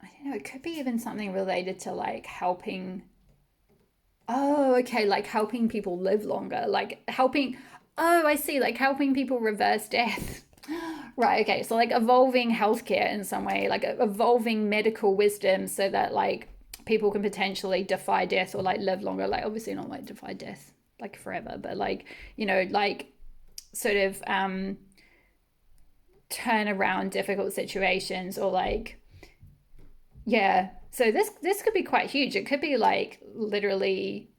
I don't know, it could be even something related to like helping. Oh, okay, like helping people live longer, like helping. Oh, I see, like helping people reverse death. Right, okay, so like evolving healthcare in some way, like evolving medical wisdom so that like people can potentially defy death or like live longer. Like obviously not like defy death like forever, but like, you know, like sort of turn around difficult situations, or like, yeah. So this could be quite huge. It could be like literally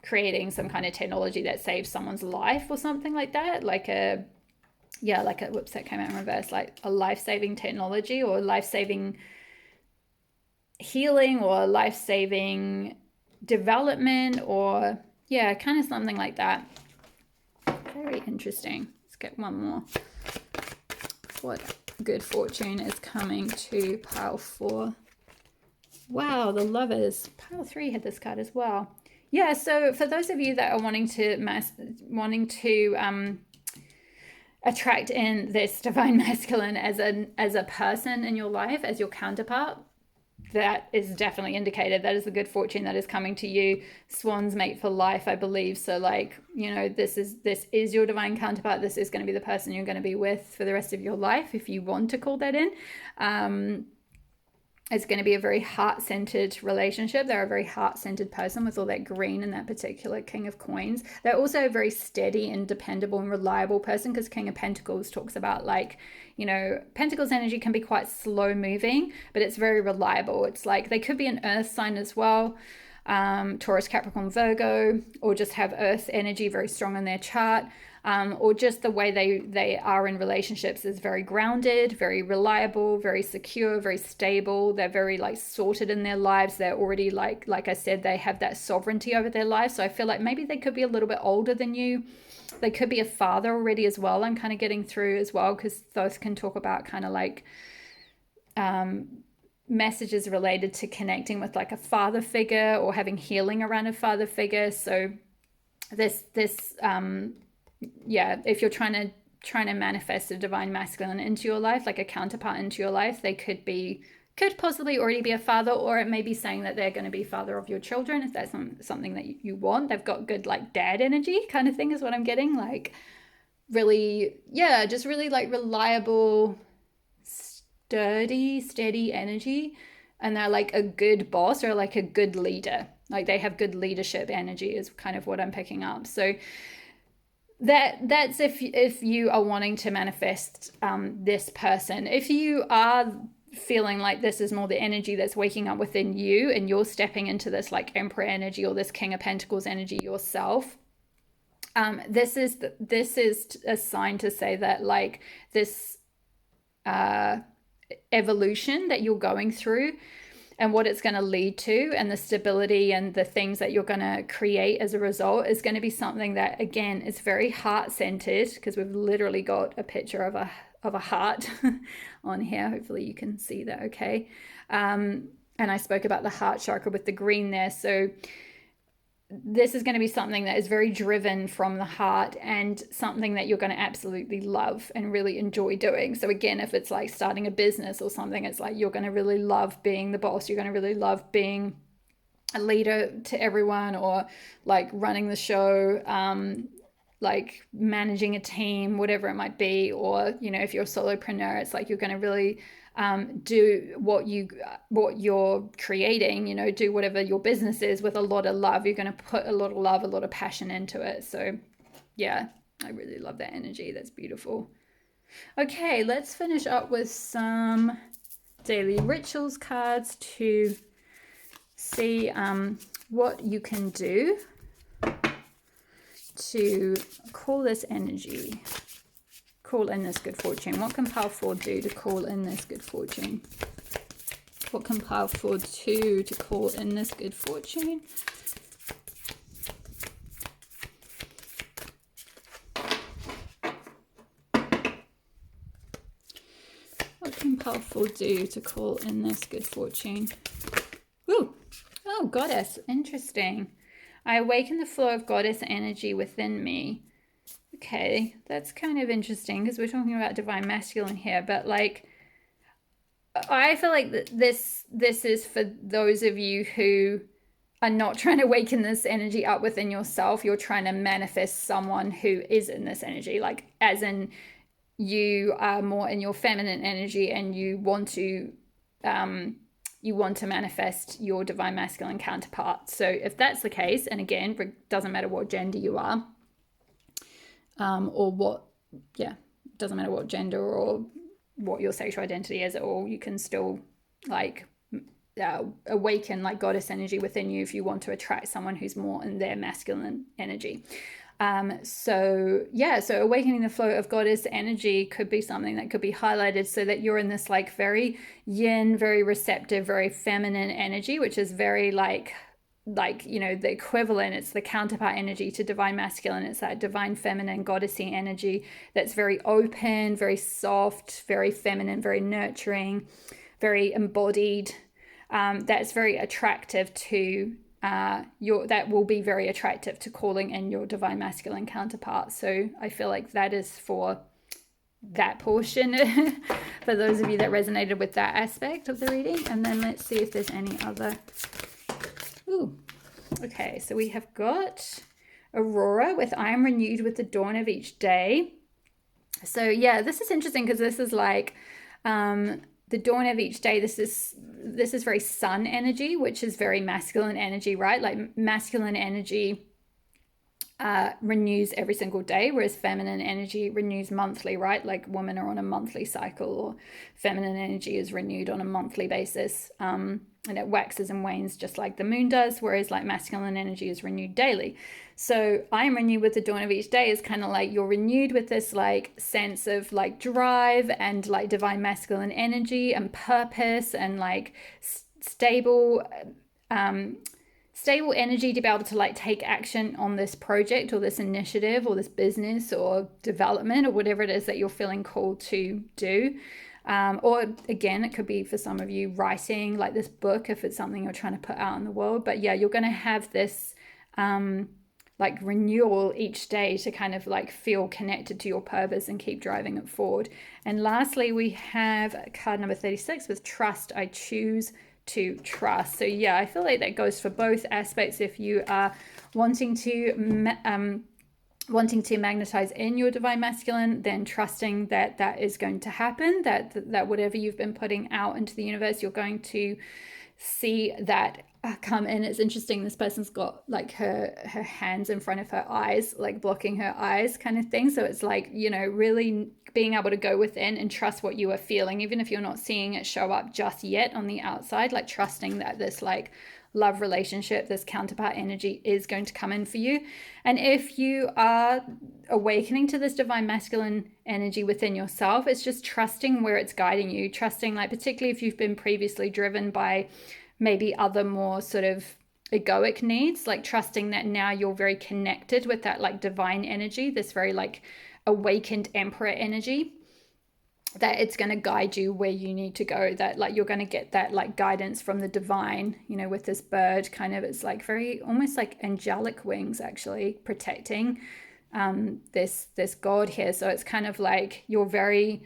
creating some kind of technology that saves someone's life or something like that, like a, yeah, like a, whoops, that came out in reverse, like a life-saving technology or life-saving healing or life-saving development, or yeah, kind of something like that. Very interesting. Let's get one more. What good fortune is coming to pile 4? Wow, the Lovers. Pile 3 had this card as well. Yeah, so for those of you that are wanting to attract in this divine masculine as a person in your life, as your counterpart, that is definitely indicated. That is the good fortune that is coming to you. Swans mate for life, I believe. So like, you know, this is your divine counterpart. This is going to be the person you're going to be with for the rest of your life, if you want to call that in. It's going to be a very heart-centered relationship. They're a very heart-centered person with all that green and that particular King of Coins. They're also a very steady and dependable and reliable person, because King of Pentacles talks about like, you know, Pentacles energy can be quite slow moving, but it's very reliable. It's like they could be an earth sign as well, Taurus, Capricorn, Virgo, or just have earth energy very strong in their chart. Or just the way they are in relationships is very grounded, very reliable, very secure, very stable. They're very like sorted in their lives. They're already like I said, they have that sovereignty over their lives. So I feel like maybe they could be a little bit older than you. They could be a father already as well. I'm kind of getting through as well, because those can talk about kind of like messages related to connecting with like a father figure or having healing around a father figure. So this yeah, if you're trying to manifest a divine masculine into your life, like a counterpart into your life, they could possibly already be a father, or it may be saying that they're going to be father of your children, if that's something that you want. They've got good like dad energy kind of thing is what I'm getting. Like really, yeah, just really like reliable, steady energy. And they're like a good boss or like a good leader. Like they have good leadership energy is kind of what I'm picking up. So that's if you are wanting to manifest this person. If you are feeling like this is more the energy that's waking up within you, and you're stepping into this like Emperor energy or this King of Pentacles energy yourself, this is a sign to say that like this evolution that you're going through and what it's going to lead to, and the stability and the things that you're going to create as a result, is going to be something that, again, is very heart-centered, because we've literally got a picture of a heart on here. Hopefully you can see that okay. And I spoke about the heart chakra with the green there. So this is going to be something that is very driven from the heart, and something that you're going to absolutely love and really enjoy doing. So again, if it's like starting a business or something, it's like you're going to really love being the boss. You're going to really love being a leader to everyone, or like running the show. like managing a team, whatever it might be, or if you're a solopreneur, it's like you're going to really do what you're creating, do whatever your business is with a lot of love. You're going to put a lot of love, a lot of passion into it. So yeah, I really love that energy. That's beautiful. Okay, let's finish up with some daily rituals cards to see what you can do to call this energy, call in this good fortune. What can pile 4 do to call in this good fortune? What can pile 4 do to call in this good fortune? What can pile 4 do to call in this good fortune? Ooh, oh, goddess, interesting. I awaken the flow of goddess energy within me. Okay, that's kind of interesting because we're talking about divine masculine here, but like I feel like this is for those of you who are not trying to awaken this energy up within yourself. You're trying to manifest someone who is in this energy, like as in you are more in your feminine energy and you want to manifest your divine masculine counterpart. So if that's the case, and again, it doesn't matter what gender you are, doesn't matter what gender or what your sexual identity is at all, you can still like awaken like goddess energy within you if you want to attract someone who's more in their masculine energy. So awakening the flow of goddess energy could be something that could be highlighted so that you're in this like very yin, very receptive, very feminine energy, which is very like the equivalent, it's the counterpart energy to divine masculine. It's that divine feminine goddessy energy that's very open, very soft, very feminine, very nurturing, very embodied. That's very attractive to that will be very attractive to calling in your divine masculine counterpart. So I feel like that is for that portion for those of you that resonated with that aspect of the reading. And then let's see if there's any other. Ooh, okay, so we have got Aurora with I am renewed with the dawn of each day. So yeah, this is interesting because this is like the dawn of each day. This is very sun energy, which is very masculine energy, right? Like masculine energy renews every single day, whereas feminine energy renews monthly, right? Like women are on a monthly cycle, or feminine energy is renewed on a monthly basis. And it waxes and wanes just like the moon does, whereas like masculine energy is renewed daily. So I am renewed with the dawn of each day is kind of like you're renewed with this like sense of like drive and like divine masculine energy and purpose and like stable energy to be able to like take action on this project or this initiative or this business or development or whatever it is that you're feeling called to do. Or again, it could be for some of you writing like this book if it's something you're trying to put out in the world. But yeah, you're going to have this like renewal each day to kind of like feel connected to your purpose and keep driving it forward. And lastly, we have card number 36 with trust. I choose to trust. So yeah, I feel like that goes for both aspects. If you are wanting to magnetize in your divine masculine, then trusting that that is going to happen, that whatever you've been putting out into the universe, you're going to see that come in. It's interesting, this person's got like her hands in front of her eyes, like blocking her eyes kind of thing. So it's like, really being able to go within and trust what you are feeling, even if you're not seeing it show up just yet on the outside, like trusting that this like love relationship, this counterpart energy is going to come in for you. And if you are awakening to this divine masculine energy within yourself, it's just trusting where it's guiding you, trusting like, particularly if you've been previously driven by maybe other more sort of egoic needs, like trusting that now you're very connected with that like divine energy, this very like awakened emperor energy, that it's going to guide you where you need to go, that like you're going to get that like guidance from the divine, with this bird kind of, it's like very almost like angelic wings actually protecting this god here. So it's kind of like you're very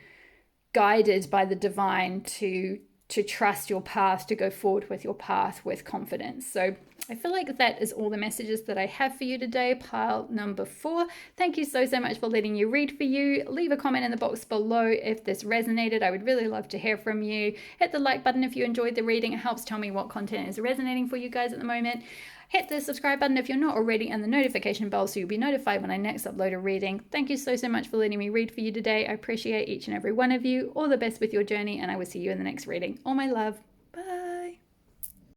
guided by the divine to to trust your path, to go forward with your path with confidence. So I feel like that is all the messages that I have for you today, pile number 4. Thank you so much for letting you read for you. Leave a comment in the box below if this resonated. I would really love to hear from you. Hit the like button if you enjoyed the reading. It helps tell me what content is resonating for you guys at the moment. Hit the subscribe button if you're not already, and the notification bell so you'll be notified when I next upload a reading. Thank you so much for letting me read for you today. I appreciate each and every one of you. All the best with your journey, and I will see you in the next reading. All my love.